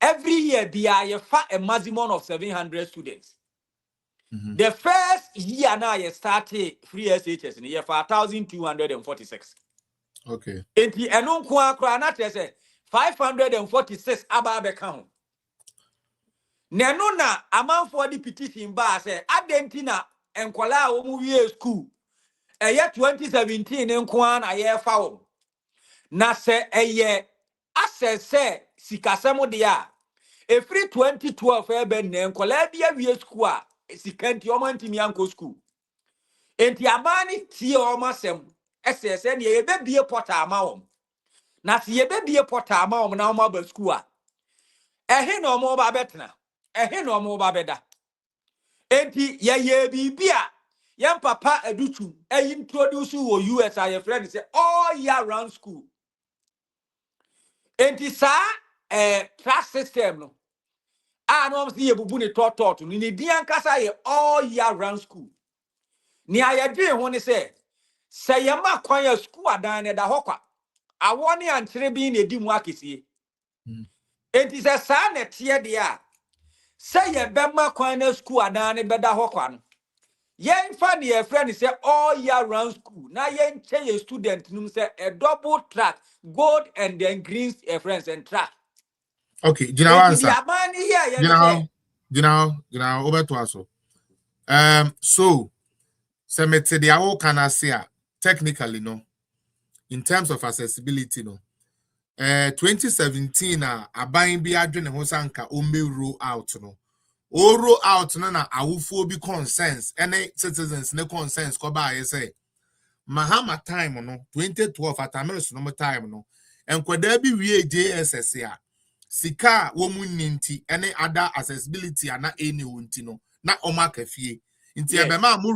every year be a maximum of 700 students. The first year now you started free SHS in year 4,246. Okay. Enti eno kwa kra na tese 546 aba be count. Neno na amanfo di petition ba say adentina enkola a wo mu wie school 2017 nko an na ye fa wo na se access sikasem de a free 2012 be na enkola bia wie school a sikanti o mantimi anko school enti amani tie o masem se ne ye be bie portal ama wo na se ye be bie portal ama wo na o ma ba school a ehe na o mo ba betena ehe na o mo ba beda. Enti ye bibia yam papa edutu introduce wo US a your friend say all year round school. Enti sa trust system no no am see ye bubu ne tot ni ne dian kasa ye all year round school. Ni ayedwe ho ne say ye ma kwan ya school adan ne da hokwa awo ne ankyere bi na di mu akesie. Enti sa na tie de a say ye be ma kwan na school adan ne beda hokwa no yen fan your friend say all year round school. Now yen change a student num say a double track, gold and then green friends and track. Okay, you know answer. You know, over to us. So semete the awo can say technically no, in terms of accessibility no. 2017 aban bi adwene ho sanka o roll out no. O roll out na awufo bi concerns any citizens ne concerns ko ba ye say Mahama time no 2012 atameres no time no enkwada bi wie JSS a sika wo mu ninti any other accessibility ana any wonti no na omaka fie nti ebema mu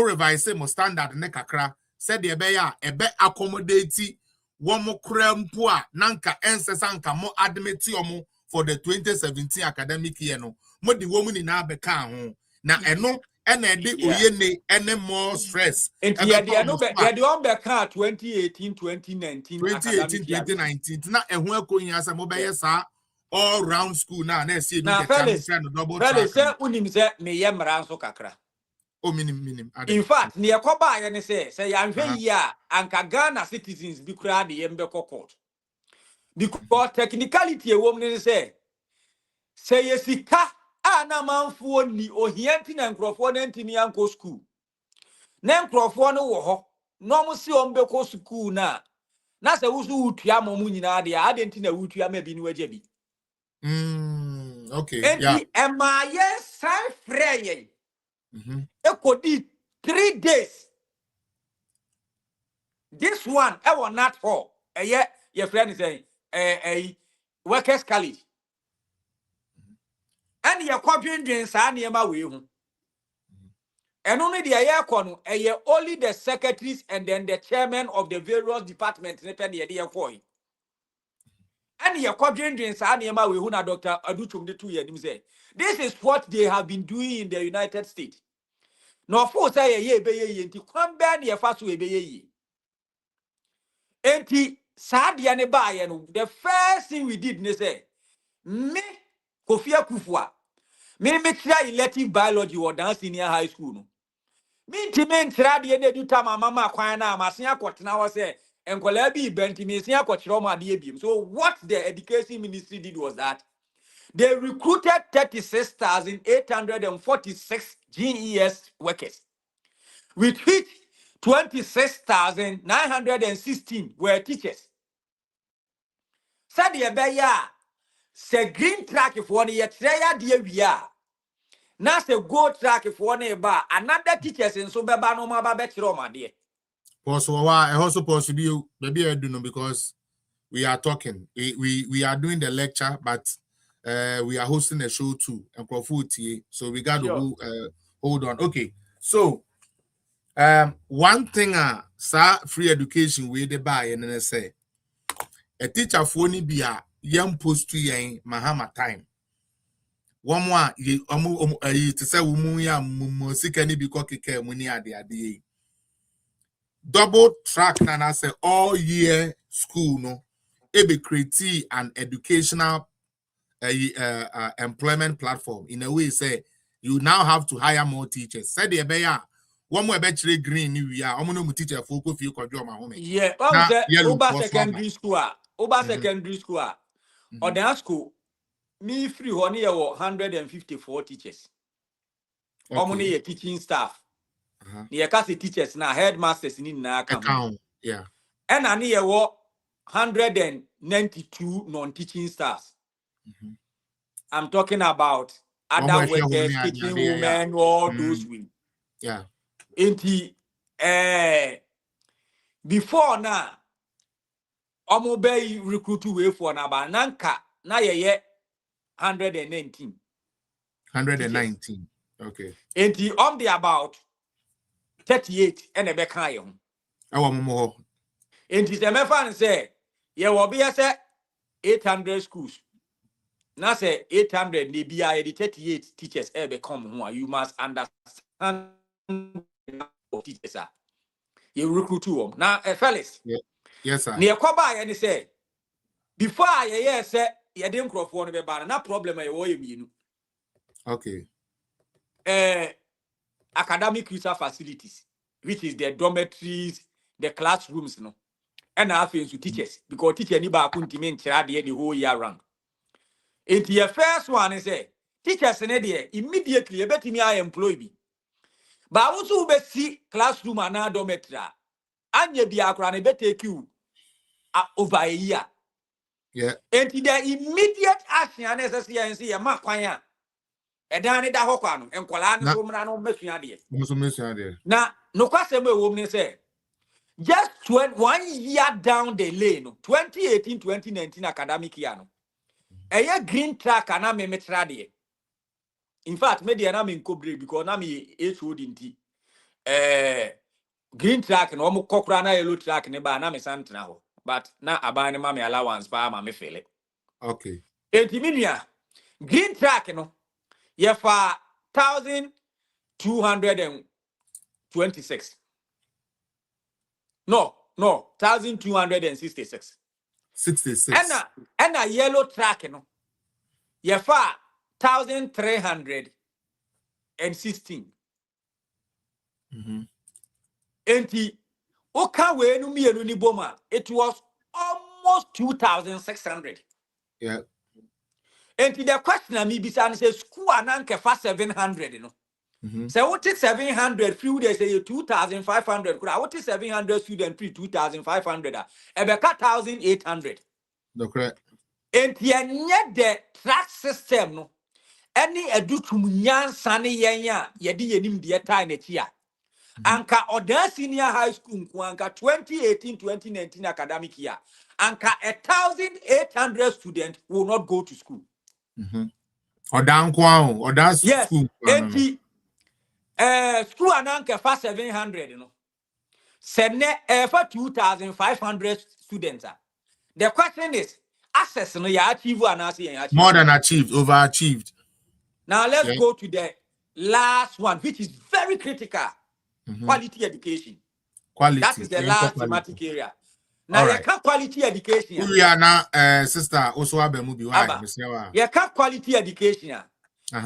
revise mo standard ne kakra said the ebeya ebe accommodate womo krempo a nanka ensesanka mo admit omo for the 2017 academic year no mo di womu ni na beka ho na eno ena de oyene ene more stress enti de no be de on beka 2018 2019 na eho akonya sa mo be sa all round school na see do the channel double track say unim say me ye mra nso kakra. Oh, minim. In fact, ne yakoba ya ne say ya nhwe yi a anka Ghana citizens bi kura de yembe court. Because technicality e wom ne say yesika na manfo ni ohianti na nkrofo na ntimi anko school. Na nkrofo no wo ho. No mo si ombe ko school na say wusu utua momu nyina de a denti na utua ma bi ni waje bi. Okay. Enti ema ye san freye. Ekodi 3 days. This one I will not for. your friend is saying a workers college. And your quadrant sa niema we hu. And only the ayakon only the secretaries and then the chairman of the various departments nepen the idea for. And your quadrant sa niema we hu na Dr. Aduchum de 2 years say. This is what they have been doing in the United States. No for say ye be ye nti kwan ba na ye fa so e be ye. Enti sadia ne ba ye no the first thing we did ne say me Kofi Akufo me try elective biology or down senior high school no. Me timen try de na du time mama kwan na amasen akotena wo say enkola bi benti me sen akokyerɛ ma de ebiem. So what the education ministry did was that they recruited 36,846 GES workers, with which 26,916 were teachers. Said the Beya, say green track if one year, dear we are. Now say gold track if one year bar, another teachers in Subaba no Mababetro, my dear. Possible, I also possible, maybe I do know because we are talking. We are doing the lecture, but we are hosting a show too, and so we got to hold on. Okay, so one thing, free education we the buy and then say a teacher for ni be a young post to yen Mahama time. One more, to say Umuya Musikani because keke muni ade. Double track and I say all year school no. Be create an educational employment platform in a way say you now have to hire more teachers. Say the beya one more bachelor green we are omo teacher focus you ko my home. Yeah, Oba secondary school. Oba secondary school. Or the school me free honey 154 teachers. Omoni ye teaching staff. Ye kasi teachers na headmasters ni na account. Yeah. And ani ye 192 non-teaching staffs. I'm talking about other workers, kitchen women, all those women. Yeah. Inti before na omo be recruit way for na ba nanka na ye 119. 119. Okay. Inti the about 38 and a be kan ye ho. More. Inti the me fan say ye will be say 800 schools. Now say 800 they be 38 teachers ever come who you must understand teachers are. You recruit them. Now fellas. Yeah. Yes, sir. Near Koba and say before I say you didn't crop one be bad, no problem you. Okay. Academic research facilities, which is the dormitories, the classrooms, no. And I feel to teachers because teacher ni ba kunti men the whole year round. It's your first one is say teachers in there immediately you bet me I employ me. But also be see classroom and dormitory. Anya bi akra na be take you over a year. Yeah. And the immediate action necessary and see a makwanya. E dan ni da hokwa no enkwala no so mra no mesua de. Na no kwasem e wo mne say just 1 year down the lane, 2018-2019 academic year no. A green track and I'm a metrade. In fact, maybe I'm in Cobre because I'm a HOD. Green track and almost cockrana yellow track never na me sant now. But now I buy my allowance by my feel it. Okay. 80 million green track, no, yeah, for 1,226. No, 1,266. 66. And a yellow track, no. Yeah, for 1,316. Enti, oka we no mienu ni boma, it was almost 2,600. Yeah. Enti the question me bisa say school ananke fa 700, you know. So what is 700 few days say 2,500. What is 700 student free 2,500? Ebeka 1,800. Correct. Enti enye the track system no. Any edutum nyansa ne yenya yedi yenim de time etia. Anka Oda Senior High School, Anka 2018-2019 academic year, Anka 1,800 students will not go to school. Or that's Yes, school. 80 school ananka for 700, you know. Send for 2,500 students. The question is, access no ya achieve and achieve. More than achieved, overachieved. Now let's go to the last one, which is very critical. Quality education. Quality. That is the last thematic area. Now All you right. can't quality education. We are now, sister, also have a movie. Why? You can't quality education.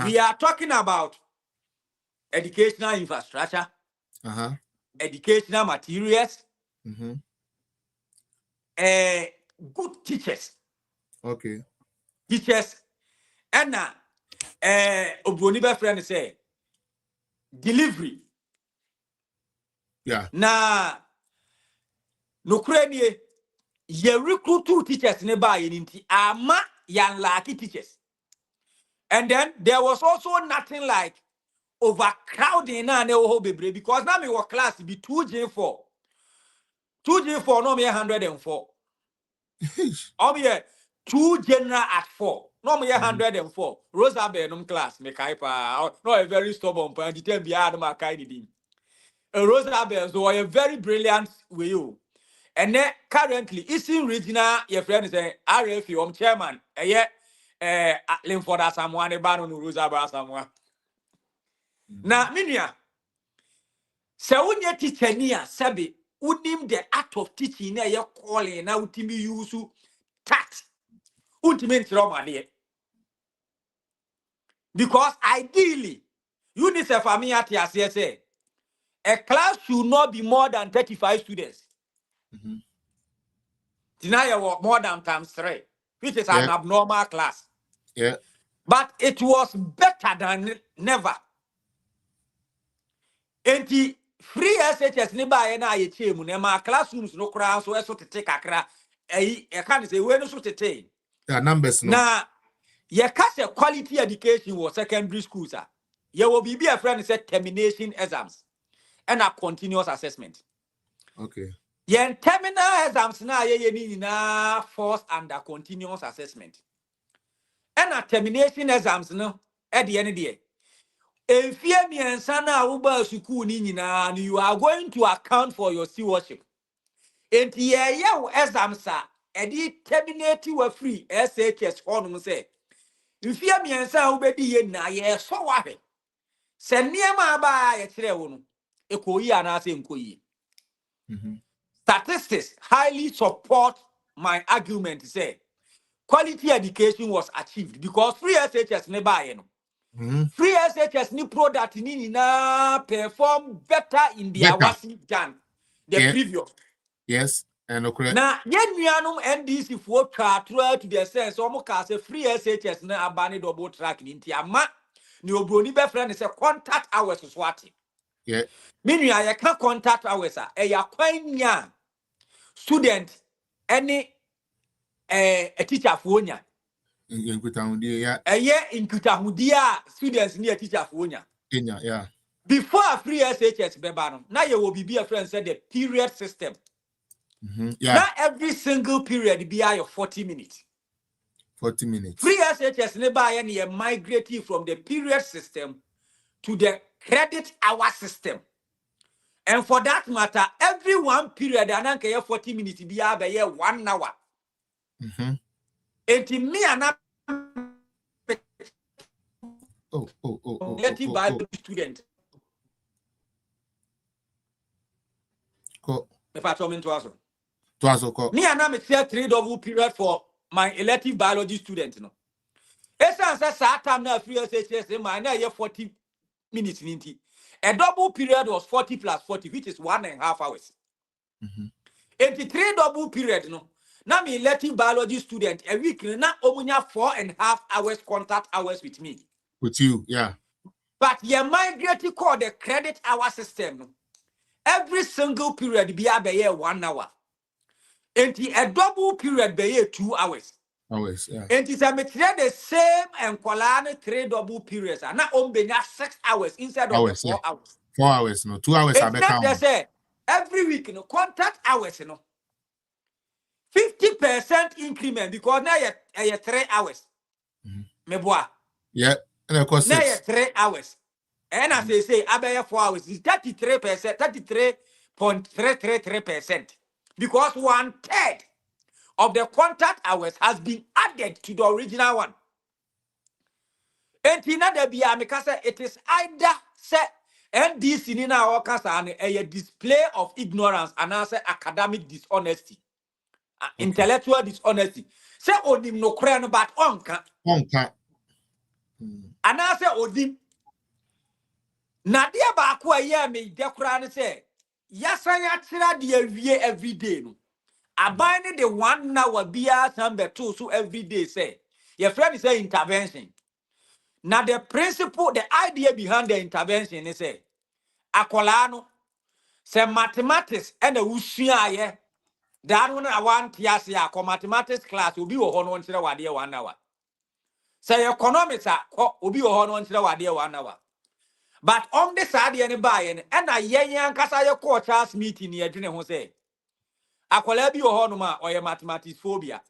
We are talking about educational infrastructure, educational materials, good teachers. Okay. Teachers, and Obronibe friend say delivery. Yeah. Na no krenie ye recruit two teachers nearby in ama yan lucky teachers. And then there was also nothing like overcrowding na because now me work class be 2J4. 2J4 no me 104. Two general at 4. No me 104. Rosa Benum class me kaipa. No a very stubborn point. The time be hard ma kai di. Rosa Bell so a very brilliant way you. And then currently Eastern Regional your friend is a RFU chairman. Linford someone a ban on Rosa Bell someone. Now minia. So when you teacher near Sabi, unim the art of teaching na your calling na utimi use tact. Ultimate trauma there. Because ideally, UNICEF Amiati as say, a class should not be more than 35 students. Deny more than times 3, which is an abnormal class. Yeah. But it was better than never. And the free SHS nearby and I team, my classrooms no crowd, so I sort to take a crack. I can't say when so to take. Numbers no. Now, your catch a quality education was secondary school, sir. You will be a friend said termination exams and a continuous assessment. Okay. Yen terminal exams na ye ni na force under continuous assessment. And a termination exams no at the end of the day. If you me sana uba suku ni na you are going to account for your stewardship. And ye exams are edi terminate were free SHS honum say. If you me ubedi ye na ye so wahe. Send near my by a trewon. Ekoyi anase nkoyi. Statistics highly support my argument. Say quality education was achieved because free SHS never free SHS ni product ni na perform better in their wasi than the previous. Yes, and okay. Now, yen mianum NDC for car to the sense almost say free SHS na abani double track in Tiama. Ni obroni be friend say contact hours swati. Yeah. Meaning I can't contact hours a ya kwanya student any a teacher for nya. In Kutahudia students near teacher for nya. Yeah. Before free SHS bebano, now you will be a friend said the period system. Yeah. Now every single period be your 40 minutes. 40 minutes. Free SHS never any migrating from the period system to the credit hour system. And for that matter, every one period, and 40 minutes be 1 hour. And me and Bible student. If I told me to also. Me and I'm a 3 double period for my elective biology student. No. It's a time now free SHS, my 40 minutes. A double period was 40 plus 40, which is 1.5 hours. 83 double period, no. Now me elective biology student a week na omunya 4.5 hours contact hours with me. With you, yeah. But you migrate call the credit hour system. Every single period be 1 hour. And a double period be 2 hours. Hours, yeah. And it's a material the same and colana 3 double periods. And now 6 hours instead of 4 hours. 4 hours, no. 2 hours, I It's not just say every week, no contact hours, no. 50% increment because now you 3 hours. Me boy. Yeah, and of course Now you 6. 3 hours. And as they say, about 4 hours is 33%, 33.333%. Because 1/3 of the contact hours has been added to the original one. And in other it is either say NDC in our case a display of ignorance and also academic dishonesty, intellectual dishonesty. Say odim no kra no but onka. Onka. And also odim. Na dia ba ko aye me de kra no say yasan ya tira de awie every day no. Aban ne de 1 hour bia sambe to so every day say. Your friend say intervention. Now the principle, the idea behind the intervention is say, akolano, say mathematics and the usua ye. That one I want ya mathematics class will be a honor 1 hour. Say economics will be a honor 1 hour. But on the side any buy and I yan kasa your coach meeting near dinner who say, akola be a honor or your mathematics phobia.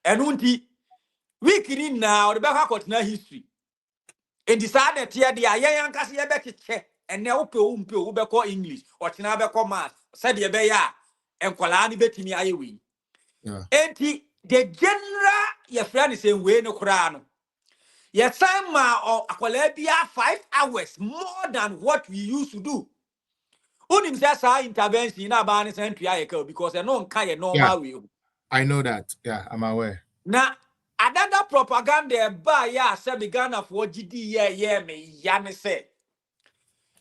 And unti we can now the back history. And decided here the ayan kasi check and now pe English or tina beko math said ye be ya and kwalani betimi ayewi. Enti the general your friend is saying we no kra no. Your time or akwala bia 5 hours more than what we used to do. Unim say intervention na ba ni century ayeka because no nka ye normal way. I know that. Yeah, I'm aware. Na another propaganda ba ya say Ghana for GD ye me ya me say.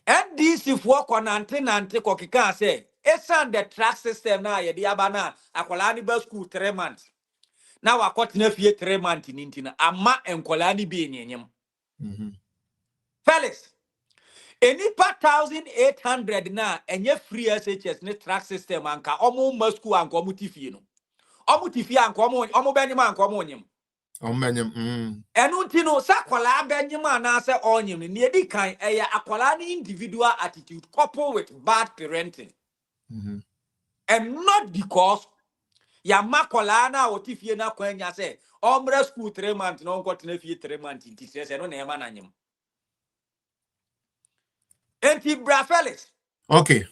NDC for nante kokika say esan the track system na ye dia bana akwala ni ba school 3 months. Now I got na fie 3 months ni ntina ama enkwala ni bi enyem. Felix enipa 1800 na enye free SHS ne track system anka omo ma school anka omo tifie no. Omo tifie anka omo benyim anka omo onyem. Enu ntino sakwala benyima na se onyim ni edi kan eya akwala ni individual attitude coupled with bad parenting. And not because ya makwala na otifie na kwanya se omre school 3 months no got na fie 3 months nti se no na ema na nyim. Enti bra Felix. Okay.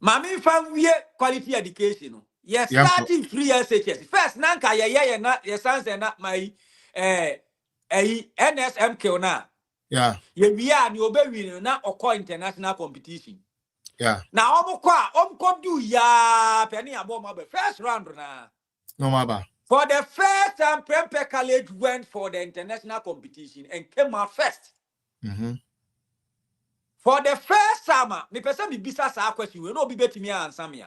Mami fam wie quality education. Yes, starting free SHS. First nanka ye na ye sanse na my NSMK na. Yeah. Ye wia ni obewi na okọ international competition. Yeah. Na omko do ya penny abo ma first round na. No maba. For the first time Prempeh College went for the international competition and came out first. For the first time, me person be bisa sa question we no be betimi answer me.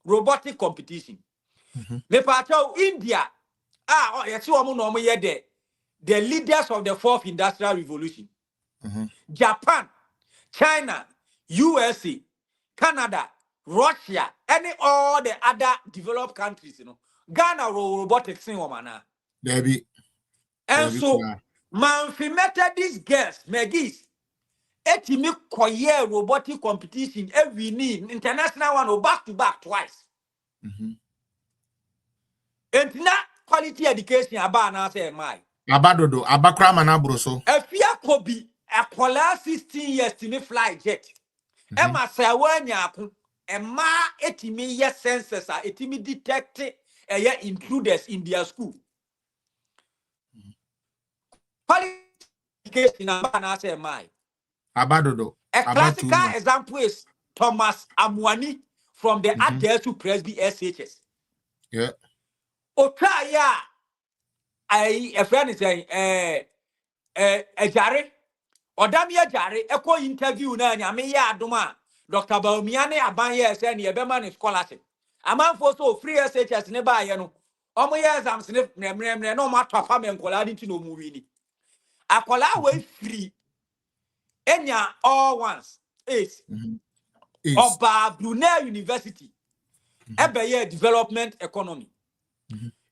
Robotic competition. Me pacho India. Yes, no the leaders of the 4th industrial revolution. Japan, China, USA, Canada, Russia, any all the other developed countries, Ghana robotics in Omana. Baby. And so, man, we met these girls, Megis. Etimi koye robotic competition every need international one or back to back twice. And now quality education aba na say my. Abadodo, abakra manabroso. Efia kobi akola 16 years to me fly jet. Emma sawanya ako emma etimi ye senses a etimi detect intruders in their school. Quality education aba na say my. Abadodo. A classical example is Thomas Amwani from the Addo Presby SHS. Yeah. Otaya, a friend is saying, a Jare, or Damia Jare, echo interview na Yamia Duma, Dr. Baumiane, Abaya, and Yabeman scholarship. A man for so free SHS never, years I'm sniff, no matter family and colliding to no movie. A colla free. Enya all once is of Brunei University, Ebeye development economy.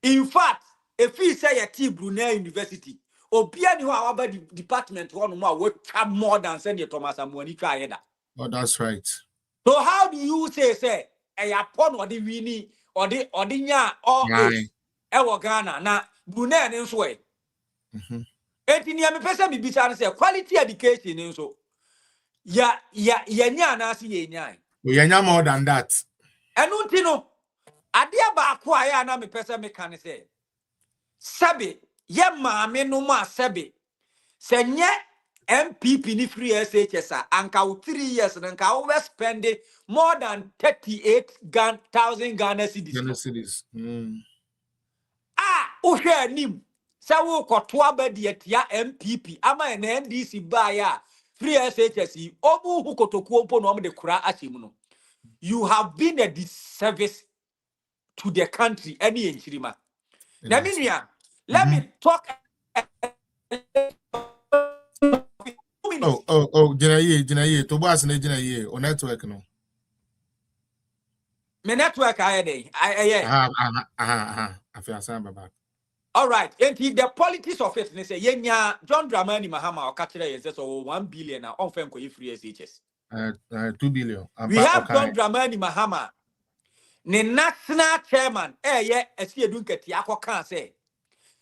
In fact, if we say a Brunei University, or Piani our department one more work more than send Thomas Amwani try. Oh, that's right. So how do you say a yapon or the wini or the nya or a Ghana na Brunei and so way. Enti ni amepesa mi bisa say quality education in so ya nya na si ye nya. We nya more than that. Enu nti no ade ba ko aya na mepesa me kan say sabe ye maame no ma sabe se nye MPP ni free SHS anka 3 years and anka over spend more than 38,000 Ghana cedis. Ghana cedis. Uhwe nim se wo koto abadi atia MPP ama na NDC ba ya free SHS obu hu kotokuo mpo no de kura achim no. You have been a disservice to the country any enchirima. Na minua let me talk Jinaye, to boss na Jinaye on network no. Me network I feel some back. All right, and the politics of it, they say, Yenya, John Dramani Mahama, or Catcher, says, 1 billion, on Femco free SHS. 2 billion. We have John Dramani Mahama, the national chairman, yeah, as he do get Yako can say,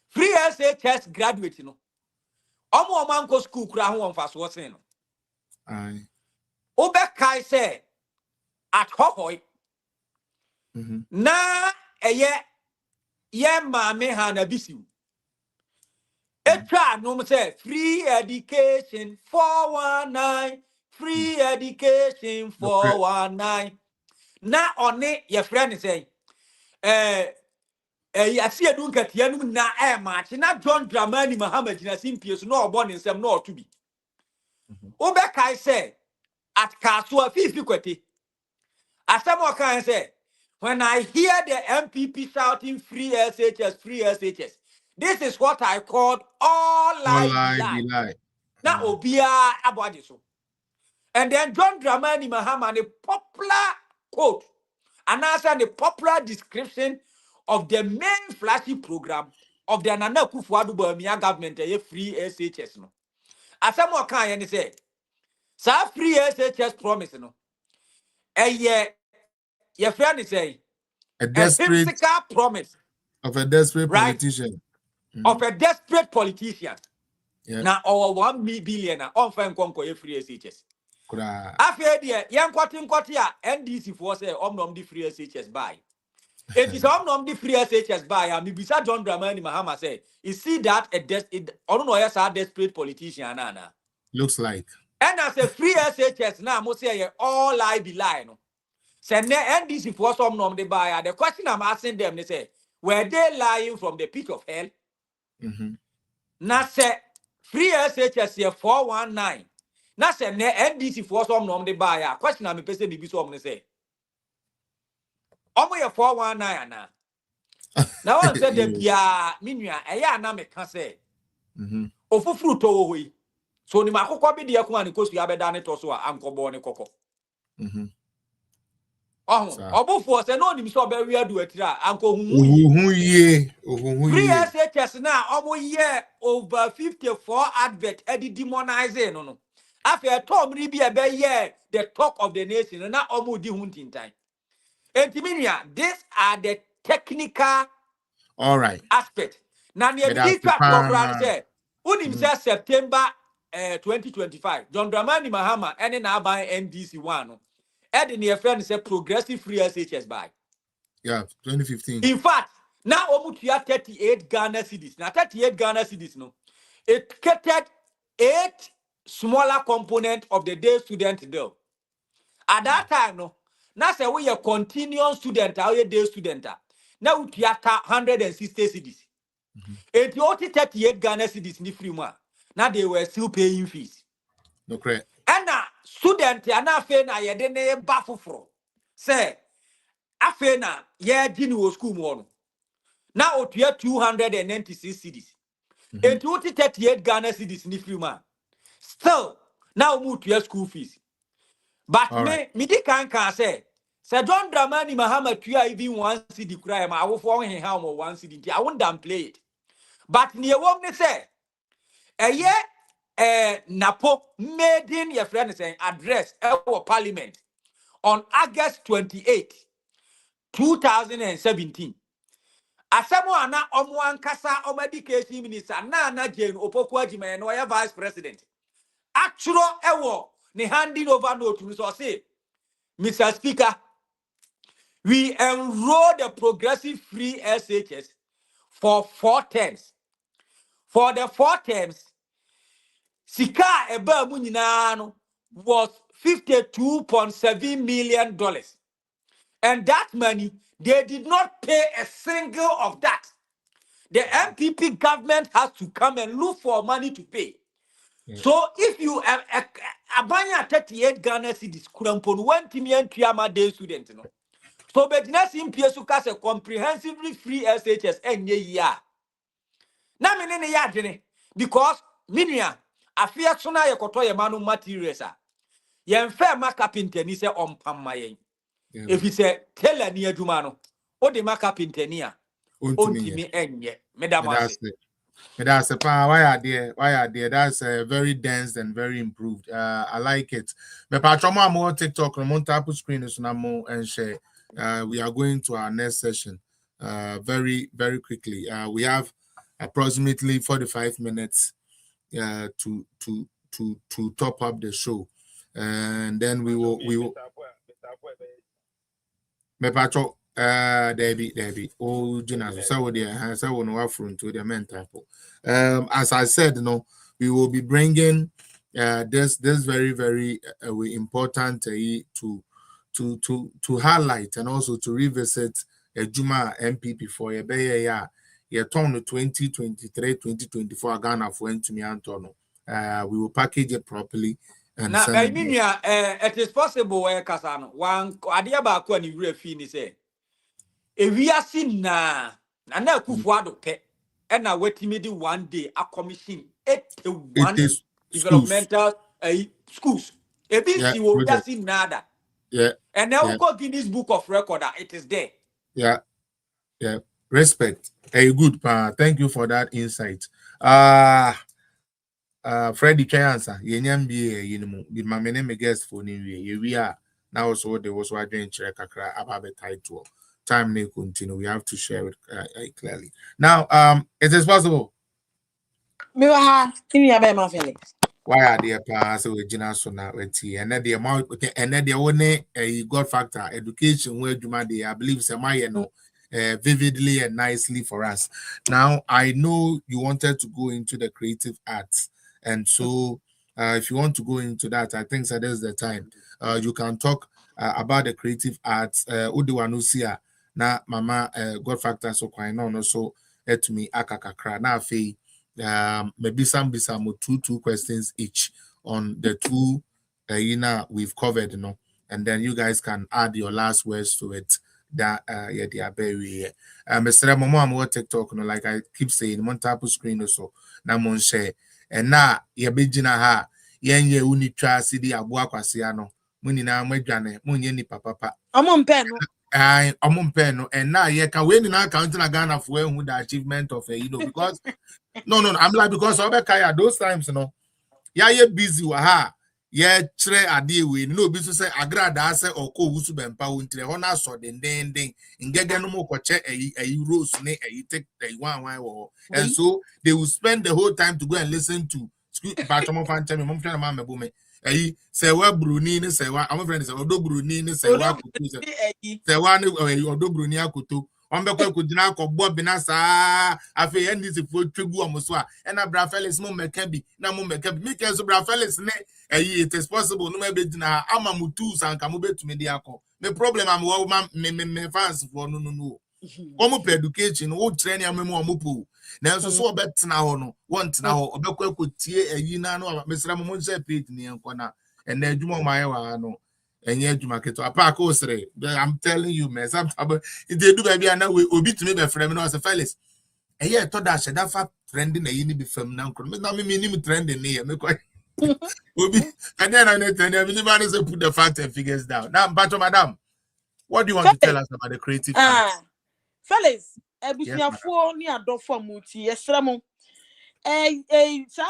free SHS graduate, you know. Omo manko school crown one fast was in. Obekai say, at Hohoy, na mame hana bisiu. Etra no say free education 419, free education 419. Na one your friend say yasi edun katianu na match na John Dramani Mahama jina simpie no obon nsem no to bi. Obekai say at Kasua fifi kwete. Asamo kan say when I hear the MPP shouting free SHS, this is what I called all lie. Now obia abodi so. And then John Dramani Mahama, the popular quote, and answer the popular description of the main flashy program of the Nana Kufuadu Burmia government, a free SHS. No. As some more kind say, sa free SHS promise no. Your friend is saying a desperate promise of a desperate politician. Of a desperate politician. Now our 1 billion on fine conquer free SHS. After the young cotton cotia NDC for say the free SHS buy. It is the free SHS buy. And Mibisa John Dramani Mahama say, you see that a desperate politician. Looks like. And as a free SHS now, must say all lie be lie. No. Say NDC for some the buyer. The question I'm asking them, they say, were they lying from the pit of hell? Now say free SHS 419. Now say NDC for some the buyer. Question I'm person be so say. Omo 419 na. Now I said the bia minua eya na me ka say. Ofufuru to wo yi. So ni makokọ bi de akuma ni kosu abeda ne to so a ankobo ne kokọ. Obufo say no ni so be wi adu atira anko huhu ye. Free SHS na omo ye over 54 advert edi demonizing no. After Tom ri bi ebe ye the talk of the nation na omo di huntintan. Entiminia, these are the technical aspect. Now, the education program said, "Unim says September 2025. John Dramani Mahama and now by NDC one. And the friend said progressive free SHS by. 2015. In fact, now Omutia 38 Ghana cedis. Now 38 Ghana cedis no. It catered 8 smaller component of the day student bill. At that time no. Now say we a continuous student, a day student. Now we have 160 cedis. 38 Ghana cedis ni free man. Now they were still paying fees. No correct. And now student na fe na ye de ne ba foforo. Say afe na ye gini wo school mo. Now we have 296 cedis. 38 Ghana cedis ni free man. Still now we have school fees. But me di can say John Dramani Mahama tuya even 1 CD cry ma wo for him how 1 CD I won't downplay it. But near one me say Napo made in your friend saying address our parliament on August 28, 2017. Asamo ana omwan kasa education minister na Jane Opoku Ajima no ya vice president. Actual ewo ni handing over note to so say Mr. Speaker, we enroll the progressive free SHS for 4 terms. For the 4 terms, Sika eba mu nyina no was $52.7 million. And that money, they did not pay a single of that. The MPP government has to come and look for money to pay. So if you abanya 38 Ghana cedis kurampon 1 million Kiama day student no. So business in PSUK a comprehensively free SHS and year. Na me ne ya dwene because minia afia so na yekoto ye manu materials a ye mfa ma carpenter ni se ompamma yen. If he say tailor ni adwuma no o de ma carpenter ni a ontimi enye medamase. That's a why are there? That's very dense and very improved. I like it. But Patroma more TikTok on tap screen is now and share. We are going to our next session very, very quickly. We have approximately 45 minutes to top up the show. And then we will Mepacho Debbie. Oh, Jina, so there, so no affront to the mental. As I said, we will be bringing this very, very important to highlight and also to revisit Juma MPP for a year turn 2023-2024 Ghana for me Antono. We will package it properly. And now, it is possible where Kasano one Adiaba Kwani Refini say. If we are seen na Kufuado pet, and now wait me one day a commission 81 developmental schools. A BC will just see nada. Yeah. And now go Guinness Book of Record, it is there. Yeah. Respect. A good pa. Thank you for that insight. Freddie Chayansa, Yenyambi, with my name guest for New Year. We are now so there was what doing check about the title. Time may continue. We have to share it clearly. Now, it is possible. Why are they pass with Gina Sona with tea? And then the amount and then the only a God factor education where Jumadi, I believe Samaya vividly and nicely for us. Now, I know you wanted to go into the creative arts. And so, if you want to go into that, I think that is the time. You can talk about the creative arts. Udiwanusia na mama God factor so quite no so to me akakakra na fe maybe some 2 questions each on the 2 we've covered, and then you guys can add your last words to it. That they are very Mr. Momo I'm TikTok like I keep saying one type of screen or so na mon share. And now, ye begina ha, yen ye unitra city abua kwasiano, munina medjane, munyeni papa. Amon peno, and now ye can win in our country Ghana for who the achievement of a because no, I'm like because Obekaya those times, ye busy waha, ye tre adi we no bisu say agrada ase or ko wusu bempa untre hona so den ingege no mo koche a rose ne a take the one and so they will spend the whole time to go and listen to Batomo fan tell me mom friend mama bume say wa bruni ni say wa am friend say odo bruni ni say wa kutu say wa ni odo bruni akoto on be ko gina akogbo bi na saa afi ndc fo twegu omoso a na bra felix mo meka bi na mo meka bi make so bra felix ne it is possible no me be gina ama mu tools and kam betumi di akọ me problem am wo me fans for no omo education wo train am mo omo po na so so obetena ho no won tena ho obekọ akotie na no mesra mo nse page ni enko na na adwuma ma ye wa no enye adwuma keto apa ka osre I'm telling you man sometimes they do baby na we obi tumi be frame no say felix eye to da she da fa trend na yi ni be fam na nko na me ni trend ni ye me ko obi and then I trend everybody say put the facts and figures down now madam, what do you want to tell us about the creative arts? Felix, ebusiafo ni adofo muti yesremo sa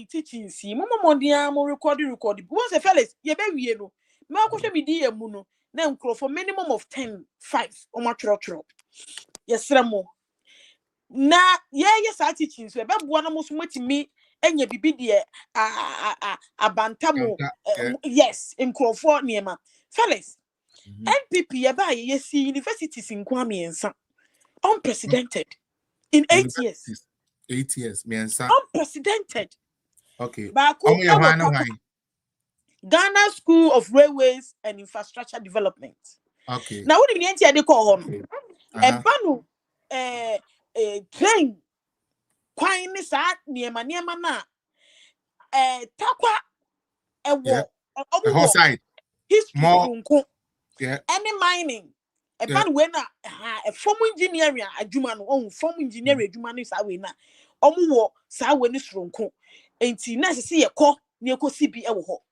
teaching see mama mondia mo record. Once a fellas ye be wie no me akoshe me di emu no na nkro for minimum of 10 5 o ma tro yesra mo na ye sa teaching so e be boa na mo so matimi enya bibi de abantamo yes nkro for niema fellas NPP ye ba ye see universities in kwamiensa unprecedented in 8 years 8 years miensa unprecedented. Okay. Ghana School of Railways and Infrastructure Development. Okay. Now what do you mean they call on? E banu train kwan ni sa niema na takwa the whole side history more any mining e banu we na form engineering adwuma no form engineering adwuma no sa we na wo sa we ni sronko enti na se ye kɔ na ekosi bi wo ho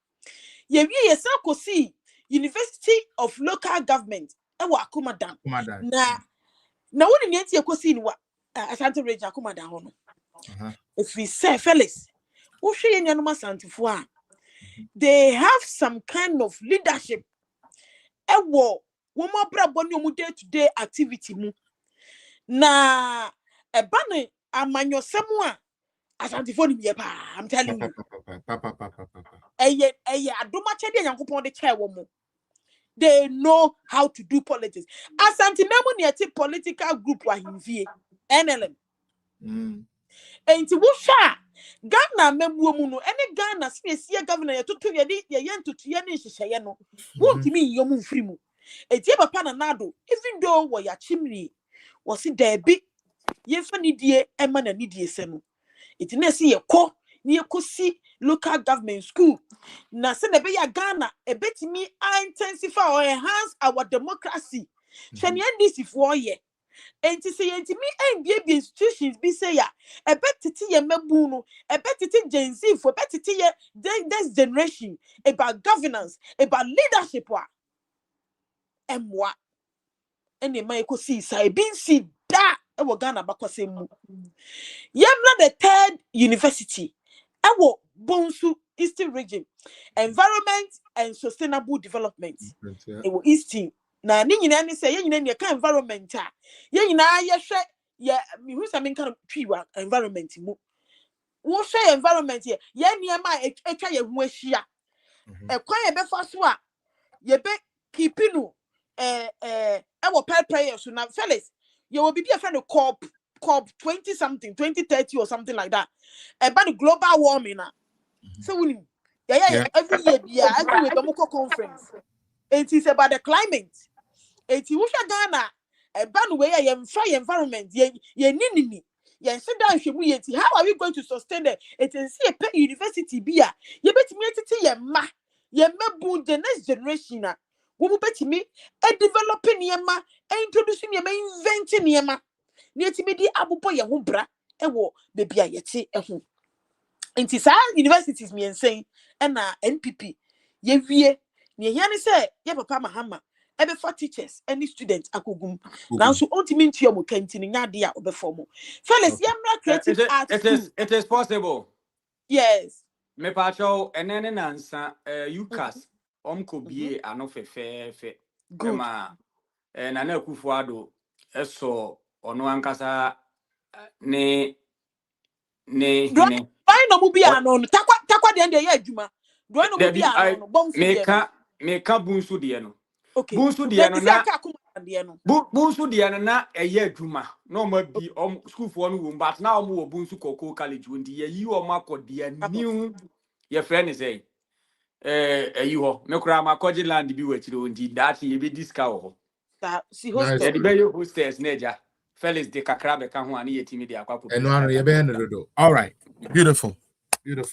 ye wie ye sa kosi University of Local Government wo Akumadan na woni ne enti ekosi ni wa Asante Region Akumadan ho no if we say Felix wo hwe ye nyanoma santifo a they have some kind of leadership wo mo brabo ne mo day to day activity mu na eba ne amanyosem a asantifo ni pa I'm telling you adoma chede yankopon de chair wo mo they know how to do politics asantinemu ne ati political group wa himfie NLM enti wo sha Ghana mebuo mu no ene Ghana se governor yetoto ye de ye ntoto ye ne hyehyeye no wontimi yom mfiri mu enti papa na nado even though wo ya chimri wo si dabi ye fa ni die ema na ni die se no enti na se ye kɔ ni ekosi local government school na se na be ya Ghana ebetimi intensify or enhance our democracy hwe ne NDC fo ye enti se yentimi enbie institutions bi say ya ebetiti ye mabu no ebetiti Gen Z fo ebetiti ye this generation about governance about leadership wa emwa ene ma ekosi sai bin si da e wo Ghana bakwasem mu yemna the third university ewo Bonsu Eastern Region Environment and Sustainable Development ewo Eastern na ni nyina ne say ye nyina ne ka environment a ye nyina ye hwe ye mi hu sa men kan twiwa environment mu wo hwe environment ye niema etwa ye hu ahia ekwan ye be fa so a ye be kipinu ewo pay so na Felix ye will be a friend of COP 20 something 2030 or something like that about the global warming so we every year every week conference it is about the climate it is Ghana about the way environment ye nini ye sit down how are we going to sustain it is a university bia ye betimi ye ma ye mebu the next generation wo betimi developing yema introducing yema inventing yema ni etimi di abupo ye ho bra ewo bebi a yete eho enti sa universities mi ensen na NPP ye wie ni ehia ne se ye papa mahama ebe for teachers any students akogum now so ontimi ntua mo kantini nyade a obefomo Felix yemra creative art it is possible yes me pacho enene nansa UCAS omkobie ano fefefe ema na na Akufo-Addo eso ono ankasa ne why no mu bia no takwa de ye adwuma do no mu bia no bonsu de meka bunsu de no okay bunsu de no na bunsu de no na eye adwuma no ma bi school for no won but na omo wo bunsu koko college wondi ye yi omo akode new ye friend say ayi ho me kura ma koje land bi wachire wondi that ye be discount ho si hostel ye be yo hostels neja Felix de kakrabe ka ho ani yetimi de akwa eno ye be no all right beautiful Felix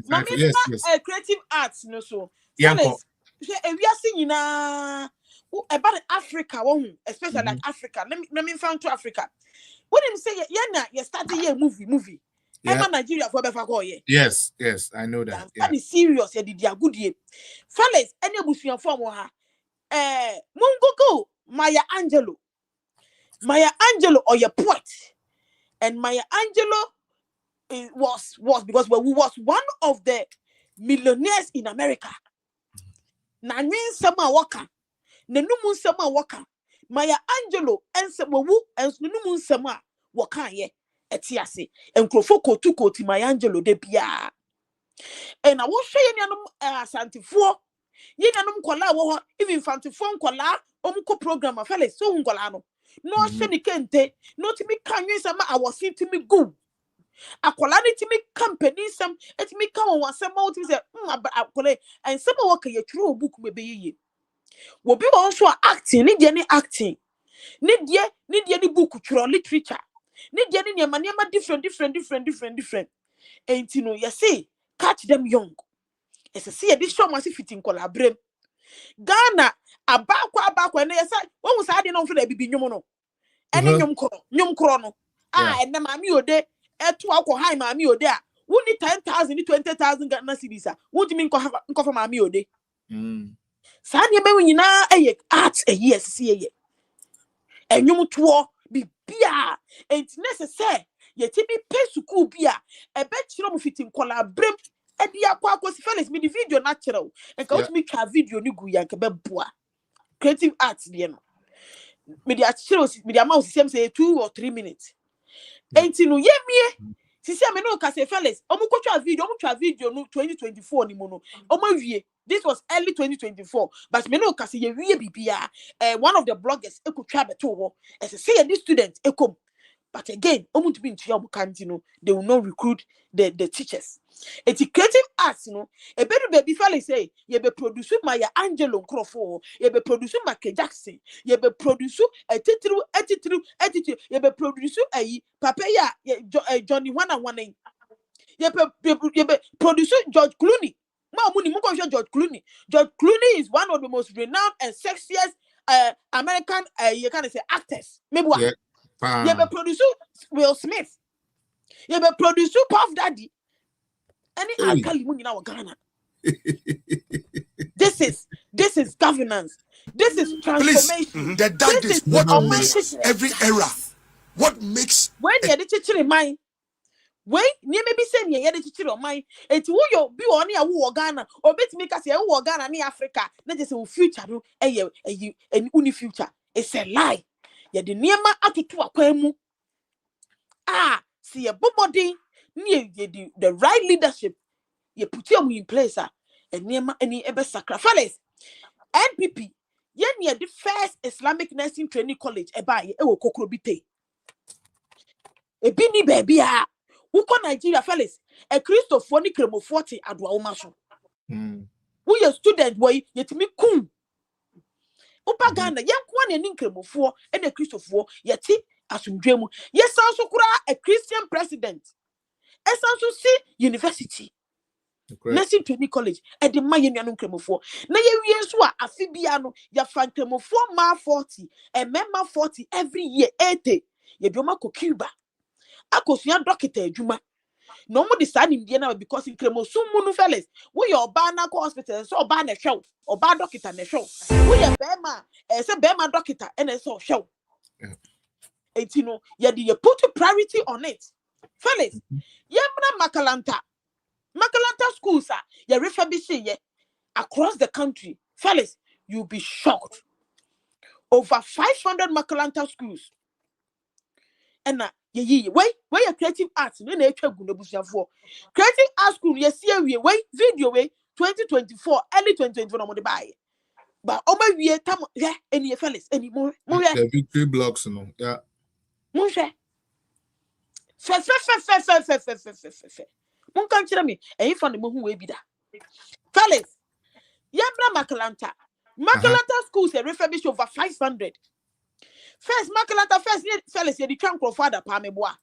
mama na creative arts no so Felix ewiase nyina about Africa one especially like Africa let me found to Africa when him say na you start a movie Emma Nigeria for befa go ye yes I know that that is serious ye dia good ye Felix any abusuan form ha mungogo Maya Angelou or your poet and Maya Angelou it was because we was one of the millionaires in America. Na nwen sama waka, na numu sama waka. Maya Angelou and Samawu and numu sama waka ye etiase. And Crofo kotu koti Maya Angelou de bia. And I was saying Santifo. Ye nanum kola wo even Santifo kola omuko program afale so nkola no. No sheni kente no timi kanwe sama I was seeing timi go. Akola ni timi company sam etimi kan won asem ma utimi say akole and some work ye true book me be ye wo bi won so acting ni de ni acting ni de ni book true literature ni de ni niam different enti no you see catch them young as see ye this show must fit in collaborate Ghana abakwa na yesa won wo sa de no for da bibi nyum no ene nyum kro no ene ma mi ode eto akọ high maami ode a woni 10,000 ni 20,000 Ghana cedis a wodi mi nko fa maami ode sa ne be nyina eye art yes see eye enwum to bibia enti necessary ye ti bi pesuku bia e be kiro mu fitin kola brem e di akwa si Felix mi di video na kiro enka wotumi twa video ni gu ya nke be boa creative arts de no me di akiro me di amount say 2 or 3 minutes enti no ye mie sisi ame no ka say Felix omu twa video no 2024 ni mo no omu wie this was early 2024 but me no ka say ye wie bibia one of the bloggers ekotwa beto ho as say the student ekom but again omu to be in omu kanti no they will not recruit the teachers eti creative arts no e bedu baby Felix say ye be produce Maya Angelou Crofo ye be produce Michael Jackson ye be produce attitude ye be produce papa ya Johnny one ye be produce George Clooney ma muni mo ko George Clooney is one of the most renowned and sexiest American you can say actors maybe ye be produce Will Smith ye be produce Puff Daddy any alkali mu nyina wa Ghana this is governance, this is transformation. That is what makes every era, what makes when you the chichiri mind when you may be saying you the chichiri mind it who you be on ya wo Ghana or bet me kasi wo Ghana ni Africa na just a future no uni future it's a lie ya the niema atutu akwan mu see a body the right leadership you put them in place and niema any ebe sacrifice NPP yen ye the first Islamic nursing training college eba ye wo kokrobite e bi ni baby a uko Nigeria Felix e Christopher ni kremo 40 adwa woma so wo ye student boy yetimi kum upa Ghana yen kwa na ni kremofo e na Christopher yeti asumdwemu ye san so kura a Christian president e san so si university nursing training college and the man yenu kremofo na ye wie so a afibia no ya fan kremofo ma 40 and member 40 every year 80 ye bioma ko Cuba akosua doctor adwuma no mo decide in na because in kremosum mu no Felix wo ye oba na hospital so oba na hwew oba doctor na hwew wo ye bema say bema doctor and so hwew etino ye dey put priority on it Felix ye mna Makalanta schools ye refurbishing ye across the country Felix you'll be shocked over 500 Makalanta schools and wait your creative arts no na etwa gu nebusuafo creative arts school ye see awie wait video way 2024 early 2024 no mo de buy but o ma wie tam eni Felix eni mo the victory blocks no yeah mo hwe fe mon kan kire me eyi fa ne mo hu we bi da Felix yebra Makalanta schools ye refurbish over 500 first Makalanta first Felix ye di twa nkrofada pa me boa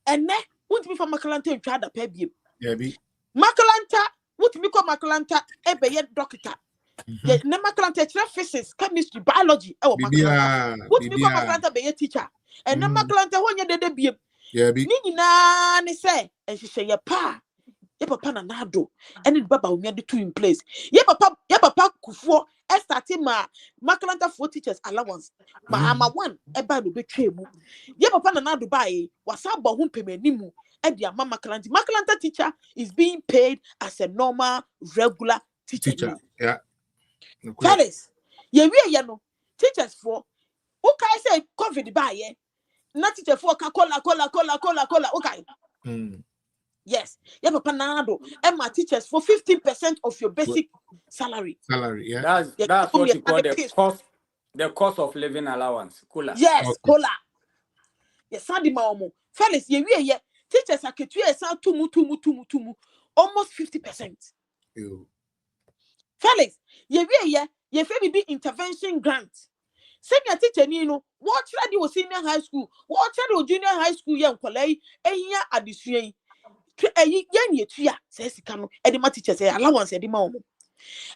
and ne won't be for Makalanta twa da pa biem yeah bi Makalanta won't be ko Makalanta e be ye doctor ye na Makalanta kire physics chemistry biology e wo Makalanta won't be ko Makalanta be ye teacher and na Makalanta wonye dede biem yeah bi ni nyina ne say e hye ye pa ye papa na Addo and baba omi de two in place ye papa kufuo starting ma Makalanta for teachers allowance ma ama one e ba no betwa mu ye papa na Addo bae wasa ba ho pemanimu Edia mama Makalanta teacher is being paid as a normal regular teacher. Yeah. Fellas, ye no teachers for okay say COVID by ye. Not teacher for cola. Okay. Yes, yeah, Papa Nado. And my teachers for 15% of your basic salary. Salary, yeah. That's what you call the cost of living allowance. Cola. Yes, cola. Yes, Sandy Maumo. Fellas, ye teachers are tumu. Almost 50%. Fellas, ye be intervention grant. Senior teacher, what ready was senior high school, what ready junior high school, young college, ya addition. Yen tua says come and the teacher say allowance at the moment.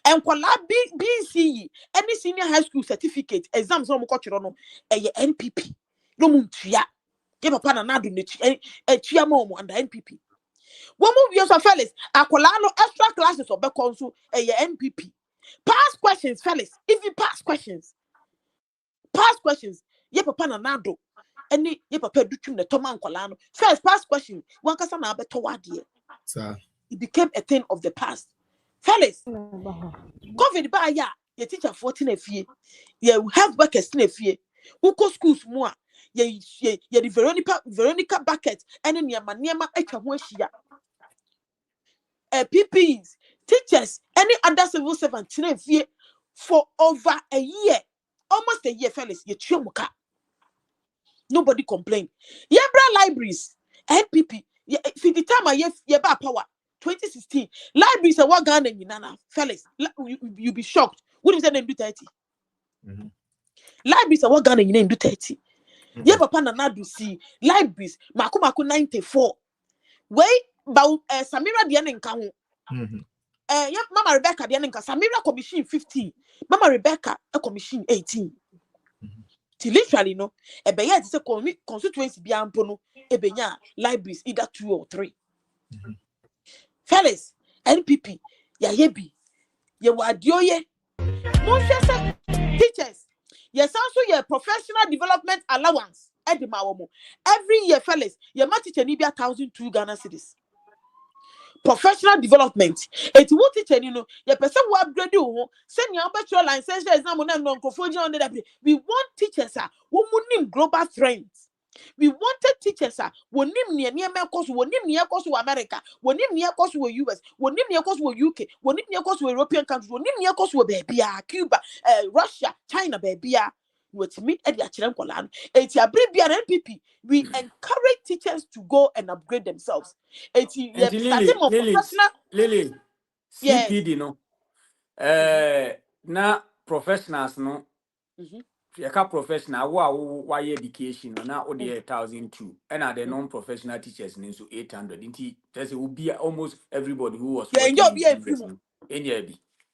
And kwala BCE any senior high school certificate exams no culture no NPP. No mun tua. Give papa na do ne tua mo under NPP. One move your fellas akwala no extra classes or back on so NPP. Pass questions, fellas. If you pass questions, ye papa na do. Any ye papa do tune the Toman Colano. First past question, one casa na beto wadie. Sir. It became a thing of the past. Fellas, COVID by ya, ye teacher 14 a fee, ye have workers in a fee, who go schools more, ye the Veronica bucket, and in your maniama echa washia. PPs, teachers, any other civil servant in a fee for over a year, almost a year, fellas, ye chumuka. Nobody complained. Yebra libraries, NPP. For the time I yeba power 2016 libraries are what Ghana in Nana fellas. You be shocked. What if they do 30? Libraries are what Ghana in do 30. Yeba pana do see libraries. Maku 94. Wait, about Samira Dianen Kahu. Mama Rebecca Dianen Samira commission 15. Mama Rebecca a commission 18. Literally no ebenya say constituency bi ampo ebenya libraries either 2 or 3 fellas NPP ya yebi ye wadioye monhwese teachers yes also your professional development allowance edemawomo every year fellas your ma teacher ni bi 1,002 Ghana cedis professional development it what teacher your person will upgrade you send your bachelor license exam on no we want teachers who nim global trends. We wanted teachers who nim near course who nim near course to America who nim near course to US who nim near course to UK who nim near course to European countries who nim near course to baby Cuba Russia China baby with meet at the Chilean Kolan. It's a brief NPP. We encourage teachers to go and upgrade themselves. It's Lily, yes. CPD no. Na professionals no. Yaka professional why education no na odi 1,002 and are the non-professional teachers so 800. Inti there's will be almost everybody who was working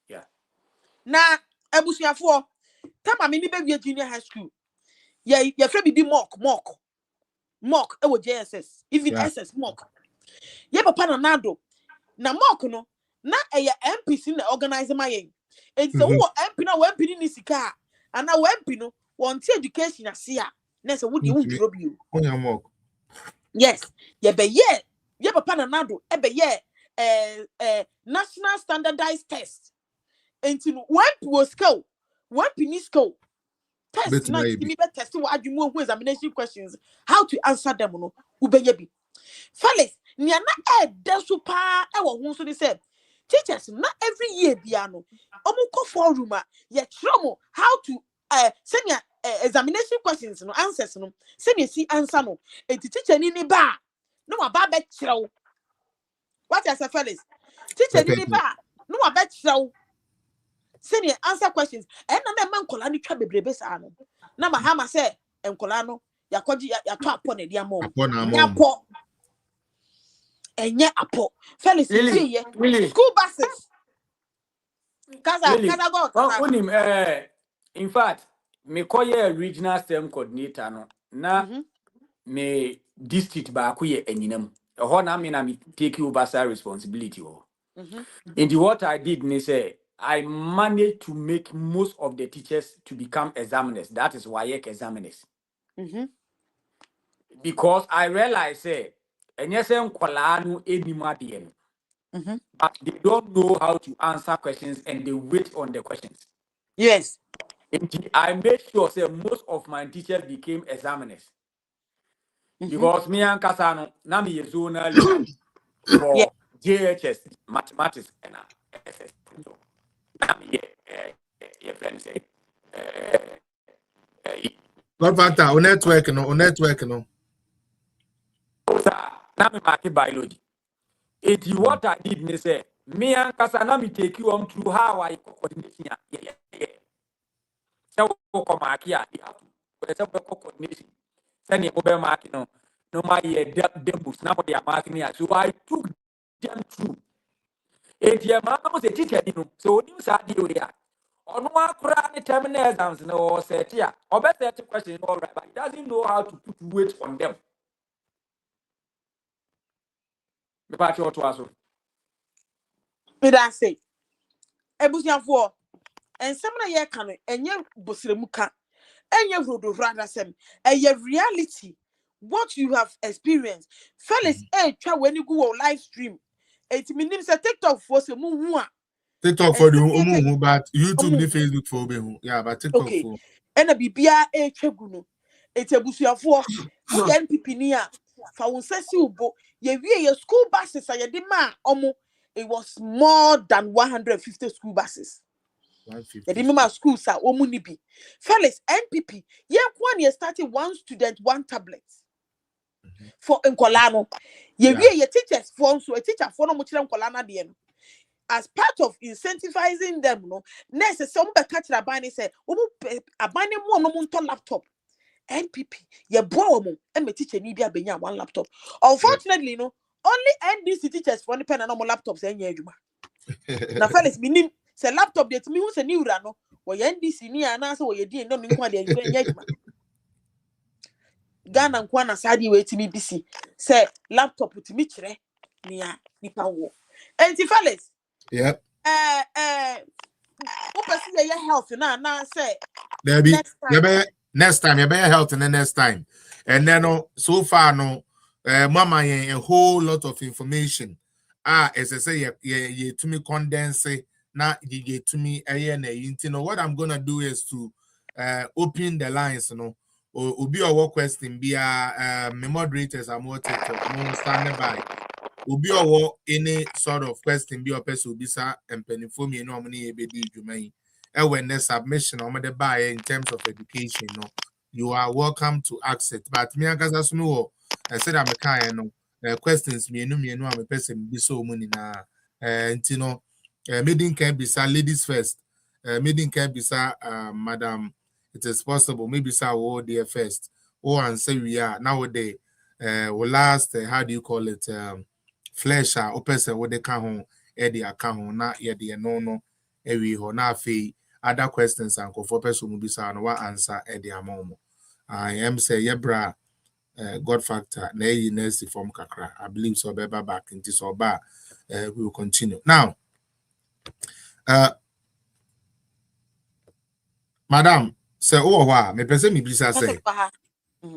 yeah. Na ebusuafo tama me be junior high school. Your friend be mock e wo JSS even SS mock. Ye papa na nado na mock no na MPC na organize my yen. It's so MP na MP ni sika and na MP no want education asia na say wo dey won drop you. Yes, ye papa na nado e be national standardized test. Until one was skill, one penny skill. Test not to be test what you move examination questions, how to answer them no ubeyebi. Fellas, ni na super won so they said. Teachers not every year biano. Omuko forum ye tromo how to send your examination questions no answers no. Send you see answer no. E teacher ni ba. No aba be chiro. What I say fellas? Teacher ni ba. No aba chiro. Senior answer questions. And na man kola ni twa bebrebe sa no. Na mahama say enkola no yakoji ya to apo na dia mo. Yapo. Enye apo. Felix school buses. Kaza go. In fact, me koye regional STEM coordinator no. Na me district ba ko ye enyinam. Ho na me take over that responsibility ho. And what I did me say I managed to make most of the teachers to become examiners. That is why examiners. Because I realized and yes, Kolano any but they don't know how to answer questions and they wait on the questions. Yes. I made sure that most of my teachers became examiners. Because me and Kasano, now me is zonal leader for JHS, mathematics, and SS. So, now me, your friend say, What factor? On network, no. now me market biology. It is what I did, me say, me and Kasana, me take you on through how I coordinate. Yeah. So, come back here, coordination. Send your mobile market, no matter them books, now they are marking me. So I took them through. And your mama was a teacher, so you said you were. On one crack terminal exams, no set here. Or better question, all right, but he doesn't know how to put weight on them. The party or to us. Me that say, Ebusian for, and some of ye can, and ye busremuka, and ye rodo rather sem, and ye reality, what you have experienced. Fellas, try when you go on live stream. It means a TikTok for some more. TikTok for the but YouTube ni Facebook for be yeah, but TikTok for. And a bibia cheguno. It's a busia for who the NPP near. For one says you bo ye your school buses are your demand it was more than 150 school buses. 150. The demand schools are omunibi. Fellas, NPP, ye one year started one student, one tablet. For Nkolano. Ye your teachers for so a teacher for no much Nkolana DM. As part of incentivizing them, no, next some be catch the bani say, a bani more no monto laptop. NPP, ye boy mo, and me teacher need be one laptop. Unfortunately, no, only NDC teachers for the pen and normal laptops and ye. Na fellas, minim say laptop that me who's a new rano, or NDC near and answer what you did, no mean quite the Ghana and Kwana Sadi way to me busy. Say laptop with me chere near Nipa war. And fellas. Yep. What person your health now say There be next time you better health and the next time. And then so far no mama a whole lot of information. As I say you to me condense na you get to me you know what I'm gonna do is to open the lines, or be a work question be my moderators are more standing by. Obi or any sort of question be a person be sa and penny for me no money be do you when the submission or the buy in terms of education, you are welcome to ask it. But me as no, I said I'm a kind questions me no I'm a person be so money na and meeting can be sa ladies first. Meeting can be sa madam. It is possible maybe sa all there first. And say we are nowadays last how do you call it flesh or person what they can home the account na no every ho na fee other questions and for person will be sa no answer the amount. I am say yebra God factor na next form kakra. I believe so be back into so ba we will continue. Now madam say oh me person me bisa say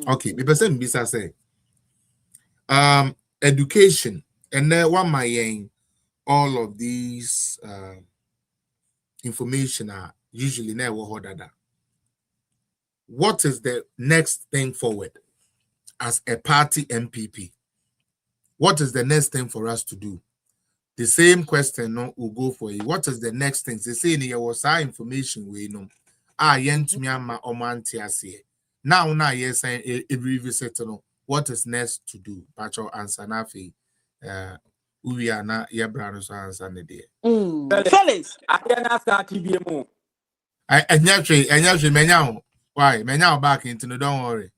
okay me person me bisa say education and then one my all of these information are usually never ordered. What is the next thing forward as a party MPP? What is the next thing for us to do? The same question will go for you. What is the next thing? They say in here was our information we know. To me ama omantiase. Now yes every visit what is next to do? Pacho answer na fi we are na your brother answer the day. Fellas, I can start TBMO. And actually, Menyao. Why? Menyao back into the don't worry.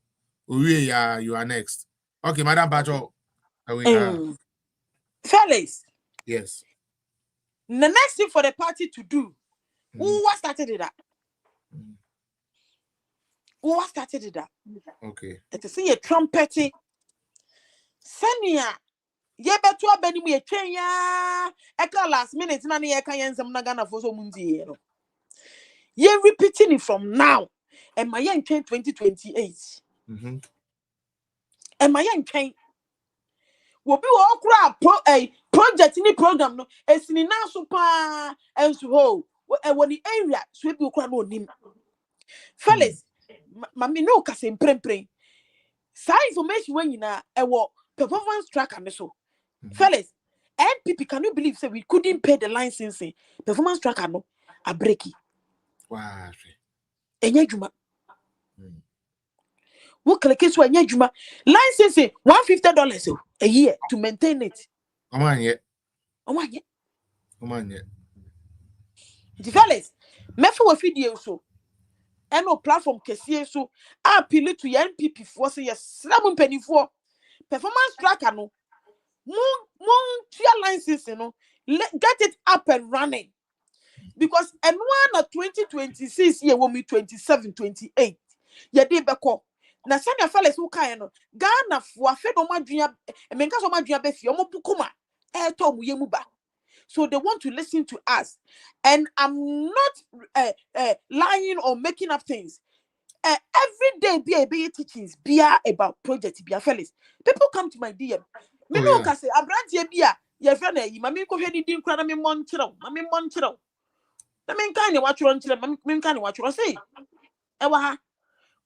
We are you are next. Okay, Madam Pacho. Fellas. Yes. The next thing for the party to do, who started it up? Who started it up? Okay. To see a trumpet. Senia. Ye betu abeni mu etwen ya eka last minute na ne ye kan yensem na Ghana for so mundi no. Ye repeating it from now. And my yen 2028. And my yen will be all project in the program no esini na so pa enso ho when the area so be okra no nim fellas mami no kase mprempren sa information when you na performance tracker ne so fellas NPP, can you believe say we couldn't pay the licensing performance tracker no a breaky wow enye juma wo click so enye juma licensing $150 a year to maintain it omanye the fellas mefe we video so eno platform kese so appeal to your NPP for say yes slam penifo performance tracker no mon license no get it up and running because and one of 2026 year will be 27 28 ye dey beko na sanya fellas who kan no Ghana fo afe no madua menka so madua be fi omo bukuma to mu yemu ba so they want to listen to us and I'm not lying or making up things every day be teachings be about project be fellas people come to my DM me no ka say abrantie bia ye fe na yi mami ko hwe ni din kra na me monchiro na me nkan ne watchro nchire me nkan ne watchro say e wa ha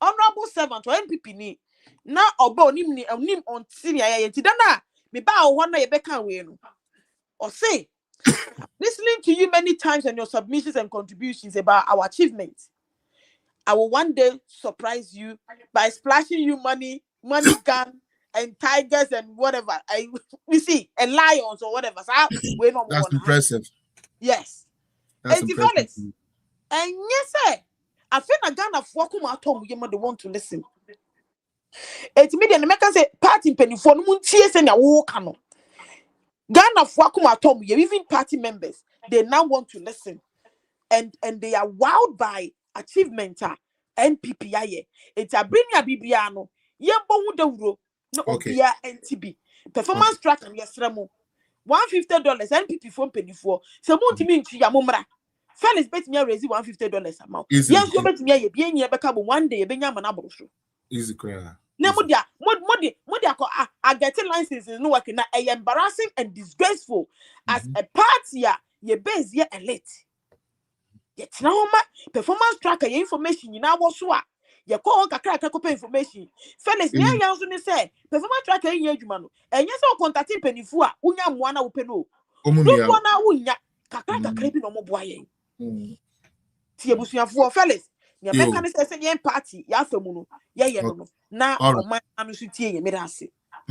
honorable servant or NPP ni na oba onim on senior ye ti dana me ba ho na ye be kan we no or say listening to you many times and your submissions and contributions about our achievements I will one day surprise you by splashing you money gun and tigers and whatever we see and lions or whatever so we no that's impressive yes that's and impressive and yes I feel na Ghana for come at home they want to listen it's media and make say party penifo no muntie say na wo ka no Ghana for come at home even party members they now want to listen and they are wowed by achievement NPP aye it's a bring ya bibia no ye bohu dawuro no obia NTB performance track and yesremo $150 NPP for penifo so muntimi ntu ya momra fellas bet me raise $150 amount yes so bet me ye bia nye beka bo one day benya mana boro easy clear na modia I get a license no work na embarrassing and disgraceful as a party ye base ye elite yet now performance tracker your information you now was what you call kakra information fellas me ya so ne say performance tracker yin adwuma no enye so contact penifu a unya moa na wo pe no do na unya kakra bi no mo boa yen ti ebusuafo fellas me meka ne say yen party ya famu no ye no na oman anu so tie ye me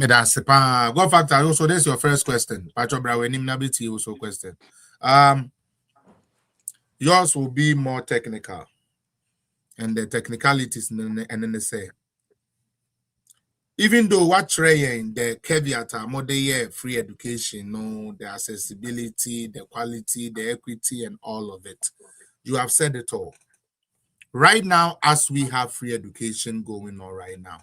that's pa go factor also this your first question pacho bra we nim na beti also question yours will be more technical and the technicalities and then they say even though what trying the caveat are more the free education no the accessibility the quality the equity and all of it you have said it all right now as we have free education going on right now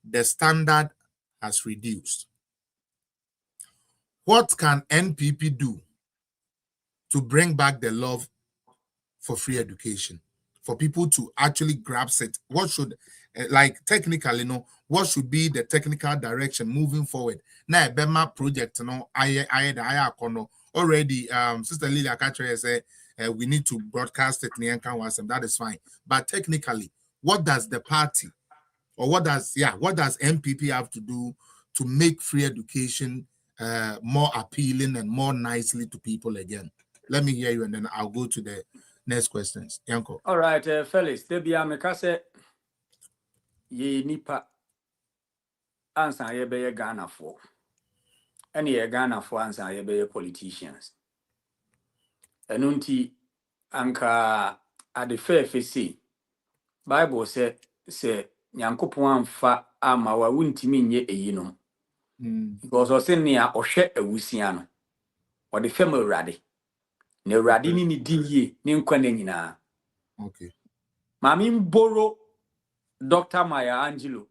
the standard has reduced. What can NPP do to bring back the love for free education, for people to actually grasp it? What should, like technically, what should be the technical direction moving forward? Now, Bema project, already, Sister Lilia Katre said we need to broadcast it. That is fine. But technically, what does the party or what does NPP have to do to make free education more appealing and more nicely to people again? Let me hear you and then I'll go to the next questions. Yanko. All right, fellas, there be a ye nipa answer ye be Ghana for. Any Ghana for answer ye be politicians. Enunti anka at the fair face Bible say Nyankopon amfa ama wa wuntimi nye eyinom. Because o se nea ohwe awusia no. O de fam awurade. Na awurade ni din ye ne nkwa na nyina. Okay. Mami mboro Dr. Maya Angelo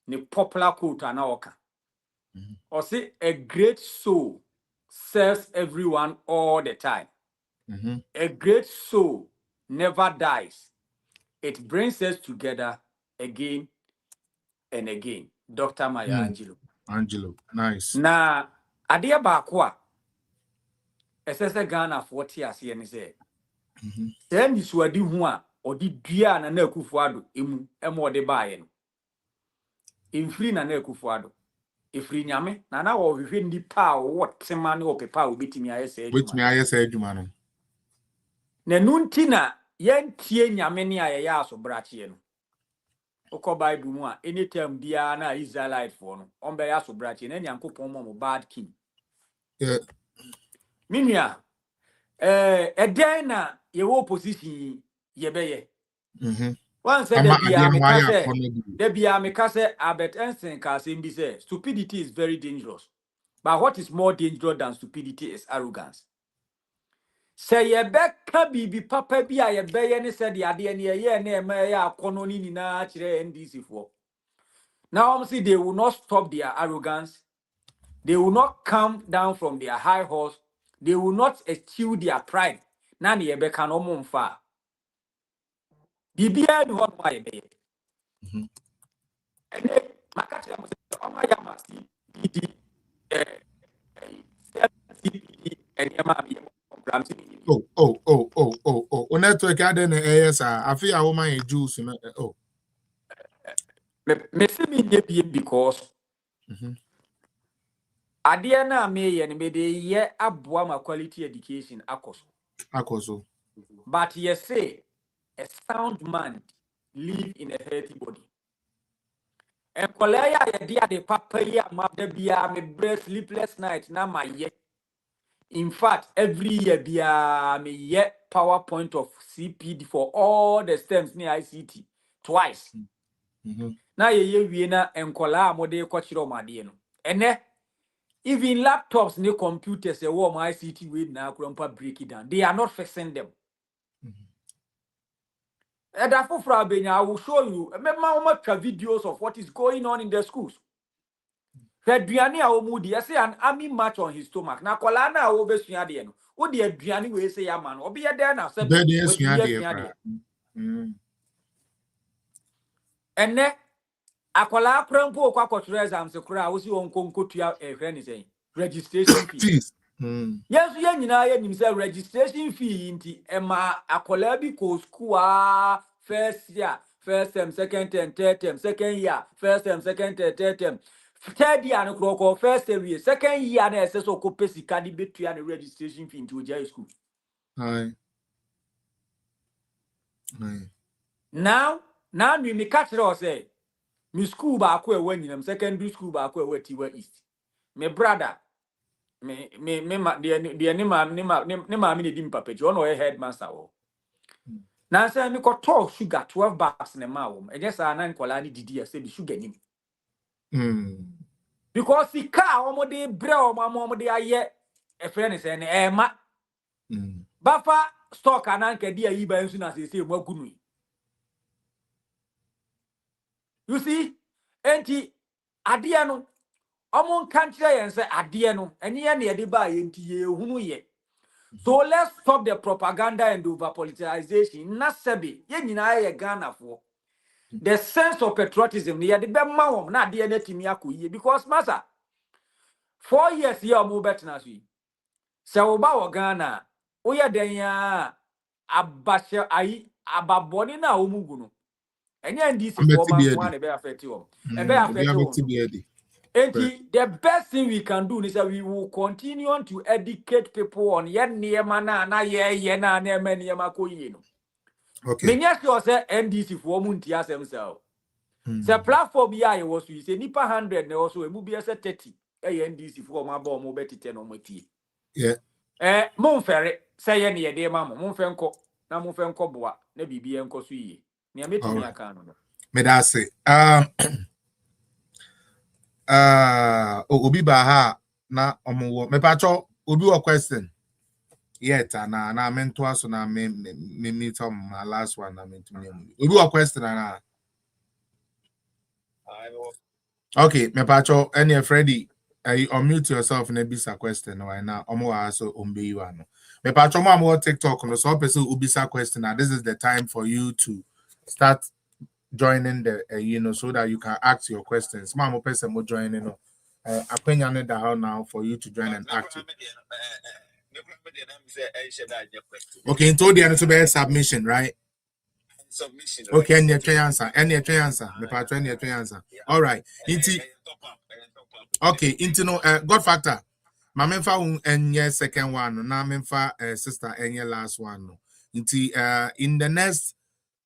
ne popular quote anaoka. O say a great soul serves everyone all the time. A great soul never dies. It brings us together again and again. Dr. Maya Angelo. Angelo, nice. Na adia bakwa esese Ghana 40 ase ne say. Then this wadi hu a odi dua na na Akufo-Addo emu emo de baaye no. Infri na Akufo-Addo. Ifri nyame na wo hwehwe ndipa a wo tema ne opepa obetimi ayese adwuma. Wait me ayese adwuma no. Na nunti na yentie nyame ne ayeye aso brache no. Oko Bible mu a anytime bia na Israelite for no on be aso brache na Nyankopon mo bad king. Yeah. Minia eden na ye wo opposition ye beye. One said the bia me kase Albert Einstein ka say mbi say stupidity is very dangerous. But what is more dangerous than stupidity is arrogance. Say ye beka bibi papa bi a ye beye ne said the ade ne ye na ema ya akono ni na kire NDC for. Now see they will not stop their arrogance. They will not come down from their high horse. They will not eschew their pride. Nani ye beka no mumfa. Bibia ni hot my be. And then makati ya mse oma ya masi idi Oh, network ade na ASA afi a woman e juice na oh. Me see me dey because ade na me ye ne me dey ye aboa ma quality education Akoso. But you say a sound mind live in a healthy body. And kolaya ye dia de papa ya ma de bia me breast sleepless night na my ye. In fact, every year bia me ye PowerPoint of CPD for all the stems near ICT twice. Na ye wie na enkola amode ko chiro made no. Ene even laptops ne computers e wo my ICT we na akrampa break it down. They are not fixing them. And I will show you videos of what is going on in the schools. Adriani a omudi, I say an army march on his stomach. Na kolana obesua de no. Wo de adriani we say ya man. Obi ya there na say enne akola prampo kwa kwotro exam se kura wo si onkonko tua ehwe ni say registration fee. Yes, ye nyina ye nim say registration fee inti ema akola bi ko school first year, first term, second term, third term, second year, first term, second term, third term. Third year no kroko first year, second year na ese so ko pesika di betua na registration fee into Ojai school. Now we catch it say me school ba ko ewa nyinam secondary school ba ko ewa Tiwa East. Me brother me ma de ne ma me di mpapachi ono e headmaster wo. Na say me ko talk sugar 12 bags na ma wo. E just na nkola ni didi ya say be sugar ni. Because the car omode bre omode aye e friend say na e ma. Bafa stock ananka dia yi ba nsu na say mo agunu. You see, enti ade no omon country yen say ade no enye ye na ye de ba ye nti ye hunu ye. So let's stop the propaganda and over politicization. Na sebe ye nyina ye Ghana for. The sense of patriotism ye de be ma wom na ade na timi akoyie because masa 4 years here omo betina so yi. Se wo ba wo Ghana, wo ye den ya abashe ayi ababoni na omugu no. Enye ndisi for man one be affect you. E be affect you. The best thing we can do is that we will continue to educate people on ye niema na ye na eme niema ko yi no. Okay. Me nya sure say NDC for munti asem sell. The platform ya ye was you say nipa 100 na also e mu bi say 30 e NDC for ma ba mo betite no mati. Yeah. Mon fere say ye ne ye de ma mo mon fe nko na mon fe nko boa na bibi enko so yi. Ne metimi aka no. Me da say obi ba ha na omo me pacho obi o question yet na mento aso na me my last one na mento obi o question na okay me pacho any Freddy unmute yourself na bisa question why na omo aso ombe you ano me pacho mo TikTok no so person ubisa question na this is the time for you to start joining the so that you can ask your questions. Mama person mo joining no. Akwenya da how now for you to join and act. Okay, in told the answer submission, right? Submission. Okay, any answer. Me part any answer. All right. Okay, no God factor. My memfa any second one, na memfa sister any last one. In the next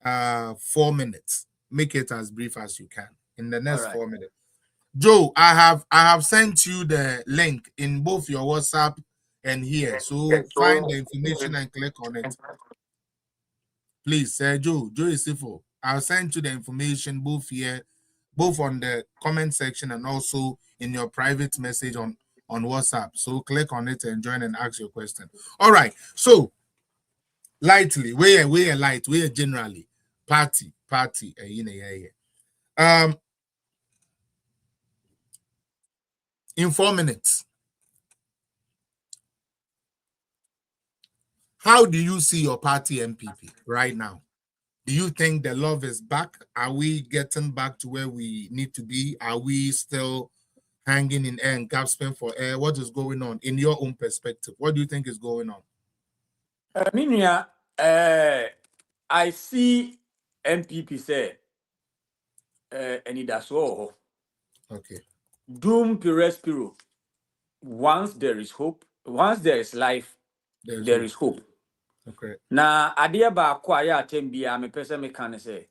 4 minutes, make it as brief as you can. In the next 4 minutes. Joe, I have sent you the link in both your WhatsApp and here. So find the information and click on it. Please, Joe is civil. I'll send you the information both here, both on the comment section and also in your private message on WhatsApp. So click on it and join and ask your question. All right. So lightly, we are generally party. In 4 minutes, how do you see your party MPP right now? Do you think the love is back? Are we getting back to where we need to be? Are we still hanging in air and gasping for air? What is going on in your own perspective? What do you think is going on? Minia, I see MPP say, and that's all. Okay. Doom Pirespiro. Once there is hope, once there is life, there is hope. Okay. Na adia ba kwaya atembia me pese me kan say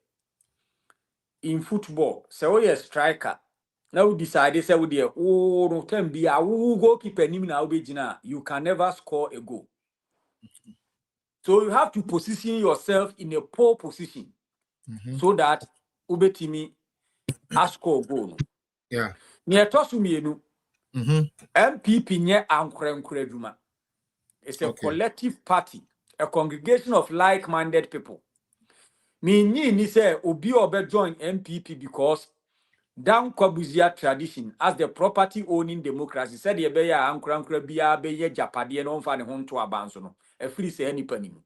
in football, say we a striker. Now decide say we there oh no tembia wo goalkeeper nim na obegina, you can never score a goal. So you have to position yourself in a poor position so that ubetimi score goal. Yeah. Ni etosu mienu. MPP nye ankure duma. It's a collective party, a congregation of like-minded people. Ni say obi obe join MPP because down Kwabuzia tradition as the property owning democracy said ye be ya ankura biya be ye japade no mfa ne ho nto abanso no e free say any pani mu.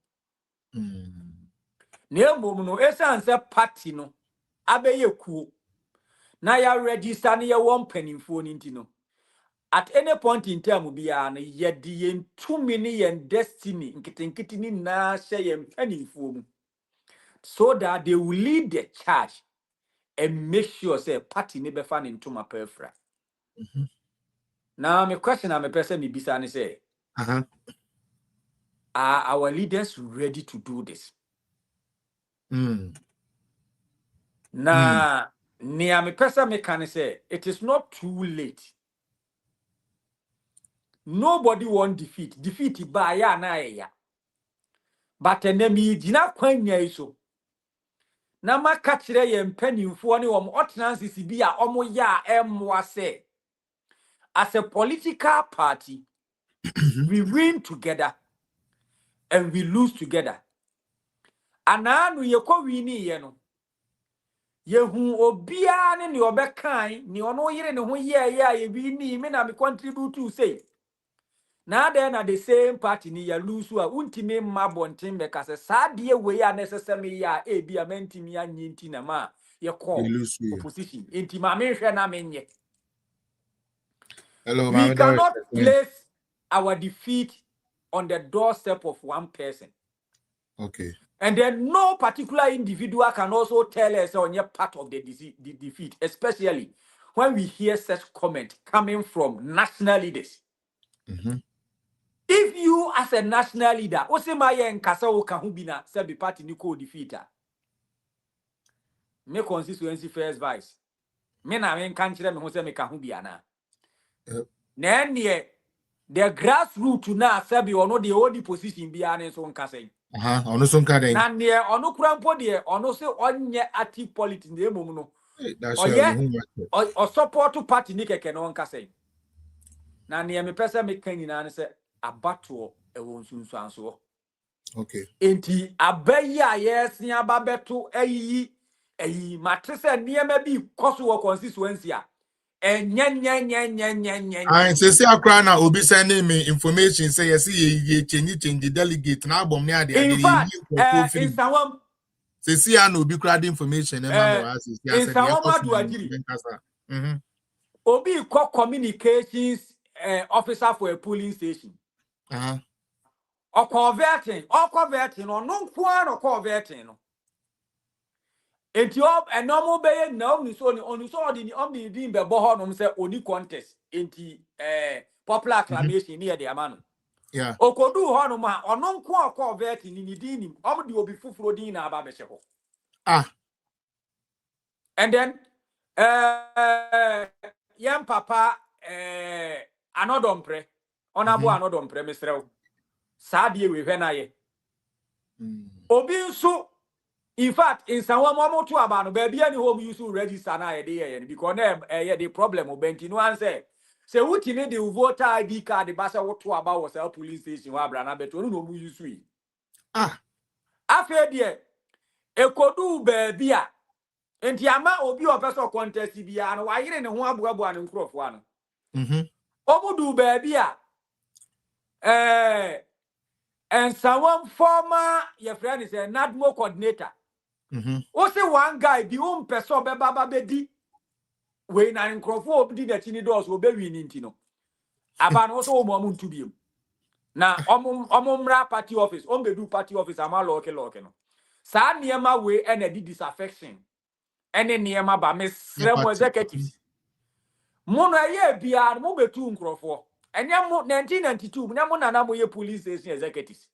Ne emom no esan say party no abeye kuo na ya register ne ye won panimfo ni nti no. At any point in time, we are yet the 2 million destiny nkitinkitini na share penny for so that they will lead the charge and make sure say party never fan into my perfra. Now my question I'm a person me bisa say are our leaders ready to do this? Now near me person me can say it is not too late. Nobody want defeat. Defeat by ya na ya. But enemy jina kwanya iso. Na maka kire ye mpanimfo ne wom ordinances bi a omo ya emwa se as a political party we win together and we lose together. Ananu ye ko wini ye no. Yehu obia ne ne obekan ne ono yire ne ho ye ye wini me na me contribute to say. Na then na the same party ni ya lose a untime mabontin be kase sadie we ya necessary ya e bia mentimi anyinti na ma ye call opposition intima me hwe na menye. Hello, we cannot place our defeat on the doorstep of one person. Okay. And then no particular individual can also tell us on your part of the defeat, especially when we hear such comment coming from national leaders. If you as a national leader, Osemaye nkasa o kahubina sabi party ni ko defeater. Me constituency first vice. Me na me kanchire me ho se me kahubia na. Na ne the grassroots na sabi ono the old position bia ne so nkasa. Ono so nka den. Na ne ono kurampo de ono se onye active politics na emom no. O support party ni keke no nkasa. Na ne me pese me kan nyina ne se abato ewo nsunsu anso. Okay. Enti abaya yes ni ababeto eyi matrese niema bi koso wo constituency a enya. I say akra na obi send me information say yes ye change the delegate na album ne ade in fact in Sawam see I no be crowd information e ma was is ya said Obi call communications officer for a polling station. Or converting or no one or converting. Enti up and normal bay now ni so the only din be bohonum say oni contest enti popular acclamation near the amano. Yeah. Okodu honuma or non kwa converting ni din the obi fufuro din na aba behye ho. And then yam papa anodompre onabo anodompre misrew. Sadie we hwenaye. Obi nso in fact, in some one to about baby any home you should register now because the problem of Benti no answer. So what you need the voter ID card, the basa what to about was a police station where Brana beto no mu use we. After dear, a kodu baby enti ama obi o person contest bia no wa yire ne ho aboabo an nkrofo ano. Omudu baby and someone former your friend is a NADMO coordinator. Ose one guy the person baba bedi we na nkrofo obi di chini doors obe win ntino aba no so mo muntu biem na omumra party office be do party office ama loke no sa niema we na di disaffection ene niema ba mesre mo executives mo no ye bia mo betu nkrofo enye mo 1992 na mo na mo ye police station executives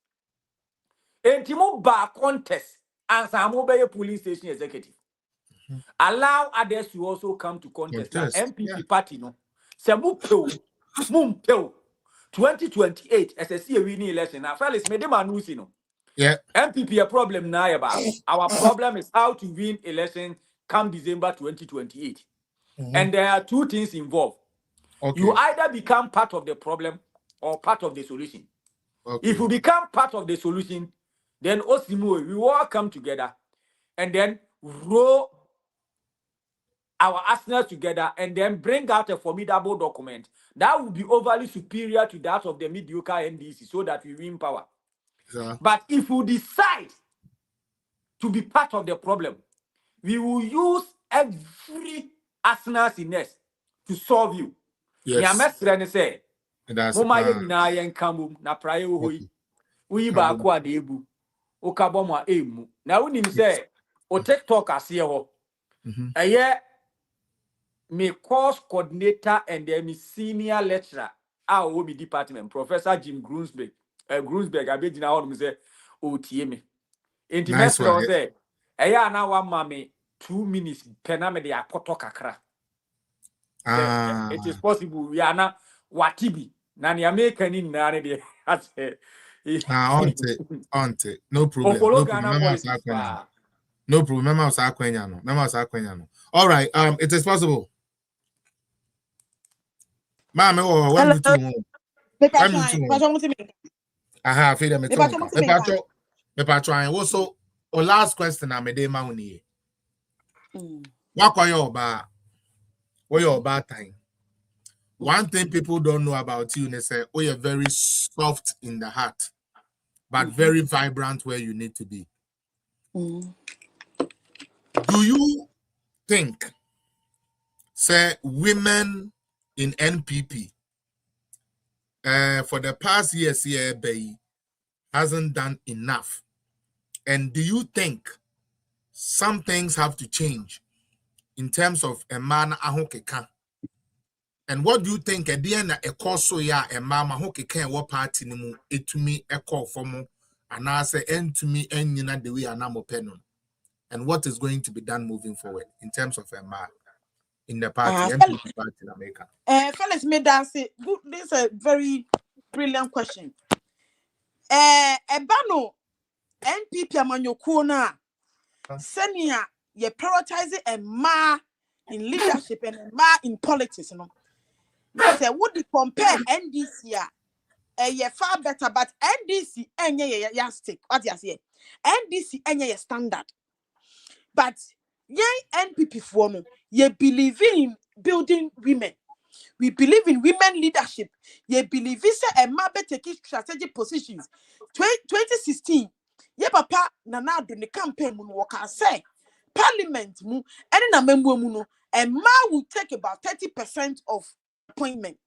enti mo ba contest and some be ye police station executive. Allow others to also come to contest. Now, MPP party, no. Se mumpeo 2028 as a see a winning election. Now, fellas, me dem anusi no. Yeah. MPP a problem now about. Our problem is how to win election come December 2028. And there are two things involved. You either become part of the problem or part of the solution. If you become part of the solution, then Osimo, we all come together and then roll our arsenal together and then bring out a formidable document that will be overly superior to that of the mediocre NDC so that we win power. But if we decide to be part of the problem, we will use every arsenal in us to solve you. Yes. Say, that's na prayer we ba kwa de ebu o ka bom a emu na unim say o TikTok ase ho me course coordinator and then me senior lecturer will be department Professor Jim Grunsberg abegina ho me say o tie me enti mestre o say na wa mame 2 minutes pena me de apoto kakra. It is possible we are na watibi na ne American ni na ne de auntie no problem no problem all right it is possible mama when you two feed me trying also last question I made ma uni what your bad time. One thing people don't know about you, they say, oh, you're very soft in the heart, but very vibrant where you need to be. Do you think, say, women in NPP for the past years here, hasn't done enough? And do you think some things have to change in terms of a man ahokeka? And what do you think at the end of a course so a mama hokeka what party nimu etumi a call for more and I say end to me and you the way anamo penon? And what is going to be done moving forward in terms of a man in the party, NPP party in America? Fellas, me dance. This is a very brilliant question. Ebano NPP amanyokuna senior ye prioritizing a ma in leadership and a ma in politics, you know. Say would you compare NDC ye far better, but NDC ya stick. What you say? NDC ye standard. But ye NPP for no, ye believe in building women. We believe in women leadership. Ye believe in a mabe taking strategic positions. 2016, Ye papa Nana Addo ne campaign mu no waka say parliament mu ene na membu mu no a man will take about 30% of appointment.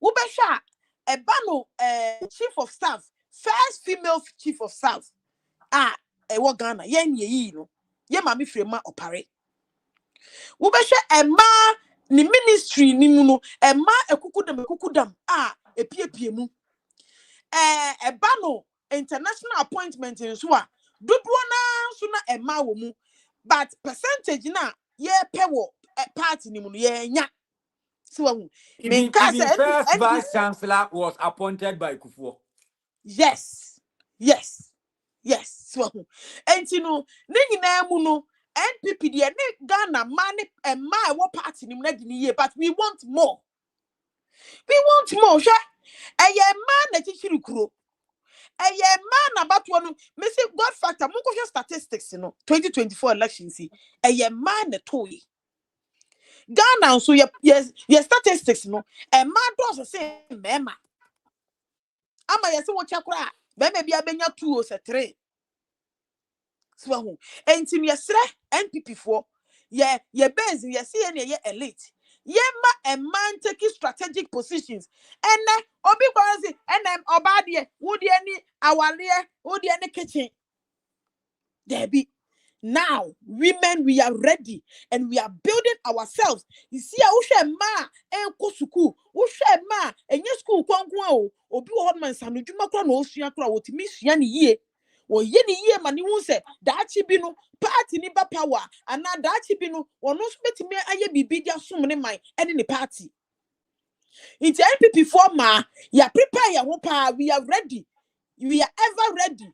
Wubesha ebano chief of staff, first female chief of staff. Ewo Ghana yen ye no. Ye mami frema opare. Wubesha ma ni ministry ni mu no ma ekukudam epie mu. Ebano international appointment in so a dodoɔ na so na ɛma wɔ mu but percentage na ye pewo party ni mu no ye nya so even first vice chancellor was appointed by Kufuor. Yes so enti no ne nyina mu no NPP de ne Ghana man ɛma ɛwɔ party ni mu na di ni ye but we want more hwɛ ɛyɛ man na chichiri kuro ɛyɛ man abatwa no me say God factor mo ko statistics no 2024 election see ɛyɛ man na toy Ghana so ye statistics no man do say mema ama ye say wo chakra mema bia benya 2 o se 3 so hu enti me sre NPP for ye base ye see ne ye elite ye ma a man taking strategic positions ene obi kwanzi ene obade wo de ani awale wo de ani kitchen there be now women we are ready and we are building ourselves. You see ushe ma enko suku ushe ma enye school kwankwa o obi wo hodman sanu dwuma kra na osua kra wotimi sua ne yie wo ye ne yie ma ne hu se daachi bi no party ni ba power ana daachi bi no wono so betimi aye bibi dia som ne man ene ne party into NPP for ma ya prepare ya ho pa we are ready, we are ever ready.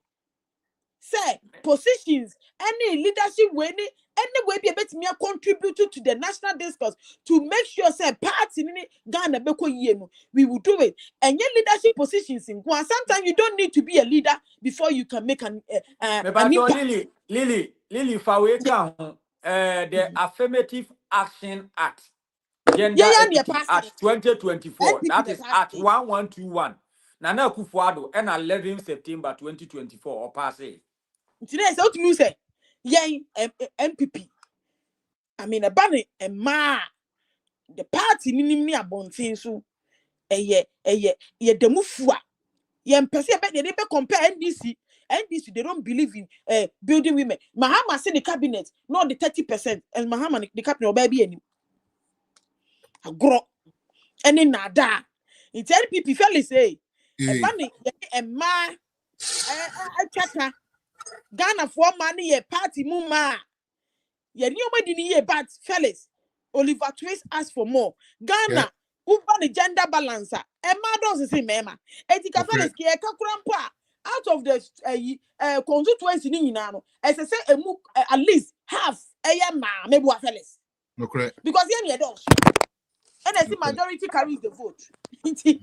Say positions any leadership way any way be a bit me contribute to the national discourse to make sure say party ni Ghana beko yie no we will do it. And your leadership positions in Gwa sometimes you don't need to be a leader before you can make an impact. Lily Faweka the Affirmative Action Act, Gender Equity Act 2024, that is Act 1121. Nana Akufo-Addo and 11 September 2024 or passé. Today is out to say yen MPP. I mean a banner and ma the party ni abontin so ye demufua yen pese be they compare NDC they don't believe in building women. Mahama say the cabinet not the 30% and Mahama the cabinet or baby any agro any nada it's NPP fellas say a banner and ma chata Ghana for money ye party muma ye nobody ni ye but fellas Oliver Twist asked for more Ghana who the gender balancer and ma does say mema etika fellas ki e kakrampa out of the constituency ni nyina no as I say at least half ma maybe fellas no correct because ye does and I see majority carries the vote. It's the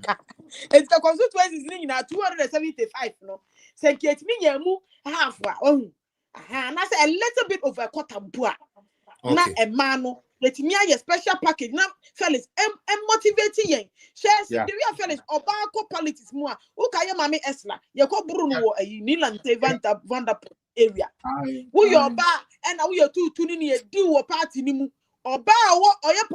constituencies ni nyina 275 no say get me yamu half and I say a little bit of a quarter bua. Na a man let me a special package. Now, fellas, motivating yen. Shares the real fellas or barco politics more. Okay, mammy Esla, you call Bruno a Nilan Vanda area. Who your bar and now we are two tuning a do a party nimu or bar or your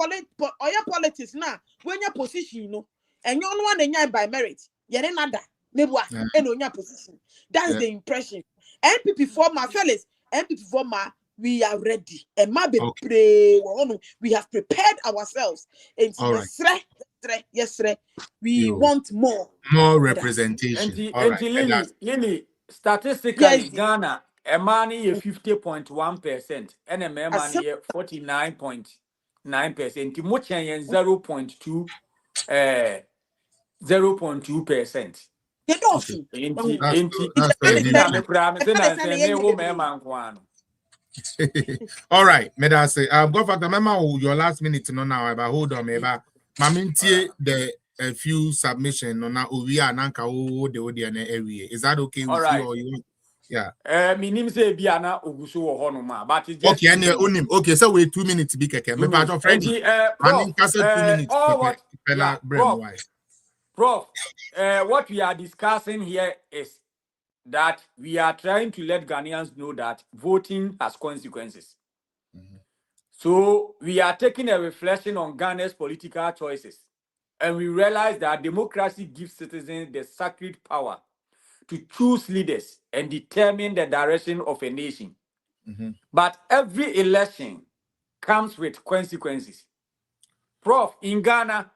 politics now when your position, you know, and you're one and by merit. Yet another. Maybe and on your position. That's the impression. NPP for my fellas, NPP for my we are ready. And my pray. We have prepared ourselves. And yes, we want more representation. Lily, statistically, Ghana, a money 50.1%, and a man money 49.9%. Timochian 0.2%. All right, Medase. Go for the memo. Your last minute no now. But hold on, maybe. Mamintie the a few submission no now. We are nanka the audience area. Is that okay with you or you? Yeah. My name is Biana Ogusu or Honoma, but it's just okay. Okay, so wait 2 minutes to be keke. Me part of friend. Prof, what we are discussing here is that we are trying to let Ghanaians know that voting has consequences. So we are taking a reflection on Ghana's political choices. And we realize that democracy gives citizens the sacred power to choose leaders and determine the direction of a nation. But every election comes with consequences. Prof, in Ghana,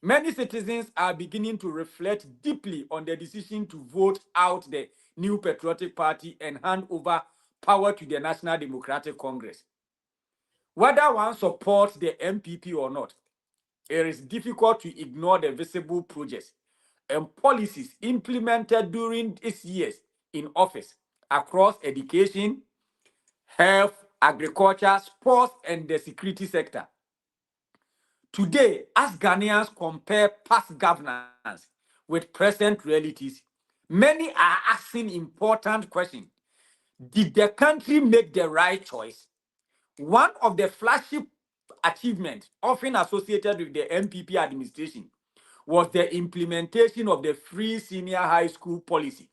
many citizens are beginning to reflect deeply on the decision to vote out the New Patriotic Party and hand over power to the National Democratic Congress. Whether one supports the MPP or not, it is difficult to ignore the visible projects and policies implemented during these years in office across education, health, agriculture, sports, and the security sector. Today, as Ghanaians compare past governance with present realities, many are asking important questions. Did the country make the right choice? One of the flagship achievements often associated with the MPP administration was the implementation of the free senior high school policy,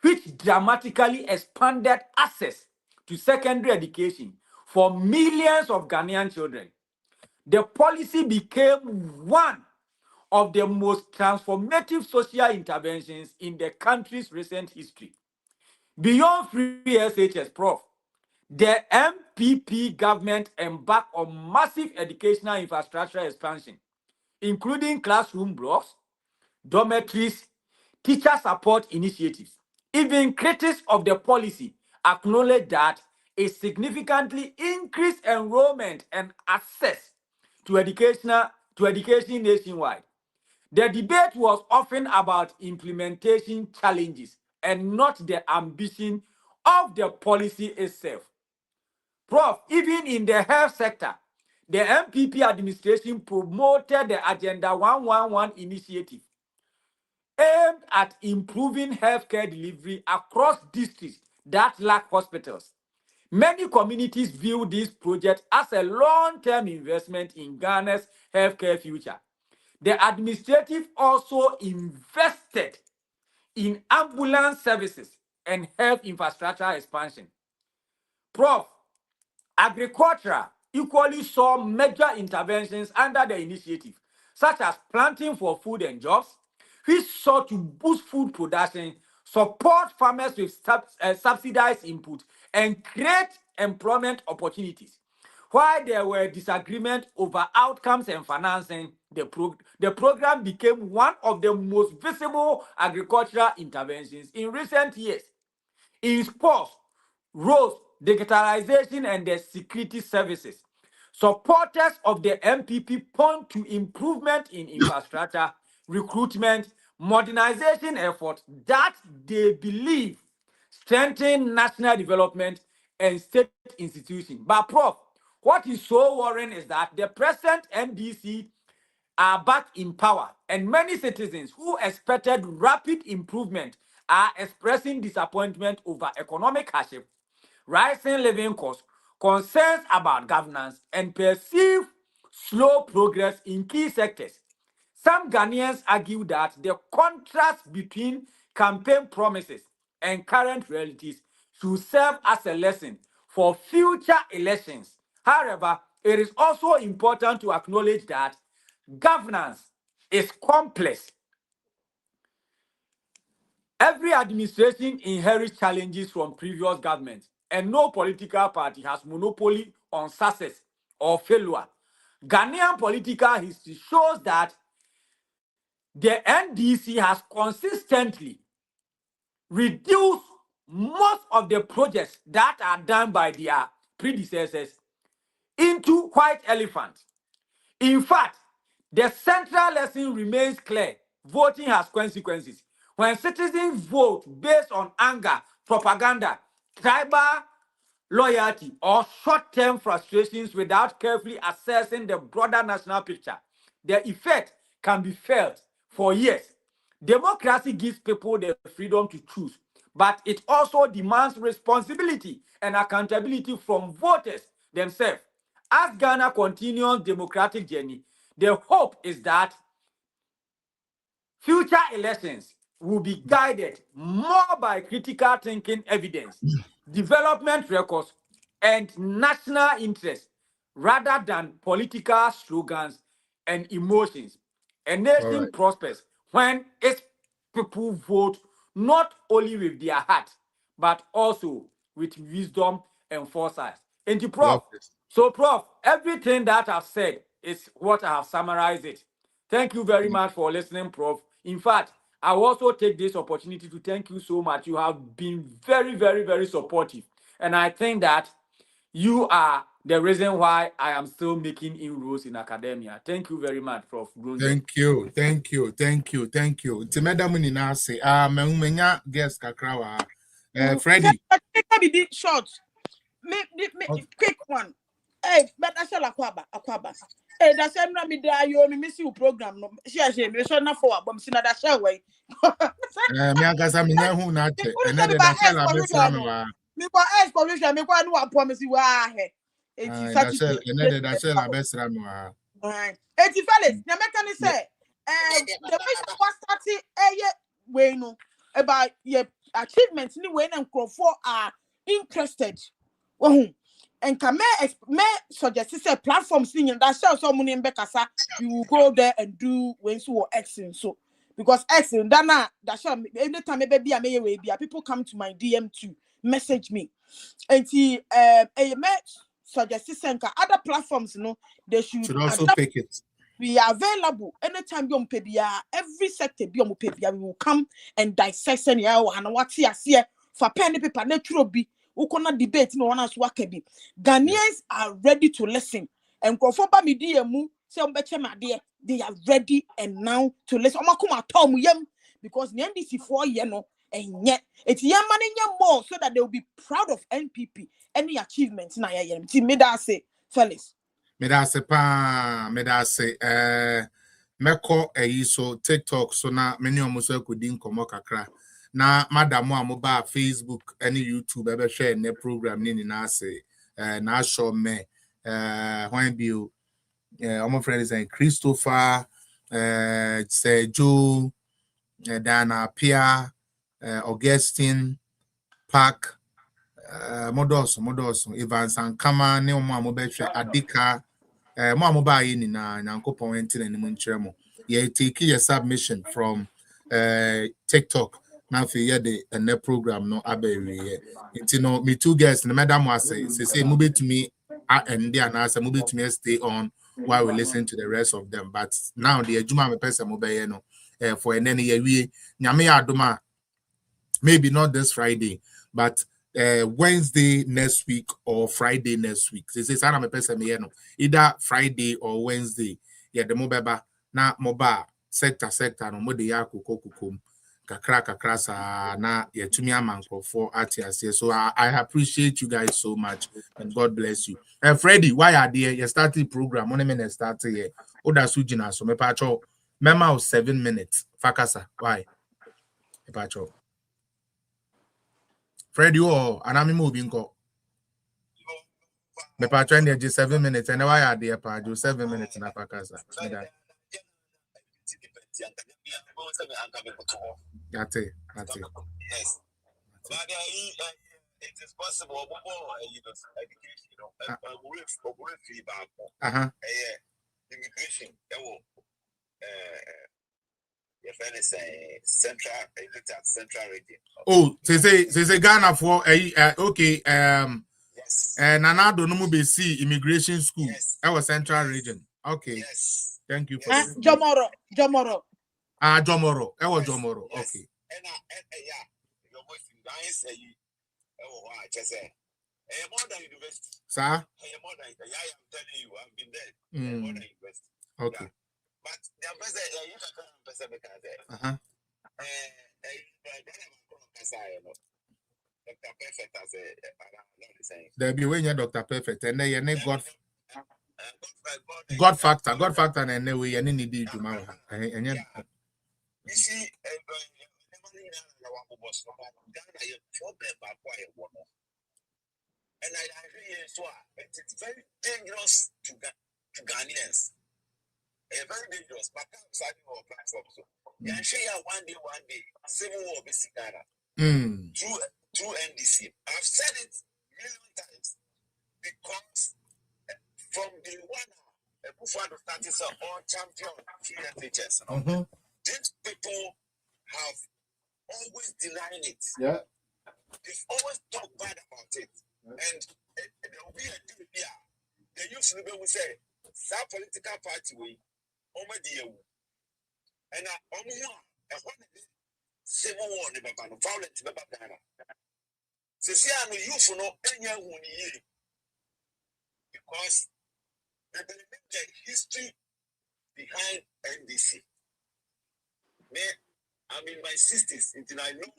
which dramatically expanded access to secondary education for millions of Ghanaian children. The policy became one of the most transformative social interventions in the country's recent history. Beyond free SHS, Prof, the MPP government embarked on massive educational infrastructure expansion, including classroom blocks, dormitories, teacher support initiatives. Even critics of the policy acknowledge that it significantly increased enrollment and access to education nationwide. The debate was often about implementation challenges and not the ambition of the policy itself. Prof, even in the health sector, the MPP administration promoted the Agenda 111 initiative aimed at improving healthcare delivery across districts that lack hospitals. Many communities view this project as a long-term investment in Ghana's healthcare future. The administrative also invested in ambulance services and health infrastructure expansion. Prof, agriculture equally saw major interventions under the initiative, such as planting for food and jobs, which sought to boost food production, support farmers with subsidized input, and create employment opportunities. While there were disagreements over outcomes and financing, the program became one of the most visible agricultural interventions in recent years. In sports, roads, digitalization, and the security services, supporters of the MPP point to improvement in infrastructure, recruitment, modernization efforts that they believe strengthen national development and state institutions. But Prof, what is so worrying is that the present NDC are back in power, and many citizens who expected rapid improvement are expressing disappointment over economic hardship, rising living costs, concerns about governance, and perceived slow progress in key sectors. Some Ghanaians argue that the contrast between campaign promises and current realities should serve as a lesson for future elections. However, it is also important to acknowledge that governance is complex. Every administration inherits challenges from previous governments, and no political party has monopoly on success or failure. Ghanaian political history shows that the NDC has consistently reduced most of the projects that are done by their predecessors into white elephants. In fact, the central lesson remains clear. Voting has consequences. When citizens vote based on anger, propaganda, tribal loyalty, or short-term frustrations without carefully assessing the broader national picture, the effect can be felt for years. Democracy gives people the freedom to choose, but it also demands responsibility and accountability from voters themselves. As Ghana continues democratic journey, the hope is that future elections will be guided more by critical thinking evidence, development records, and national interest rather than political slogans and emotions. A All nation right. prospers when its people vote not only with their heart, but also with wisdom and foresight. And the Love Prof, this. so Prof, everything that I've said is what I have summarized it. Thank you very much for listening, Prof. In fact, I will also take this opportunity to thank you so much. You have been very, very, very supportive. And I think that you are the reason why I am still making inroads in academia. Thank you very much, Prof. Brunze. Thank you. Nti madam ni na say menya guest kakra wa. Freddie. Be short. Me, quick one. Hey, but I shall aquaba. Hey, that's me there. You miss you program. No, she me so na for abom si na da share way. Me agasa menya hu na che. Ene de da shell abesra me wa. Me kwa exploration me kwa no promise wa he. Eti Da such shell ene de da shell abesra me wa. Eti fellas, na make can say the way was starting way no about your achievements ni way and for are interested. And can me suggest say platforms in that show so many bekasa you will go there and do when so Xing so because Xing dana that show anytime maybe I may be people come to my DM to message me and see me suggest say other platforms they should also adapt. pick it. We are available anytime you pebia every sector be pebia we will come and dissect and what here for pen paper natural be ukona debate no one else work be Ghanaians are ready to listen and go for media mu say they are ready and now to listen omakuma tom yam because the NDC 4 year no and yet it's yamani more so that they will be proud of NPP any achievements na yam me that say fellas Me da se meko so TikTok so na many omuso akodi nkomo kakra na madam amoba Facebook any YouTube ebe share ne program ni na se na show me when be omo friends and Christopher say Joe Dana Pia Augustine Park modos Evans and Kama ne omo amoba Adika mo amoba yi ni na nyankopon enti na nimu nkyere mo ye take your submission from TikTok na fi ye the ene program no abewe enti no me two guests na madam was say mo betumi and there na say mo betumi stay on while we listen to the rest of them but now the adwuma me person mo be ye no for ene ye wie nyame ya adoma maybe not this Friday but Wednesday next week or Friday next week. They say sana me pesa me no either Friday or Wednesday. Yeah, the mobile na mobile sector no mo de ya kokokom kakra sa na yeah to me amanko for artists. So I appreciate you guys so much and God bless you. Freddie, why are there? You started program. One minute started here. Oda sujina so me pacho memo 7 minutes. Fakasa. Why? Me pacho. Freddie, oh, and I'm moving. Me pa try near 7 minutes, and why are there pa 7 minutes na pakasa. That's it. Yes. But it is possible. Immigration. Your friend is central region. Oh, say Ghana for okay. Yes. Nanado no mo be see immigration school. Yes. Our central region. Okay. Yes. Thank you for Jomoro. Jomoro. Ewo Jomoro. Okay. Yeah. Your voice is nice. Just say. Modern university. Sir? Modern. Yeah, I'm telling you, I've been there. Modern university. Okay. Yeah. But the person, you can come person because Dr. Perfect as there be when you're Dr. Perfect and then you God factor and then we need to do my and you see, and I agree as well. It's very dangerous to Ghanaians. Very dangerous, but I'm signing our platform. Yeah, share one day, civil war basic Ghana. Through NDC. I've said it million times because from day one, Kufuor started all champion teachers. These people have always denied it. Yeah. They've always talked bad about it. And there will be a day here. The youth will say, "Sa political party way, and civil war, violent, the youth no because they believe the history behind NDC. I'm in my 60s until I know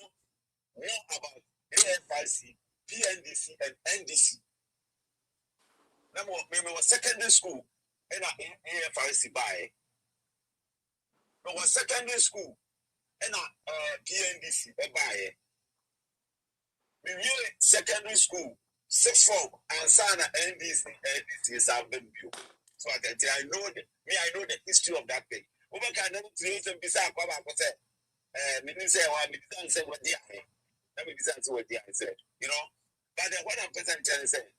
more about AFIC, PNDC, and NDC. Now, I was secondary school and AFIC by. I was secondary school and PNDC by. We knew secondary school, 6th form, and Sana NDC is our baby. So I know the history of that thing. Over can never trace and beside what I said. Maybe say, well, maybe say what they are. Let me listen to what they said. You know, but then what I'm presenting saying,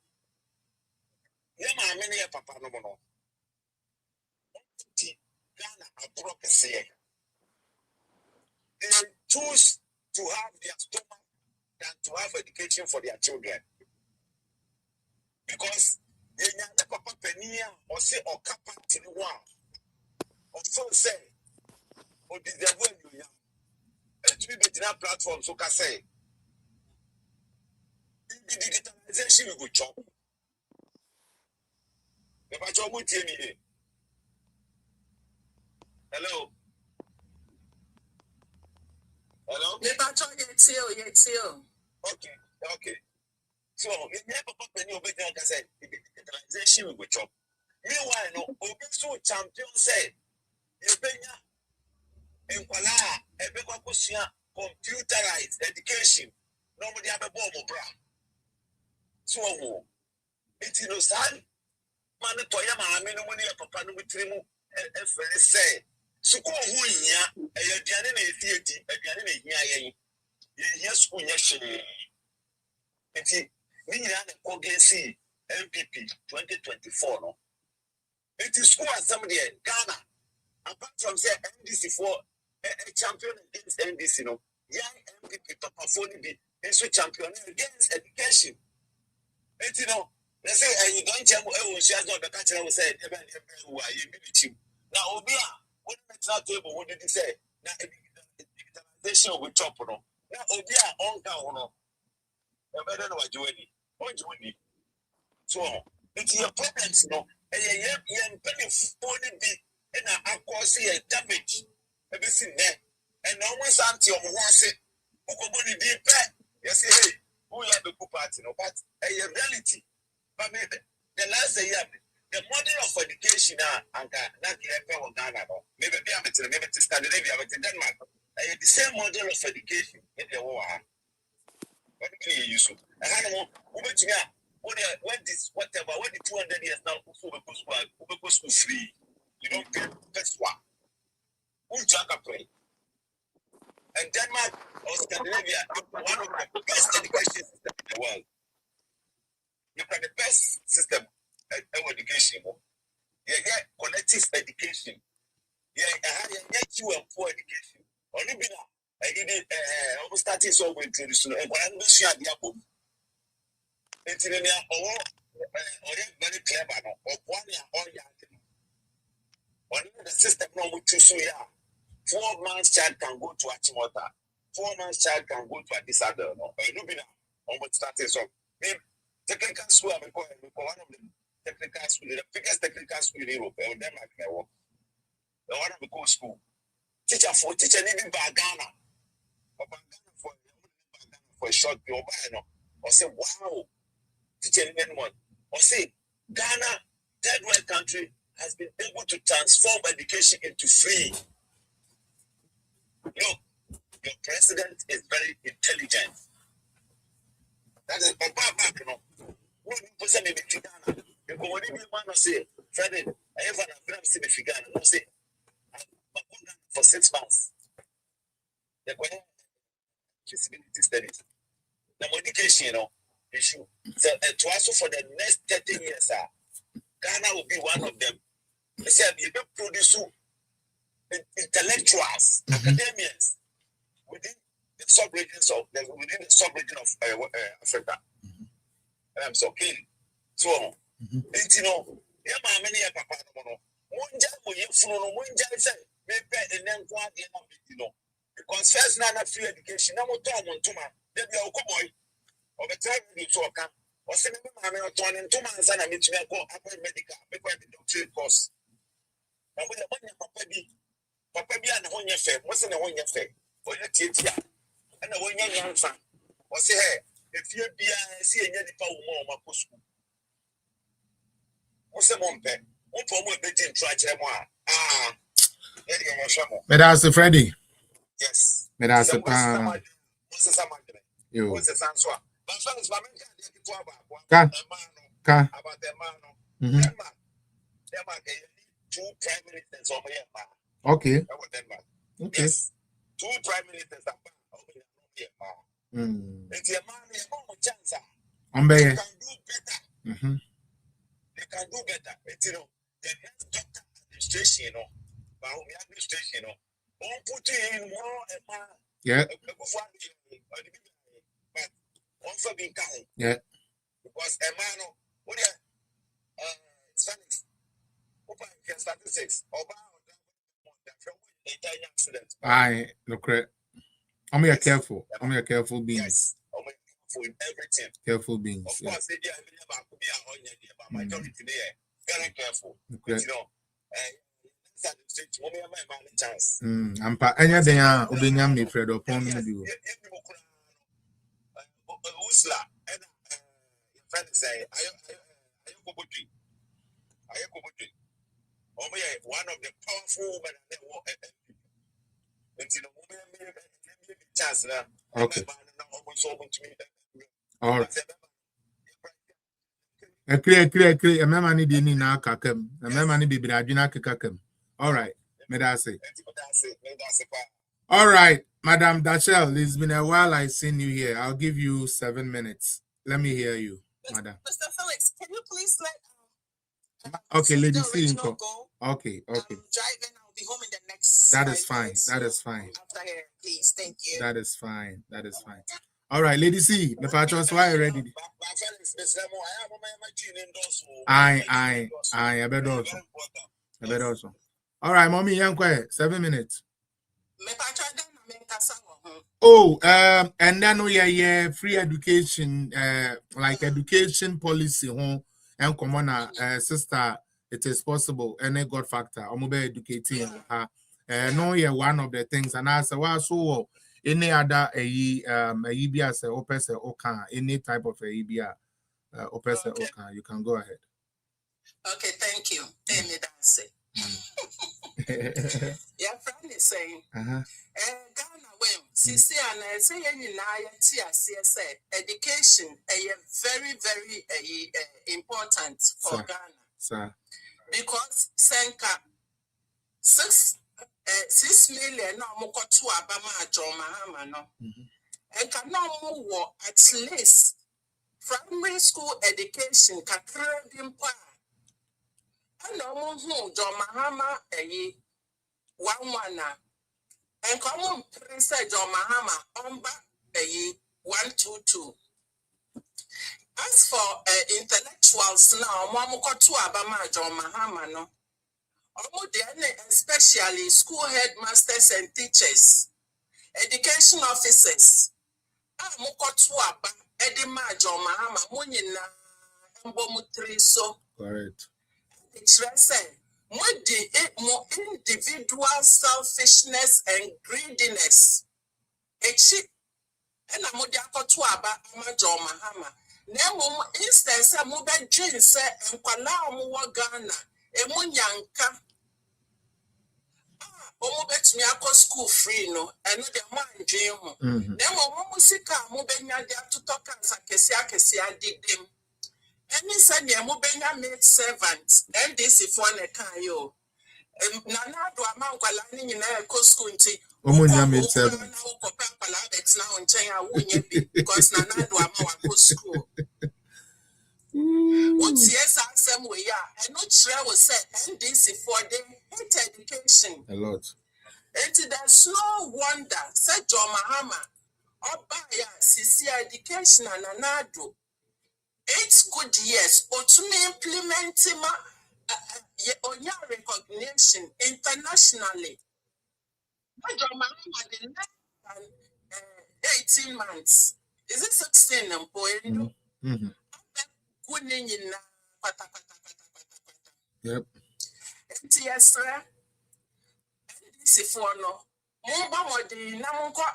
yeah, my many papa no more. Ghana abroad say they choose to have their stomach than to have education for their children. Because the papa penny or say or kappa to the one or so say or the devil you and to be that platform so can say the digitalization will go chop. The patron will tell me. Hello. Hello? Okay. So, if you have a penny over there, I said, the digitalization will go chop. Meanwhile, no, Obisu champion said, you in Kuala, a Bekosia, computerized education. Nobody have a bomb, bra. So, it's no son. Man, the Toyama, I mean, when you have a panu with him, and say, so go who a Diana theatre, a Diana, yes, school, yes, we had a Kogency MPP 2024. No, it is school assembly Ghana. Apart from say NDC for a champion against NDC, no, young MPP Papa Phone be a champion against education. And you know, they say, and you don't tell me, she has not the country. I was saying, who are you? Now, Obia, what is that table? What did he say? Now, digitalization will chop on. Now, Obia, on down, I don't know what you need. What you need. So, it's your problems, no. And you penny phone be and I cause a damage. Everything there. And almost until once it, who could be pet. You say, hey, who have a good party, no, but a reality. But maybe the last year, the model of education, and not Ghana, maybe maybe to Scandinavia, but in Denmark, the same model of education in the war. What do you use? I had a when this whatever, when the 200 years now, who school free, you don't pay first one. Who jack play? And Denmark or Scandinavia, one of the best education systems in the world. You've got the best system of education. You get collective education. You you and poor education. Only been I did almost starting so we introduce and when I'm share the apple. It's in the very clever or one or only the system no to so 4 months child can go to Achimota. 4 months child can go to a disorder. No, I do be now. Almost started so. Technical school, I'm one of the technical school, the biggest technical school in Europe, or Denmark, the one of the cool school. Teacher needing by Ghana, for a short period, or say, wow, teacher needing one, or say, Ghana, third world country, has been able to transform education into free. Look, your president is very intelligent. That is you know. What person may be Ghana? You go when you man say, Fred, I have an affair to be Ghana. No say, for 6 months. the feasibility studies. The education, issue. So to also for the next 30 years, Ghana will be one of them. They say we produce intellectuals, academians within the sub-regions of Africa. And I'm so keen. So, you know, many papa no monja mo yefunu no monja say me pe enenko ade na me no because first na free education na mo to amontuma dey be okoboy obetra bi to oka o se me ma me to ntuma ansa na me tumi ko appoint medical me ko be doctorate course na mo dey papa bi ana ho nya fe mo se na ho nya fe o nya tietia na wo nya nyanfa o se he efie bia se enya nipa wo mo ma ko school o se mo mpe Medase Freddy. Yes. Medase Yo. Ka. Two prime ministers over here. Okay. Okay. Yes. Two prime ministers over here. It's a man chance. They can do better. They can do better. But you know, the next doctor administration, you know, administration, you know, won't put in more and more. Yeah. But also being kind. Yeah. Because a man, what Spanish, statistics, accident. Aye, look correct. I'm here careful. I'm here careful beings. Yes. For everything. Careful beings. Of course, they are but majority there. Very careful. Okay. But, you know, chance. Ampa enya den a obenya me Fred upon me bi. Usla and friend say ayokobotri. One of the powerful women that work at you know chance now. Okay. All right. Clear. Mema ni di ni na kakam. Mema ni bibira adwina kakam. All right. Medase. All right, Madam Dachel, it's been a while I've seen you here. I'll give you 7 minutes. Let me hear you, Madam. Mr. Felix, can you please let okay, Lady C. Go? Okay. I'm driving. I'll be home in the next. That is fine. That is fine. After here, please. Thank you. That is fine. All right, Lady C. The patrons why ready? I better also. All right, mommy, young quiet. 7 minutes. Oh, and then we free education, like education policy home and common sister. It is possible any God factor. I'm be educating her. No, one of the things, and I say, well, so any other EBA say opese okan any type of EBA opese okan, you can go ahead. Okay, thank you. Amy Dance. Your friend is saying, Ghana, well, Sisi and say any say education very, very important for Ghana. Sir. Because Senka 6 million no moko to abama John Mahama no. And can now move at least primary school education kakra dimpa. And no move John Mahama 1 and come on Prince John Mahama omba 122. As for intellectuals now, Mamuko to Abama John Mahama no. Especially school headmasters and teachers, education officers. Muko to Aba Edima John Mahama Munina Mbomutri so. Correct. It's more individual selfishness and greediness. And I'm to Aba John Mahama. Now, instance, I'm moving dreams and Kwala Ghana, a Munyanka. Bet me I school free, no, and the man dream. Now, Musika, Mubenya to talk as a Kesia did them. And Miss Anya Mubenya made servants, and this if one a kayo. Nana do a man while in a school, Omunya made 7. Because Nana do ama school. What's yes, some way, and not sure was said NDC for them hate education. A lot. And there's no wonder, said John Mahama, or by CC education and Addo. 8 good years, or to me implementing on your recognition internationally. John Mahama did less than 18 months. Is it 16 and point? Yep.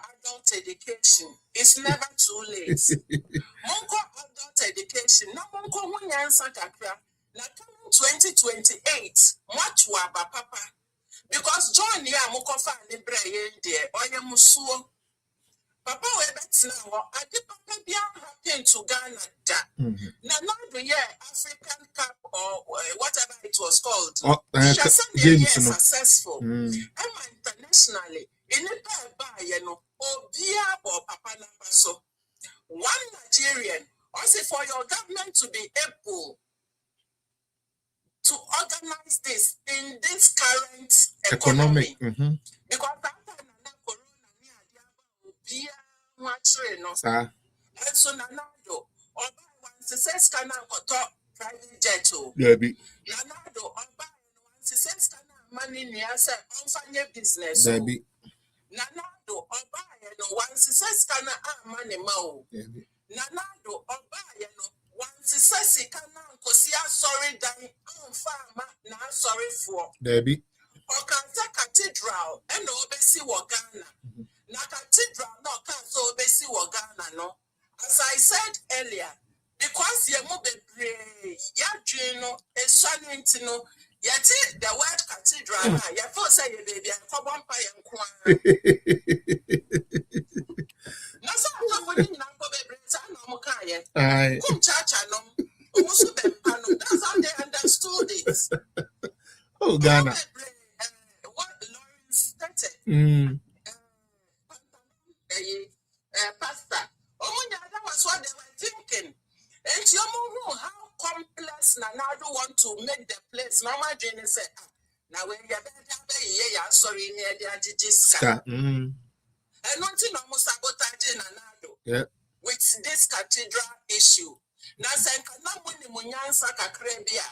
Adult education. It's never too late. Monko adult education. Na monko munyansa kakra. Na coming 2028. Mwachwa papa. Because John ya monko fa libre yende. Oye musuo. Papa we bet now. Adi papa biya happen to Ghana da. Na not the African Cup or whatever it was called. Games successful. Internationally. In the papa so one Nigerian also for your government to be able to organize this in this current economy. Because and so Nanado or buy one success can private jet. Nanado or buy one success can money near unfanya business. Nanado or buy one success can money mo. Nanado or buy one success can sorry dying farmer now sorry for. Debbie. Or can cathedral and obesi Ghana. Na cathedral no can so obesi Ghana no. As I said earlier, because you move be ya dream a sunny no. Yet the word cathedral, ya first say baby and for one pie and quan. No, so I'm not going to be no Mokaya. Come church alone. Also, that's how they understood it. Oh, Ghana. What Lawrence stated. Pastor. Oh, that was what they were thinking. And you know how complex Nanado want to make the place. Now my Jenny said, now when you're better, sorry, near the Jiska. And not in almost sabotage Nanado. Yeah. With this cathedral issue. Now, say, Kanamuni Munyansa Kakrebia,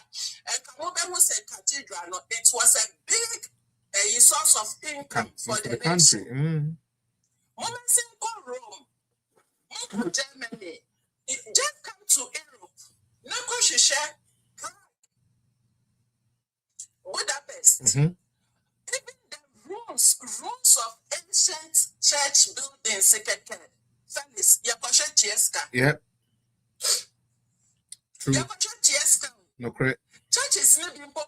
and Kamobe was a cathedral, it was a big source of income for the country. Moments in Rome, Germany, just come to Europe. Nako share Budapest. Even the ruins of ancient church buildings, Felix, Yakosha Chieska. Yep. True. No correct. Church is not being poor.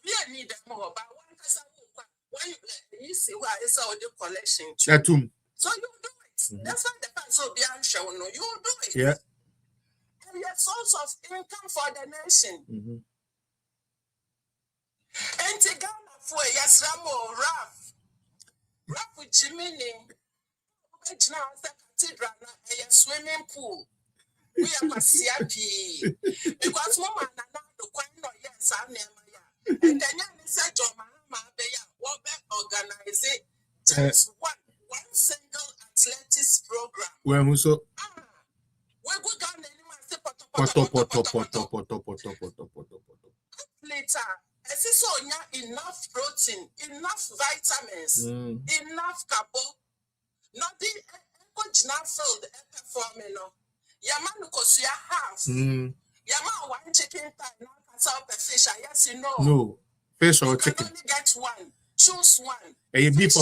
We need them more, but one you see why it's all the collection. So you do it. That's why the fans will be unsure. No, you do it. Yeah. And your source of income for the nation. And to Ghana for yes, Ramo, Raf with Jiminy, which now is the cathedral, a swimming pool. We are CIP because Mama Nana the Queen or yes, I'm near and then you said John Mahama, they are organize it just one single athletics program. Where we so we go down later. I see so enough protein, enough vitamins, enough carbo, nothing coach now filled performing. Yaman because you have Yaman one chicken time now can a fish. Yes, you know. No fish or chicken. Only get one. Choose one. A beef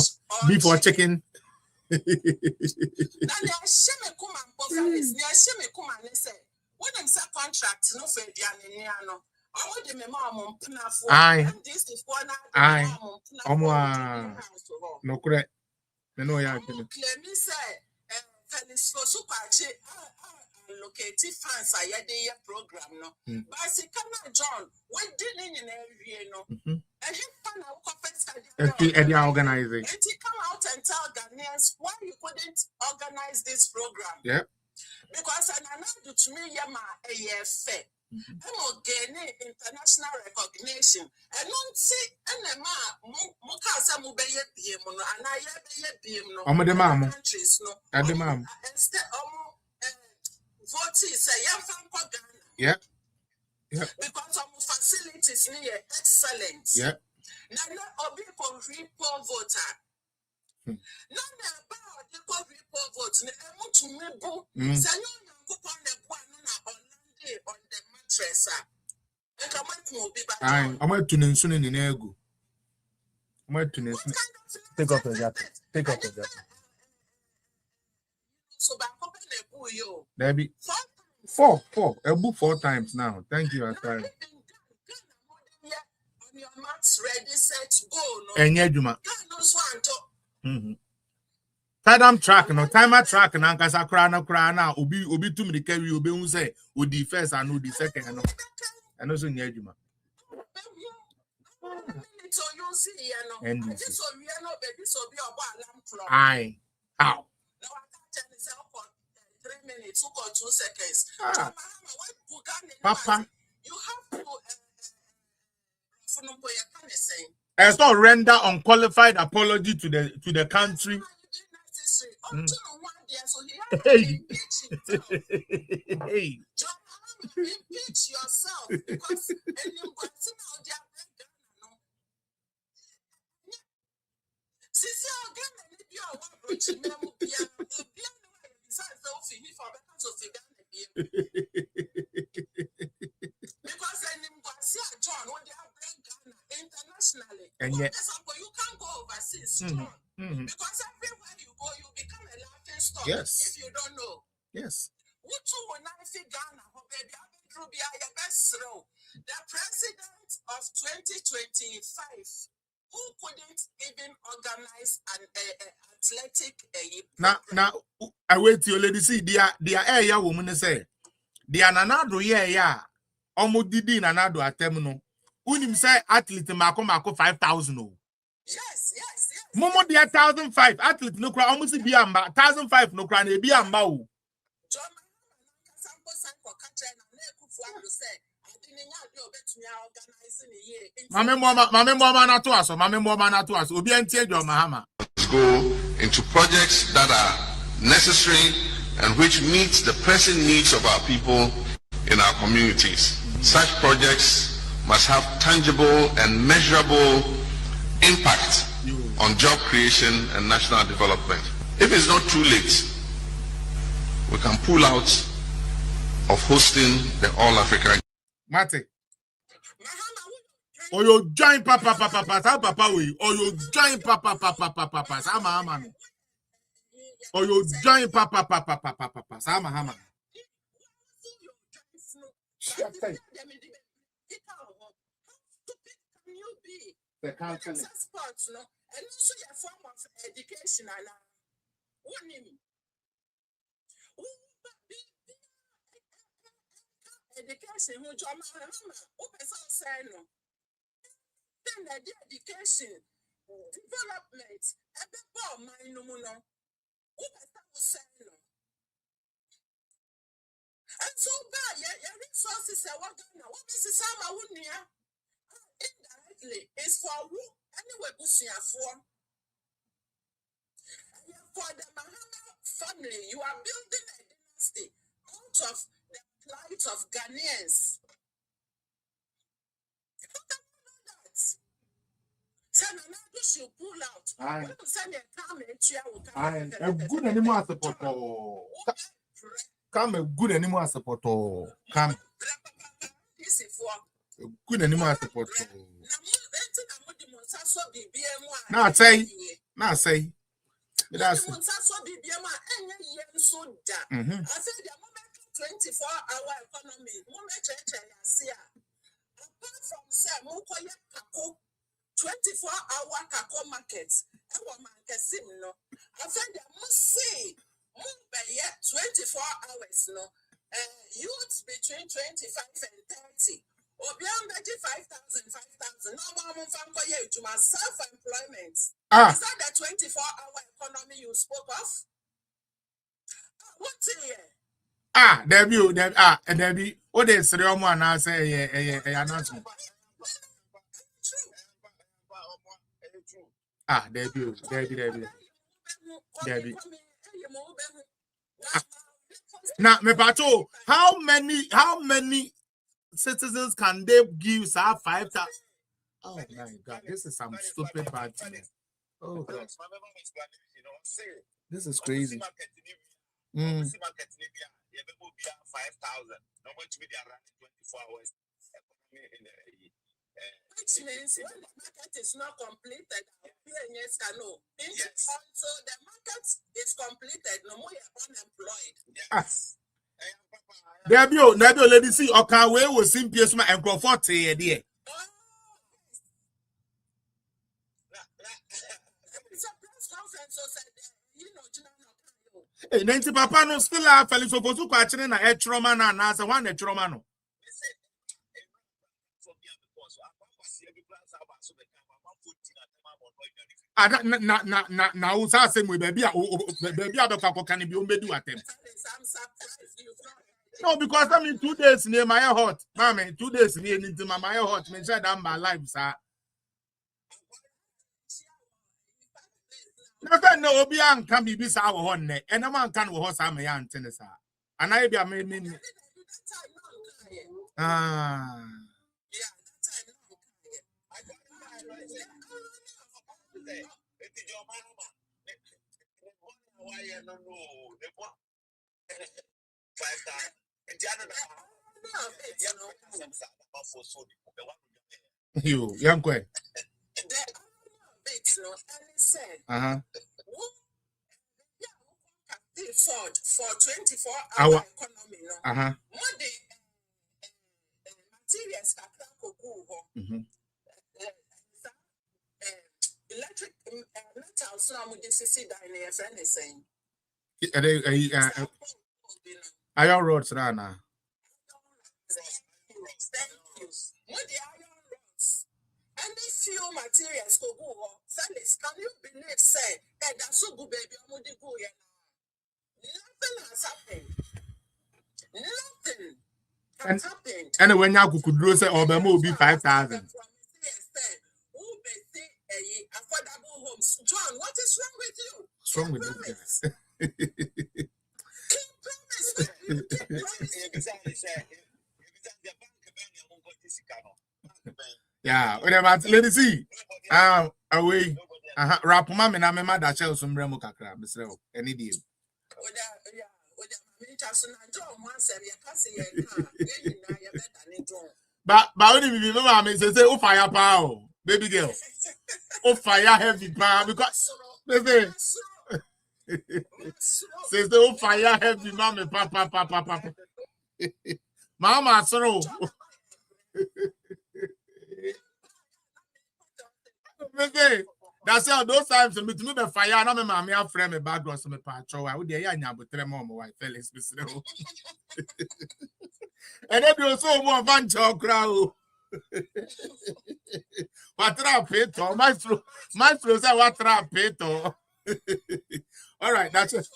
or chicken. Now they are shame come and performance. They are shame come and say when them say contract no for the no. I want them mama puna for. Aye. This is one. Aye. No correct. Me know ya. Claim me say Felix for super locative fans are your program no. But I say John, we didn't in area no. They are organizing. And he come out and tell Ghanaians why you couldn't organize this program. Yeah. Because an another to me, Yama AFA. I'm gaining international recognition. And don't see and Mukasa Mubeye Biemono, and I have a Biemono. Countries no. At the mom. Instead, vote is a young fan Ghana. Yeah. Yeah. Because our facilities near excellent. Yeah. Now, Obi for report voter. None about the report vote. I want to remember. Say you coupon the one on the mattress. And I want to be back. I went to Ninsun in Ego. I went to Ninsun. Take off the jacket. Take off the jacket. So back up in the boy, yo. Debbie. Four. A book 4 times now. Thank you, Asai. On your marks, ready, set, go. And yeah, Juma. No, Time track, no timer track, and Ankasa Krana, Obi to me the carry, Obi who say, would the first and would the second, and also near Juma. So you see, and this will be no baby, so be a alarm clock. Aye. How? Now I can't tell myself for 3 minutes, 2 seconds. Papa, you have to it's not render unqualified apology to the country. Hey. Hey. Impeach yourself because internationally, and yet you can't go overseas strong. Because everywhere you go, you become a laughing stock. Yes. If you don't know. Yes. The president of 2025, who couldn't even organize an athletic now I wait till lady see the area woman say the ananado yeah almost did anado atemno unim say athlete mako 5,000 oh. Yes. Momo dia 1,500 athlete no cry almost be amba 1,500 no cry na be amba oh. Mame mama na to aso obi antie John Mahama go into projects that are necessary and which meet the pressing needs of our people in our communities. Such projects must have tangible and measurable impact on job creation and national development. If it's not too late, we can pull out of hosting the All-African. Mate. Or you join papa we or you join papa sama or you join papa sama the counseling sports no and also your form of education education who say no. Then the education development and so bad your resources are what is some indirectly is for who anyway for the Mahama family you are building a dynasty out of the plight of Ghanaians. Should pull out. A good animal support. Come a good animal support. Come. A good animal support. Now say. That's it. I said the 24-hour economy. Apart from say 24-hour kako markets. I said they must say 24 hours. Youths between 25 and 30. Obiang 5,000. No one from self-employment. Is Ah. that the 24-hour economy you spoke of? What's here? Ah, Debbie, Debbie. What is the one I say? Announcement. Ah, Debbie. Now, me pato, how many citizens can they give 5,000? Oh my God, this is some stupid party. Oh God, this is crazy. 5,000. No much media running 24 hours. Which means when the market is not completed, yes, so the market is completed, no more you're unemployed. Yes. Debbie, lady see, okay, we will see PS and comfort here, dear. Hey, Nancy Papa no still have fellow supposed to catch in a trauma and answer one a trauma. No. Now, who's asking me, baby, other couple can be do at them. No, because I'm in 2 days near my hot. Mammy, 2 days near into my hot. Me said I'm my life, sir. No, Obiang can be this our one, and a man can horse am a young tennis. And I be a me. Ah. You, young boy. For 24-hour economy, no. Materials electric metals now with this in a friend is saying. Iron roads, Rana. What the iron rods? Any few materials go fellas, can you believe say that that's so good baby go here? Nothing has happened. Nothing has happened. And when you could do say Obama will be 5,000. Affordable homes. John, what is wrong with you? What's wrong with this guy? Yeah, whatever. Let's see. Away. Rap mama na me mother shell some bremo kakra. Misreo. Any deal. But only me mama say oh fire power, baby girl. Oh fire heavy power because they say oh fire heavy mama papa. Mama sorrow. That's how those times me to me be fire na me mama a friend me background so me patcho I would dey ya nya botre mom wife Felix Bisreo. And then you so more van crowd. What trap it? My flow say what trap it? All right, that's it.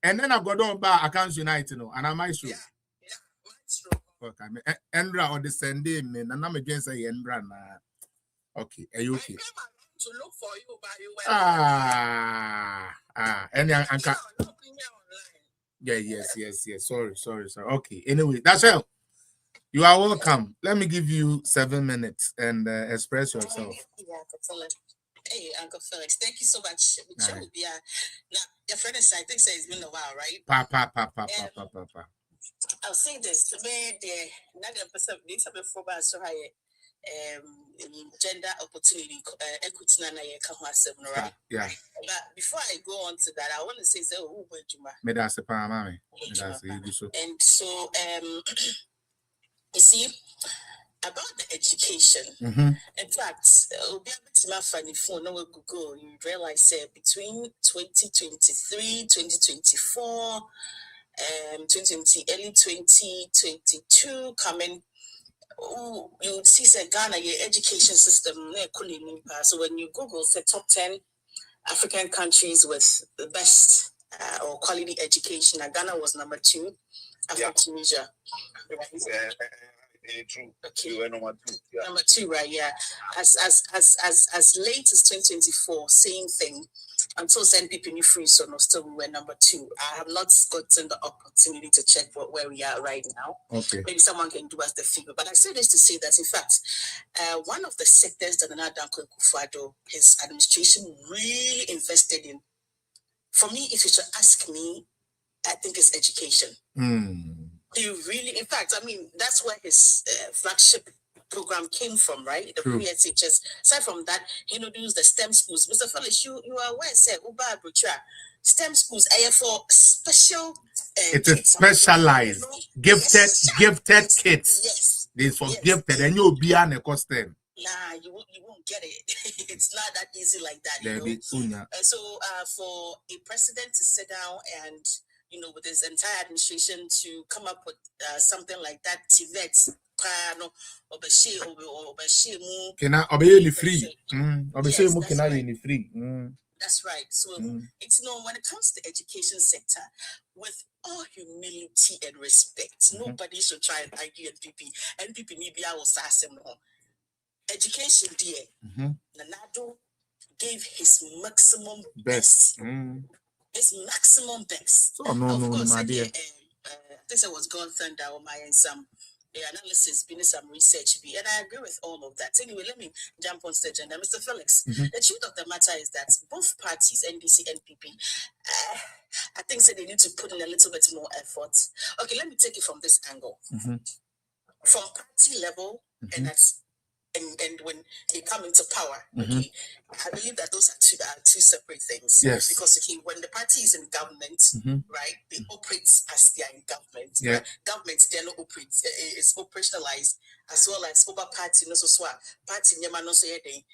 And then I got on bar accounts united, and I might show. Okay, Endra or the Sunday, man, and I'm against a Endra. Okay, are you okay? To look for you, but you were and yes. Sorry. Okay, anyway, that's all. You are welcome. Let me give you 7 minutes and express yourself. Hey, Uncle Felix, thank you so much. Now, your friend is, I think, says it's been a while, right? Papa. I'll say this. The way the 90% needs to be for us, so high. Gender opportunity equity na ye ka ho asem no right. Yeah. But before I go on to that, I want to say who went to me that's a pa mama. And so you see about the education education. In fact, phone, no Google, you realize between 2023, 2024, 2020, early 2022, coming, you would see Ghana, your education system. So when you Google the top 10 African countries with the best or quality education, Ghana was number 2 after Tunisia. True. Okay. We were number 2. Yeah. Number 2, right? Yeah. As late as 2024, same thing. Until NPP new free, so no, still we were number 2. I have not gotten the opportunity to check where we are right now. Okay. Maybe someone can do us the figure. But I say this to say that, in fact, one of the sectors that Addo Akufo-Addo, his administration really invested in, for me, if you should ask me, I think it's education. He really, in fact, I mean, that's where his flagship program came from, right? The PSHS. Aside from that, he introduced the STEM schools. Mr. Felix, you are aware, sir, STEM schools are for special. It is specialized, gifted kids. Yes. It's for gifted, and you'll be an ecosystem. Nah, you won't get it. It's not that easy like that, you know. So, for a president to sit down and, you know, with his entire administration to come up with something like that, TVET, That's right. So it's, you know, when it comes to the education sector, with all humility and respect, nobody should try and argue NPP maybe I will say no. Education, dear. Nanado gave his maximum best. His maximum best. Oh, no, of course, my dear. I think I was going thunder on my and some analysis, been some research, and I agree with all of that. Anyway, let me jump on stage. And Mr. Felix, the truth of the matter is that both parties, NDC and NPP, I think they need to put in a little bit more effort. Okay, let me take it from this angle. From party level, and that's and when they come into power, okay, I believe that those are two separate things. Yes. Because okay, when the party is in government, right, they operate as they are in government. Yeah. Right? Government they not operate. It's operationalized as well as over party. No so party nyama no so they.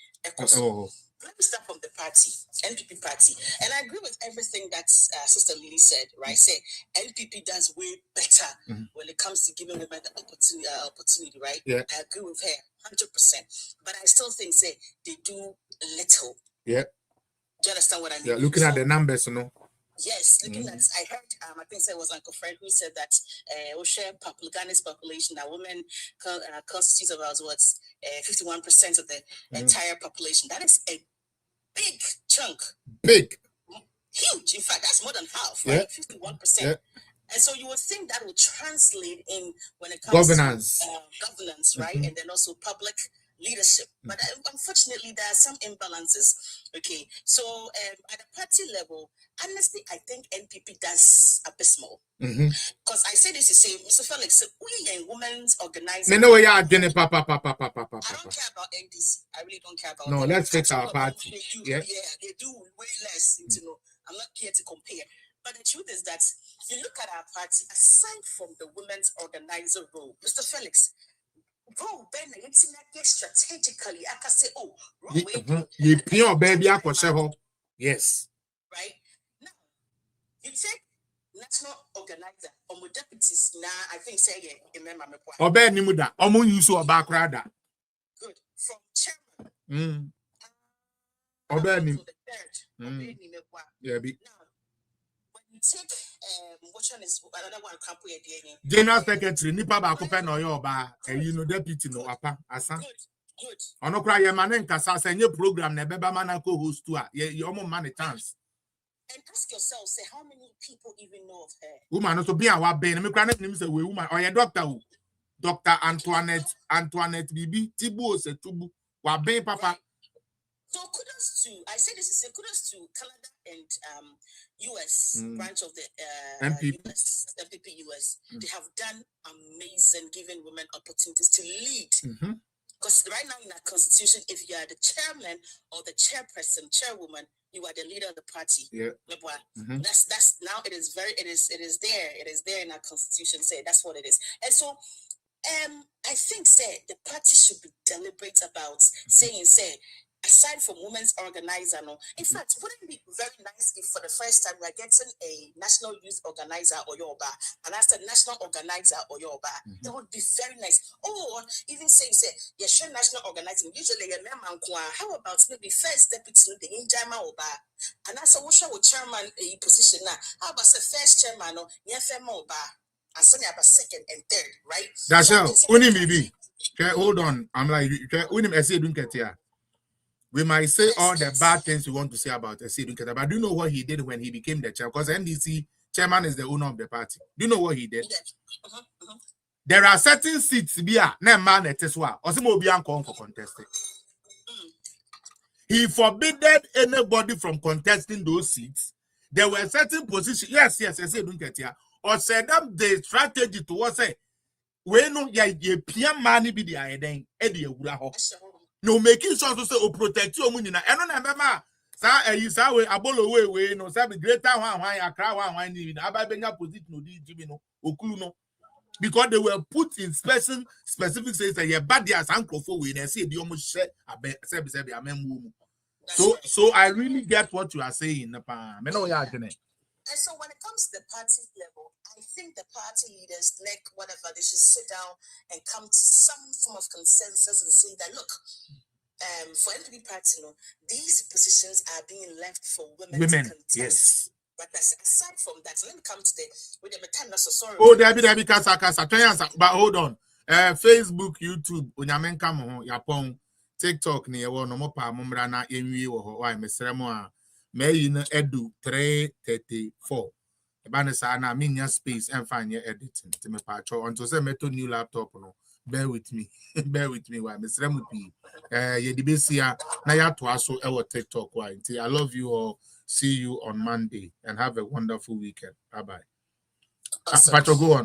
Let me start from the party, NPP party. And I agree with everything that Sister Lily said, right? Say NPP does way better when it comes to giving women the opportunity, right? Yeah. I agree with her 100%. But I still think, say, they do little. Yeah. Do you understand what I mean? Yeah, looking at the numbers, you know. Yes, looking at, I heard, I think it was Uncle Fred who said that Ghana's population, that women constitute about 51% of the entire population. That is a big chunk. Big. Huge. In fact, that's more than half, right? 51%. Yeah. And so you would think that would translate in when it comes to governance, right? And then also public leadership. But unfortunately, there are some imbalances. Okay, so at the party level, honestly, I think NPP does abysmal. Because I say this to say, Mr. Felix, we and women's organizing. I don't care about NDC. I really don't care about. No, let's fix our party. They do way less. You know, I'm not here to compare. But the truth is that you look at our party, aside from the women's organizer role, Mr. Felix, role Ben strategically, I can say, oh, yes. Right? Now, you take national organizer, or deputies, now I think say remember good. From chairman. Yeah, be. You take which one is another one campaign General Secretary nipa ba ko pe no yo ba you know deputy no apa asa good ono kra ye man nkasa say nye program na beba man ko host to a ye omo man chance and ask yourself say how many people even know of her woman so be our ben me kra na nim say we woman or ye doctor o Dr. Antoinette Bibi Tibu se tubu wa ben papa. Right. So kudos to, I say this is a kudos to Canada and US branch of the MPP US. They have done amazing, giving women opportunities to lead. Because right now in our constitution, if you are the chairman or the chairperson, chairwoman, you are the leader of the party. Yeah. That's now it is there in our constitution. Say that's what it is. And so I think the party should be deliberate about saying aside from women's organizer, no. In fact, wouldn't it be very nice if for the first time we are getting a national youth organizer or Yoruba, and after national organizer or Yoruba, that would be very nice. Or even say you're sure national organizing, usually a member. How about maybe first deputy the Injama Oba, and that's a chairman a position now. How about the first chairman or Yefema Oba, and suddenly about second and third, right? That's how Unim BB. Hold on. I'm like Unim Essay Dunketia. We might say all the bad things we want to say about Essay Dunketia, but do you know what he did when he became the chair? Because NDC chairman is the owner of the party. Do you know what he did? There are certain seats na man at Teswa or some Obian for contesting. He forbidden anybody from contesting those seats. There were certain positions. Yes, Essay Dunketia. Or said them the strategy to what say we no ye PM money be the iden e no making sure to say o protect you money na eno na mema sa you say we abolo we no say be greater one akra one ni na ababenya position no di gibi no okulu no because they were put in specific says that ye bad as ankrofo we na say di omo hye abe say be amemwo. So I really get what you are saying pa me no ya agene. And so when it comes to the party level, I think the party leaders, whatever, they should sit down and come to some form of consensus and say that, look, for NPP party, these positions are being left for women to contest. Yes. But aside from that, let me come to with the mechanics. Sorry. Oh, there be kasa. But hold on. Facebook, YouTube, Onyamenka mo Yapon, TikTok ni ewo no mo pa momra na enwie wo ho. Why mesrɛ mo a may in Addo 334. Banasa na minya space and find your editing to me patch until say meto new laptop no. Bear with me. Bear with me. Why Miss Remupi? Ye dibesia na ya to aso ewo TikTok why. I love you all. See you on Monday and have a wonderful weekend. Bye bye. Patch go on.